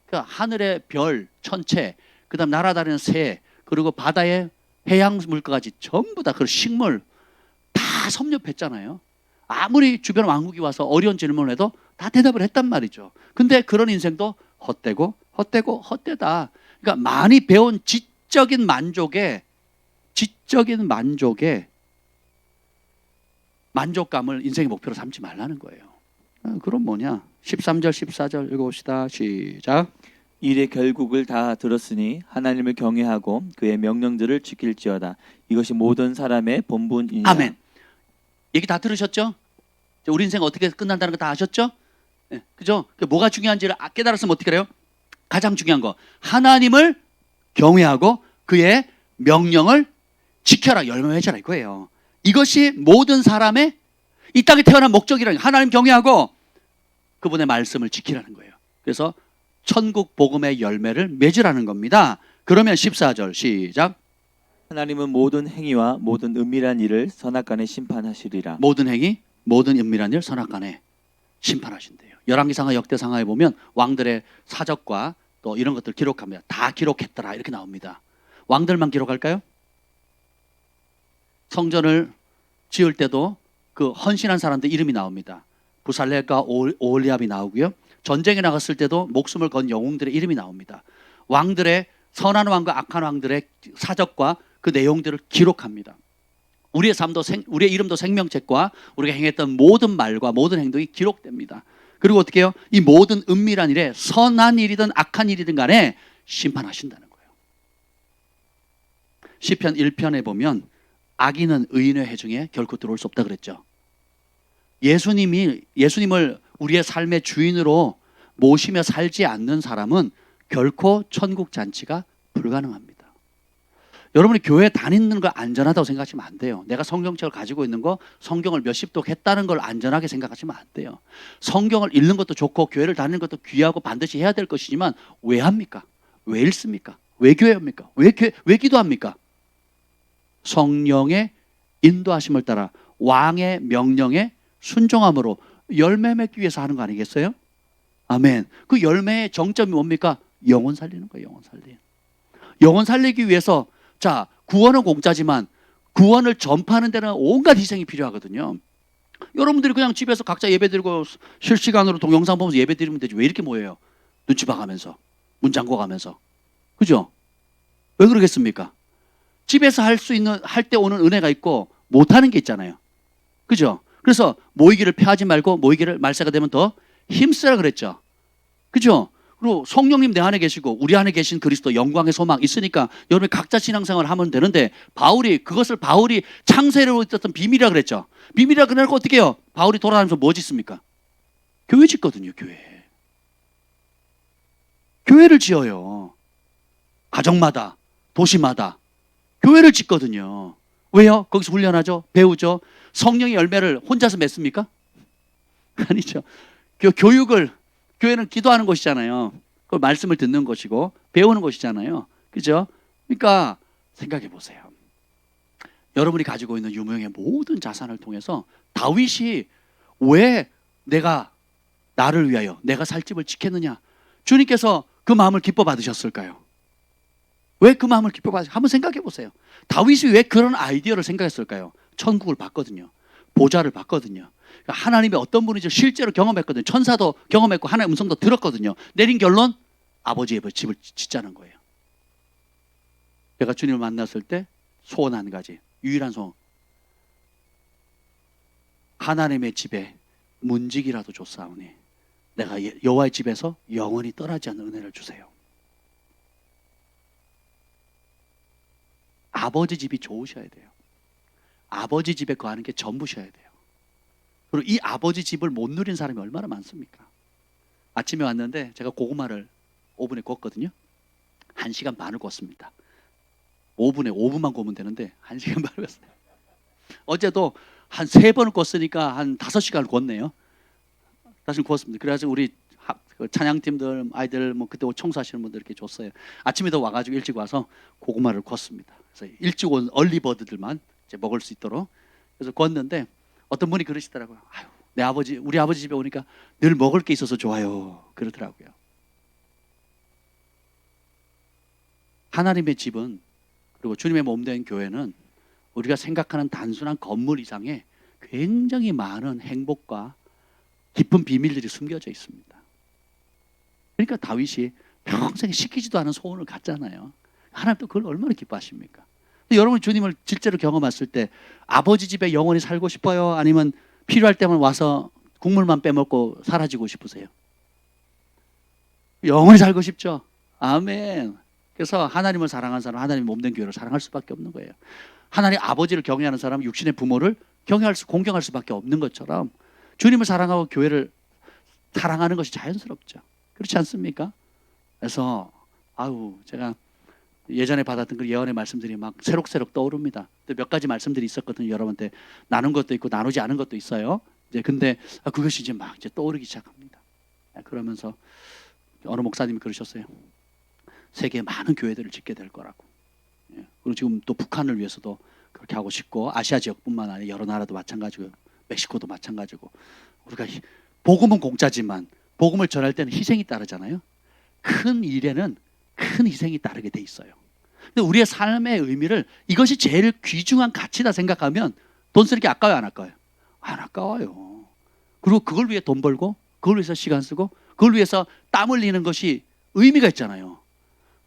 그러니까 하늘의 별, 천체, 그다음 날아다니는 새, 그리고 바다의 해양 물고기까지 전부 다 그 식물 다 섭렵했잖아요. 아무리 주변 왕국이 와서 어려운 질문을 해도 다 대답을 했단 말이죠. 근데 그런 인생도 헛되고 헛되다. 그러니까 많이 배운 지적인 만족에 만족감을 인생의 목표로 삼지 말라는 거예요. 그럼 뭐냐? 13절 14절 읽어봅시다. 시작. 일의 결국을 다 들었으니 하나님을 경외하고 그의 명령들을 지킬지어다. 이것이 모든 사람의 본분이니라. 아멘. 얘기 다 들으셨죠? 우리 인생 어떻게 끝난다는 거 다 아셨죠? 네, 그죠? 뭐가 중요한지를 깨달았으면 어떻게 해요? 가장 중요한 거 하나님을 경외하고 그의 명령을 지켜라. 열매 맺어라 이거예요. 이것이 모든 사람의 이 땅에 태어난 목적이라는 거예요. 하나님 경외하고 그분의 말씀을 지키라는 거예요. 그래서 천국 복음의 열매를 맺으라는 겁니다. 그러면 14절 시작. 하나님은 모든 행위와 모든 은밀한 일을 선악간에 심판하시리라. 모든 행위, 모든 은밀한 일 선악간에 심판하신대요. 열왕기상하 역대상하에 보면 왕들의 사적과 또 이런 것들 기록합니다. 다 기록했더라 이렇게 나옵니다. 왕들만 기록할까요? 성전을 지을 때도 그 헌신한 사람들 이름이 나옵니다. 부살렐과 오홀리압이 나오고요. 전쟁에 나갔을 때도 목숨을 건 영웅들의 이름이 나옵니다. 왕들의 선한 왕과 악한 왕들의 사적과 그 내용들을 기록합니다. 우리의 삶도 우리의 이름도 생명책과 우리가 행했던 모든 말과 모든 행동이 기록됩니다. 그리고 어떻게 해요? 이 모든 은밀한 일에 선한 일이든 악한 일이든 간에 심판하신다는 거예요. 시편 1편에 보면 악인은 의인의 회중에 결코 들어올 수 없다 그랬죠. 예수님을 우리의 삶의 주인으로 모시며 살지 않는 사람은 결코 천국 잔치가 불가능합니다. 여러분이 교회 다니는 거 안전하다고 생각하시면 안 돼요. 내가 성경책을 가지고 있는 거 성경을 몇십 독 했다는 걸 안전하게 생각하시면 안 돼요. 성경을 읽는 것도 좋고 교회를 다니는 것도 귀하고 반드시 해야 될 것이지만 왜 합니까? 왜 읽습니까? 왜 교회합니까? 왜 기도합니까? 성령의 인도하심을 따라 왕의 명령에 순종함으로 열매 맺기 위해서 하는 거 아니겠어요? 아멘. 그 열매의 정점이 뭡니까? 영혼 살리는 거예요. 영혼 살리기 위해서 자 구원은 공짜지만 구원을 전파하는 데는 온갖 희생이 필요하거든요. 여러분들이 그냥 집에서 각자 예배드리고 실시간으로 동영상 보면서 예배드리면 되지 왜 이렇게 모여요? 눈치 봐가면서 문 잠궈가면서 그죠? 왜 그러겠습니까? 집에서 할 때 오는 은혜가 있고 못하는 게 있잖아요. 그죠? 그래서 모이기를 피하지 말고 모이기를 말세가 되면 더 힘쓰라 그랬죠. 그죠? 그리고 성령님 내 안에 계시고 우리 안에 계신 그리스도 영광의 소망 있으니까 여러분이 각자 신앙생활을 하면 되는데 바울이 창세로 있었던 비밀이라 그랬죠. 비밀이라 그래놓고 어떻게 해요? 바울이 돌아다니면서 뭐 짓습니까? 교회 짓거든요. 교회를 지어요. 가정마다 도시마다 교회를 짓거든요. 왜요? 거기서 훈련하죠. 배우죠. 성령의 열매를 혼자서 맺습니까? 아니죠. 교회는 기도하는 곳이잖아요. 그 말씀을 듣는 곳이고 배우는 곳이잖아요. 그죠? 그러니까 생각해 보세요. 여러분이 가지고 있는 유명의 모든 자산을 통해서 다윗이 왜 나를 위하여 내가 살 집을 지켰느냐? 주님께서 그 마음을 기뻐 받으셨을까요? 왜 그 마음을 기뻐 받으셨을까요? 한번 생각해 보세요. 다윗이 왜 그런 아이디어를 생각했을까요? 천국을 봤거든요. 보좌를 봤거든요. 그러니까 하나님의 어떤 분인지 실제로 경험했거든요. 천사도 경험했고 하나님의 음성도 들었거든요. 내린 결론 아버지의 집을 짓자는 거예요. 제가 주님을 만났을 때 소원 한 가지, 유일한 소원, 하나님의 집에 문지기라도 줬사오니 내가 여호와의 집에서 영원히 떠나지 않는 은혜를 주세요. 아버지 집이 좋으셔야 돼요. 아버지 집에 거하는 게 전부셔야 돼요. 그리고 이 아버지 집을 못 누린 사람이 얼마나 많습니까? 아침에 왔는데 제가 고구마를 오븐에 구웠거든요. 1시간 반을 구웠습니다. 오븐에 5분만 구우면 되는데 1시간 반을 구웠어요. 어제도 한 3번을 구웠으니까 한 5시간을 구웠네요. 다시 구웠습니다. 그래가지고 우리 찬양팀들, 아이들, 뭐 그때 청소하시는 분들 이렇게 줬어요. 아침에도 와가지고 일찍 와서 고구마를 구웠습니다. 그래서 일찍 온 얼리버드들만 이제 먹을 수 있도록. 그래서 구웠는데 어떤 분이 그러시더라고요. 아유, 우리 아버지 집에 오니까 늘 먹을 게 있어서 좋아요. 그러더라고요. 하나님의 집은, 그리고 주님의 몸된 교회는 우리가 생각하는 단순한 건물 이상의 굉장히 많은 행복과 깊은 비밀들이 숨겨져 있습니다. 그러니까 다윗이 평생 시키지도 않은 소원을 갖잖아요. 하나님도 그걸 얼마나 기뻐하십니까? 여러분 주님을 실제로 경험했을 때 아버지 집에 영원히 살고 싶어요? 아니면 필요할 때만 와서 국물만 빼먹고 사라지고 싶으세요? 영원히 살고 싶죠? 아멘. 그래서 하나님을 사랑하는 사람은 하나님의 몸된 교회를 사랑할 수밖에 없는 거예요. 하나님 아버지를 경외하는 사람은 육신의 부모를 공경할 수밖에 없는 것처럼 주님을 사랑하고 교회를 사랑하는 것이 자연스럽죠. 그렇지 않습니까? 그래서 제가 예전에 받았던 그 예언의 말씀들이 막 새록새록 떠오릅니다. 또 몇 가지 말씀들이 있었거든요. 여러분한테 나눈 것도 있고 나누지 않은 것도 있어요. 근데 그것이 이제 막 떠오르기 시작합니다. 그러면서 어느 목사님이 그러셨어요. 세계에 많은 교회들을 짓게 될 거라고. 그리고 지금 또 북한을 위해서도 그렇게 하고 싶고, 아시아 지역뿐만 아니라 여러 나라도 마찬가지고, 멕시코도 마찬가지고. 우리가 복음은 공짜지만 복음을 전할 때는 희생이 따르잖아요. 큰 일에는 큰 희생이 따르게 돼 있어요. 근데 우리의 삶의 의미를 이것이 제일 귀중한 가치다 생각하면 돈 쓰는 게 아까워요, 안 아까워요? 안 아까워요. 그리고 그걸 위해 돈 벌고, 그걸 위해서 시간 쓰고, 그걸 위해서 땀 흘리는 것이 의미가 있잖아요.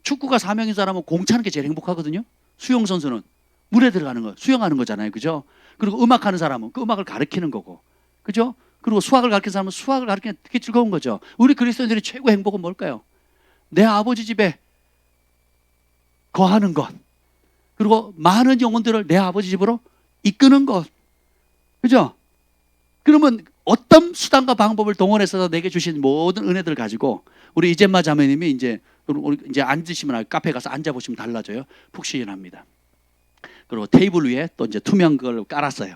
축구가 사명인 사람은 공 차는 게 제일 행복하거든요. 수영 선수는 물에 들어가는 거, 수영하는 거잖아요, 그죠? 그리고 음악하는 사람은 그 음악을 가르치는 거고, 그죠? 그리고 수학을 가르치는 사람은 수학을 가르치는 게 되게 즐거운 거죠. 우리 그리스도인들의 최고 행복은 뭘까요? 내 아버지 집에 거하는 것, 그리고 많은 영혼들을 내 아버지 집으로 이끄는 것, 그죠? 그러면 어떤 수단과 방법을 동원해서 내게 주신 모든 은혜들을 가지고, 우리 이재마 자매님이 이제 앉으시면 카페 가서 앉아보시면 달라져요. 푹신합니다. 그리고 테이블 위에 또 이제 투명 걸 깔았어요.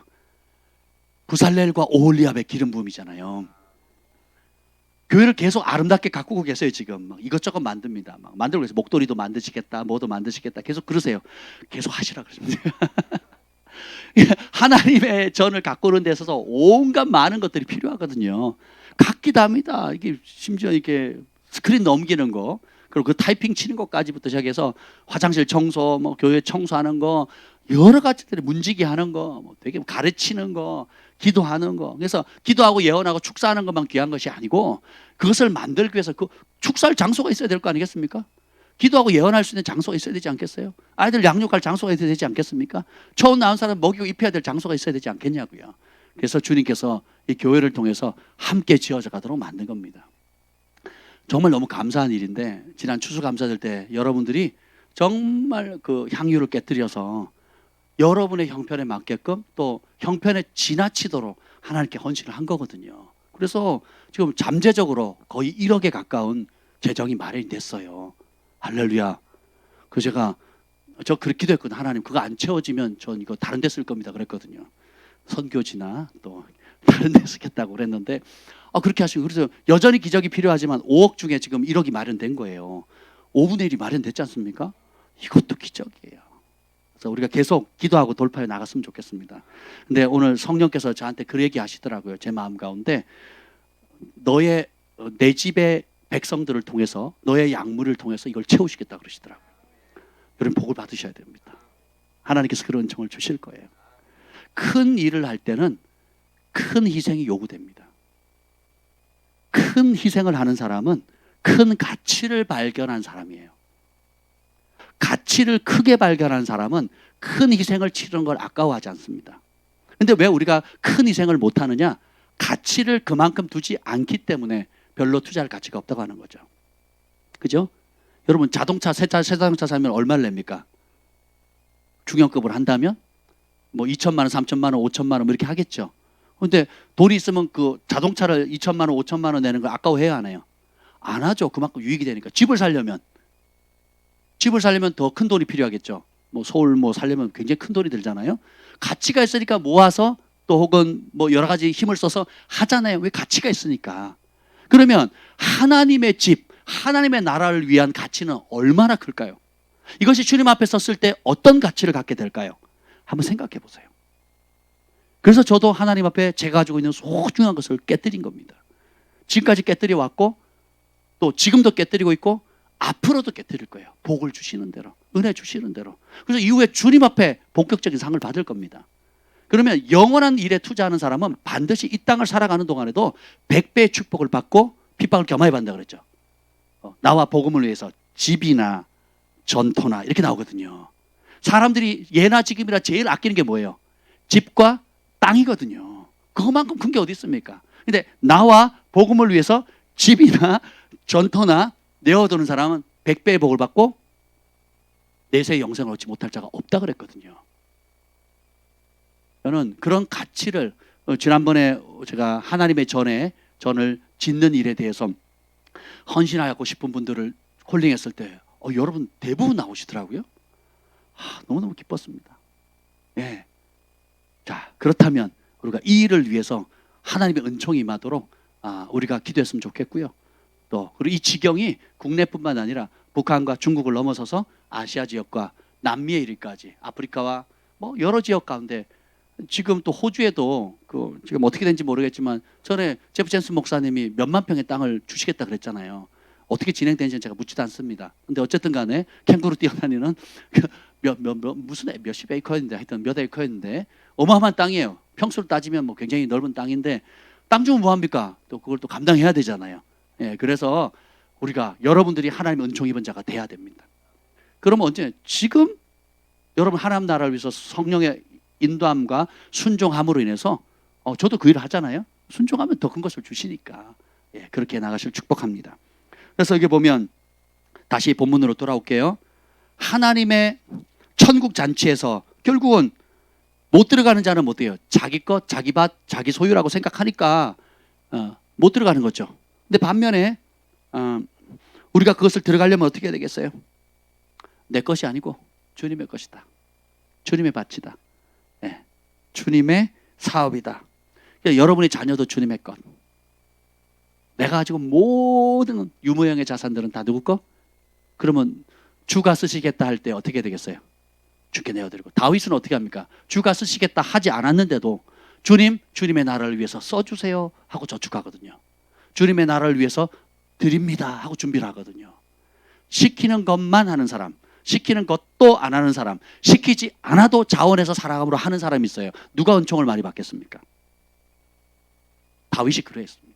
부살렐과 오홀리압의 기름 부음이잖아요. 교회를 계속 아름답게 가꾸고 계세요. 지금 막 이것저것 만듭니다. 막 만들고 계세요. 목도리도 만드시겠다, 뭐도 만드시겠다. 계속 그러세요. 계속 하시라 그러십니다. 하나님의 전을 가꾸는 데 있어서 온갖 많은 것들이 필요하거든요. 각기도 합니다. 이게 심지어 이렇게 스크린 넘기는 거, 그리고 그 타이핑 치는 것까지부터 시작해서 화장실 청소, 뭐 교회 청소하는 거, 여러 가지들이 문지기 하는 거, 뭐 되게 가르치는 거, 기도하는 거. 그래서 기도하고 예언하고 축사하는 것만 귀한 것이 아니고, 그것을 만들기 위해서 그 축사할 장소가 있어야 될 거 아니겠습니까? 기도하고 예언할 수 있는 장소가 있어야 되지 않겠어요? 아이들 양육할 장소가 있어야 되지 않겠습니까? 처음 나온 사람 먹이고 입혀야 될 장소가 있어야 되지 않겠냐고요. 그래서 주님께서 이 교회를 통해서 함께 지어져 가도록 만든 겁니다. 정말 너무 감사한 일인데, 지난 추수감사절 때 여러분들이 정말 그 향유를 깨뜨려서 여러분의 형편에 맞게끔 또 형편에 지나치도록 하나님께 헌신을 한 거거든요. 그래서 지금 잠재적으로 거의 1억에 가까운 재정이 마련이 됐어요. 할렐루야. 저 그렇게 기도했거든요. 하나님, 그거 안 채워지면 전 이거 다른 데 쓸 겁니다. 그랬거든요. 선교지나 또 다른 데 쓰겠다고 그랬는데, 그렇게 하시고, 그래서 여전히 기적이 필요하지만 5억 중에 지금 1억이 마련된 거예요. 5분의 1이 마련됐지 않습니까? 이것도 기적이에요. 그래서 우리가 계속 기도하고 돌파해 나갔으면 좋겠습니다. 근데 오늘 성령께서 저한테 그 얘기 하시더라고요. 제 마음 가운데, 내 집의 백성들을 통해서, 너의 약물을 통해서 이걸 채우시겠다 그러시더라고요. 여러분 복을 받으셔야 됩니다. 하나님께서 그런 은총을 주실 거예요. 큰 일을 할 때는 큰 희생이 요구됩니다. 큰 희생을 하는 사람은 큰 가치를 발견한 사람이에요. 가치를 크게 발견한 사람은 큰 희생을 치르는 걸 아까워하지 않습니다. 근데 왜 우리가 큰 희생을 못하느냐? 가치를 그만큼 두지 않기 때문에 별로 투자할 가치가 없다고 하는 거죠. 그죠? 여러분 자동차, 새 자동차 사면 얼마를 냅니까? 중형급을 한다면 뭐 2천만 원, 3천만 원, 5천만 원 뭐 이렇게 하겠죠. 근데 돈이 있으면 그 자동차를 2천만 원, 5천만 원 내는 걸 아까워해야 하나요? 안 하죠. 그만큼 유익이 되니까. 집을 살려면 더 큰 돈이 필요하겠죠. 뭐 서울 뭐 살려면 굉장히 큰 돈이 들잖아요. 가치가 있으니까 모아서 또 혹은 뭐 여러 가지 힘을 써서 하잖아요. 왜? 가치가 있으니까. 그러면 하나님의 집, 하나님의 나라를 위한 가치는 얼마나 클까요? 이것이 주님 앞에 섰을 때 어떤 가치를 갖게 될까요? 한번 생각해 보세요. 그래서 저도 하나님 앞에 제가 가지고 있는 소중한 것을 깨뜨린 겁니다. 지금까지 깨뜨려 왔고 또 지금도 깨뜨리고 있고 앞으로도 깨뜨릴 거예요. 복을 주시는 대로, 은혜 주시는 대로. 그래서 이후에 주님 앞에 본격적인 상을 받을 겁니다. 그러면 영원한 일에 투자하는 사람은 반드시 이 땅을 살아가는 동안에도 100배의 축복을 받고 핍박을 겸하여 받는다 그랬죠. 나와 복음을 위해서 집이나 전토나 이렇게 나오거든요. 사람들이 예나 지금이나 제일 아끼는 게 뭐예요? 집과 땅이거든요. 그것만큼 큰 게 어디 있습니까? 근데 나와 복음을 위해서 집이나 전토나 내어두는 사람은 100배의 복을 받고 내세의 영생을 얻지 못할 자가 없다 그랬거든요. 저는 그런 가치를 지난번에 제가 하나님의 전을 짓는 일에 대해서 헌신하고 싶은 분들을 콜링했을 때 여러분 대부분 나오시더라고요. 너무너무 기뻤습니다. 예. 자, 그렇다면 우리가 이 일을 위해서 하나님의 은총이 임하도록 우리가 기도했으면 좋겠고요. 또 그리고 이 지경이 국내뿐만 아니라 북한과 중국을 넘어서서 아시아 지역과 남미에 이르기까지 아프리카와 뭐 여러 지역 가운데 지금 또 호주에도 지금 어떻게 된지 모르겠지만 전에 제프 젠슨 목사님이 몇만 평의 땅을 주시겠다 그랬잖아요. 어떻게 진행되는지는 제가 묻지도 않습니다. 근데 어쨌든 간에 캥거루 뛰어다니는 무슨 몇십 에이커였는데 하여튼 몇 에이커였는데 어마어마한 땅이에요. 평수로 따지면 뭐 굉장히 넓은 땅인데 땅 주면 뭐합니까? 또 그걸 또 감당해야 되잖아요. 예, 그래서 우리가 여러분들이 하나님의 은총 입은 자가 돼야 됩니다. 그러면 언제? 지금 여러분 하나님 나라를 위해서 성령의 인도함과 순종함으로 인해서 저도 그 일을 하잖아요. 순종하면 더 큰 것을 주시니까 그렇게 나가실 축복합니다. 그래서 여기 보면 다시 본문으로 돌아올게요. 하나님의 천국 잔치에서 결국은 못 들어가는 자는 못 돼요. 자기 것, 자기 밭, 자기 소유라고 생각하니까 못 들어가는 거죠. 근데 반면에 우리가 그것을 들어가려면 어떻게 해야 되겠어요? 내 것이 아니고 주님의 것이다. 주님의 밭이다. 주님의 사업이다. 그러니까 여러분의 자녀도 주님의 것. 내가 가지고 모든 유무형의 자산들은 다 누구 거? 그러면 주가 쓰시겠다 할 때 어떻게 되겠어요? 주께 내어드리고. 다윗은 어떻게 합니까? 주가 쓰시겠다 하지 않았는데도 주님의 나라를 위해서 써주세요 하고 저축하거든요. 주님의 나라를 위해서 드립니다 하고 준비를 하거든요. 시키는 것만 하는 사람, 시키는 것도 안 하는 사람, 시키지 않아도 자원해서 살아감으로 하는 사람이 있어요. 누가 은총을 많이 받겠습니까? 다윗이 그랬습니다.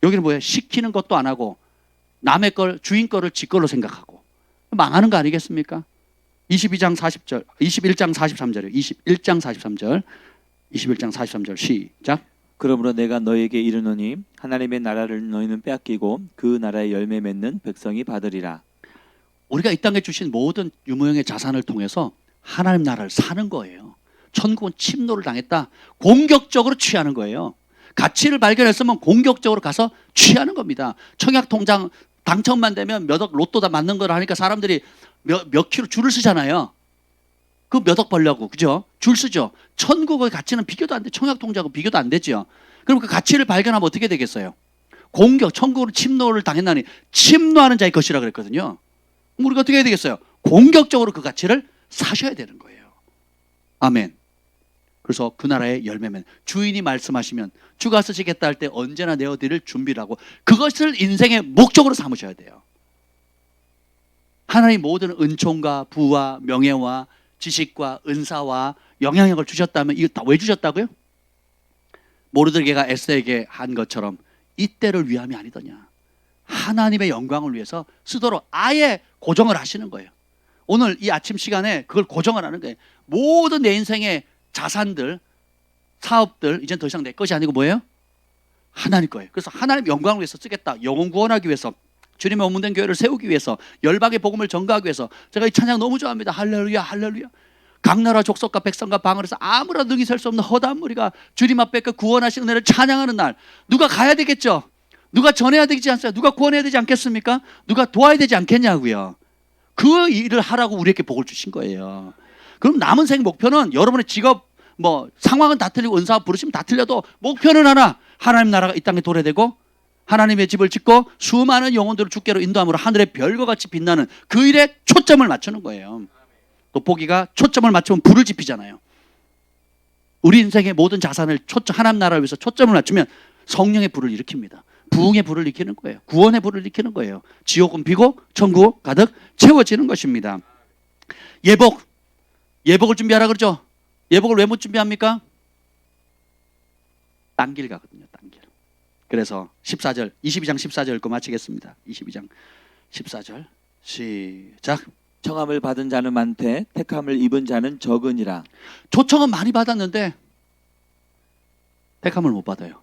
여기는 뭐예요? 시키는 것도 안 하고 남의 걸, 주인 거를 지 걸로 생각하고 망하는 거 아니겠습니까? 21장 43절이요. 21장 43절 시작. 그러므로 내가 너에게 이르노니 하나님의 나라를 너희는 빼앗기고 그 나라의 열매 맺는 백성이 받으리라. 우리가 이 땅에 주신 모든 유무형의 자산을 통해서 하나님 나라를 사는 거예요. 천국은 침노를 당했다. 공격적으로 취하는 거예요. 가치를 발견했으면 공격적으로 가서 취하는 겁니다. 청약통장 당첨만 되면 몇 억 로또다 맞는 걸 하니까 사람들이 몇 킬로 줄을 쓰잖아요. 그 몇 억 벌려고, 그죠? 줄 쓰죠. 천국의 가치는 비교도 안 돼. 청약통장하고 비교도 안 되죠. 그럼 그 가치를 발견하면 어떻게 되겠어요? 천국으로 침노를 당했나니 침노하는 자의 것이라 그랬거든요. 그럼 우리가 어떻게 해야 되겠어요? 공격적으로 그 가치를 사셔야 되는 거예요. 아멘. 그래서 그 나라의 열매면 주인이 말씀하시면 주가 쓰시겠다 할 때 언제나 내어드릴 준비를 하고 그것을 인생의 목적으로 삼으셔야 돼요. 하나님 모든 은총과 부와 명예와 지식과 은사와 영향력을 주셨다면 이거 다 왜 주셨다고요? 모르드게가 에스더에게 한 것처럼 이때를 위함이 아니더냐. 하나님의 영광을 위해서 쓰도록 아예 고정을 하시는 거예요. 오늘 이 아침 시간에 그걸 고정을 하는 거예요. 모든 내 인생의 자산들, 사업들 이젠 더 이상 내 것이 아니고 뭐예요? 하나님 거예요. 그래서 하나님 영광을 위해서 쓰겠다. 영혼 구원하기 위해서, 주님의 원문된 교회를 세우기 위해서, 열방의 복음을 전가하기 위해서. 제가 이 찬양 너무 좋아합니다. 할렐루야 할렐루야. 각 나라 족속과 백성과 방언에서 아무나 능히 설 수 없는 허다한 무리가 주님 앞에 그 구원하신 은혜를 찬양하는 날, 누가 가야 되겠죠? 누가 전해야 되지 않습니까? 누가 구원해야 되지 않겠습니까? 누가 도와야 되지 않겠냐고요. 그 일을 하라고 우리에게 복을 주신 거예요. 그럼 남은 생 목표는, 여러분의 직업 상황은 다 틀리고 은사 부르시면 다 틀려도 목표는 하나, 하나님 나라가 이 땅에 도래되고 하나님의 집을 짓고 수많은 영혼들을 주께로 인도함으로 하늘의 별과 같이 빛나는 그 일에 초점을 맞추는 거예요. 돋보기가 초점을 맞추면 불을 지피잖아요. 우리 인생의 모든 자산을 하나님 나라를 위해서 초점을 맞추면 성령의 불을 일으킵니다. 부흥의 불을 일으키는 거예요. 구원의 불을 일으키는 거예요. 지옥은 비고 천국 가득 채워지는 것입니다. 예복을 준비하라 그러죠. 예복을 왜 못 준비합니까? 딴 길 가거든요. 딴 길. 그래서 14절, 22장 14절 읽고 마치겠습니다. 22장 14절 시작. 청함을 받은 자는 많되 택함을 입은 자는 적으니라. 초청은 많이 받았는데 택함을 못 받아요.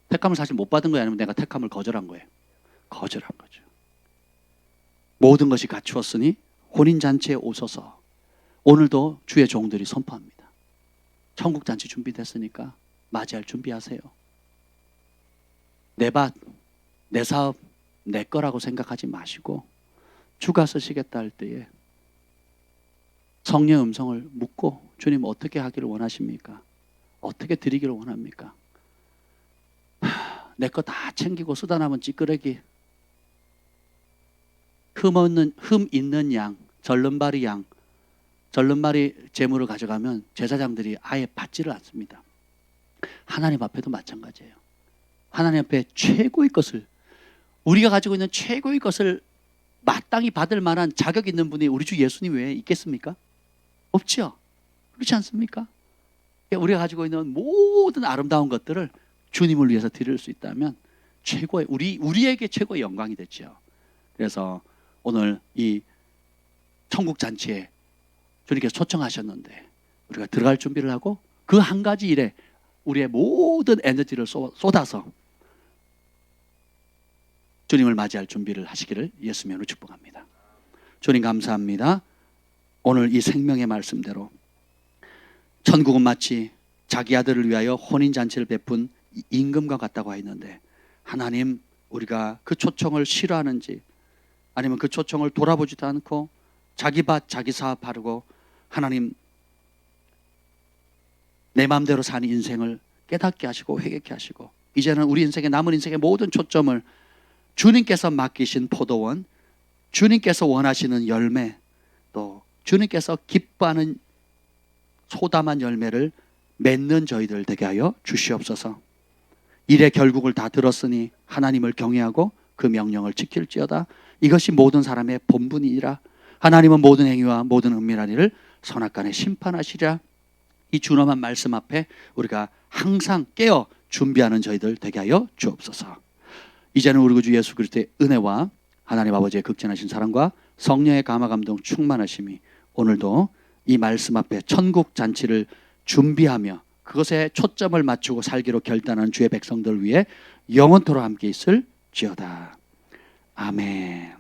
택함을 사실 못 받은 거예요? 아니면 내가 택함을 거절한 거예요? 거절한 거죠. 모든 것이 갖추었으니 혼인잔치에 오소서. 오늘도 주의 종들이 선포합니다. 천국잔치 준비됐으니까 맞이할 준비하세요. 내 밭, 내 사업, 내 거라고 생각하지 마시고 주가 쓰시겠다 할 때에 성령의 음성을 묻고, 주님 어떻게 하기를 원하십니까? 어떻게 드리기를 원합니까? 내 거 다 챙기고 쓰다 남은 찌끄레기, 흠 있는 양, 절름발이 양, 절름발이 재물을 가져가면 제사장들이 아예 받지를 않습니다. 하나님 앞에도 마찬가지예요. 하나님 앞에 최고의 것을, 우리가 가지고 있는 최고의 것을 마땅히 받을 만한 자격 있는 분이 우리 주 예수님 외에 있겠습니까? 없죠. 그렇지 않습니까? 우리가 가지고 있는 모든 아름다운 것들을 주님을 위해서 드릴 수 있다면 최고의, 우리에게 최고의 영광이 됐죠. 그래서 오늘 이 천국 잔치에 주님께서 초청하셨는데 우리가 들어갈 준비를 하고 그 한 가지 일에 우리의 모든 에너지를 쏟아서 주님을 맞이할 준비를 하시기를 예수님으로 축복합니다. 주님 감사합니다. 오늘 이 생명의 말씀대로 천국은 마치 자기 아들을 위하여 혼인잔치를 베푼 임금과 같다고 했는데, 하나님, 우리가 그 초청을 싫어하는지 아니면 그 초청을 돌아보지도 않고 자기 밭 자기 사업 하려고 하나님 내 마음대로 사는 인생을 깨닫게 하시고 회개케 하시고, 이제는 우리 인생의 남은 인생의 모든 초점을 주님께서 맡기신 포도원, 주님께서 원하시는 열매, 또 주님께서 기뻐하는 소담한 열매를 맺는 저희들 되게 하여 주시옵소서. 일의 결국을 다 들었으니 하나님을 경외하고 그 명령을 지킬지어다. 이것이 모든 사람의 본분이니라. 하나님은 모든 행위와 모든 은밀한 일을 선악간에 심판하시리라. 이 준엄한 말씀 앞에 우리가 항상 깨어 준비하는 저희들 되게 하여 주옵소서. 이제는 우리 주 예수 그리스도의 은혜와 하나님 아버지의 극진하신 사랑과 성령의 감화 감동 충만하심이 오늘도 이 말씀 앞에 천국 잔치를 준비하며 그것에 초점을 맞추고 살기로 결단한 주의 백성들 위해 영원토록 함께 있을지어다. 아멘.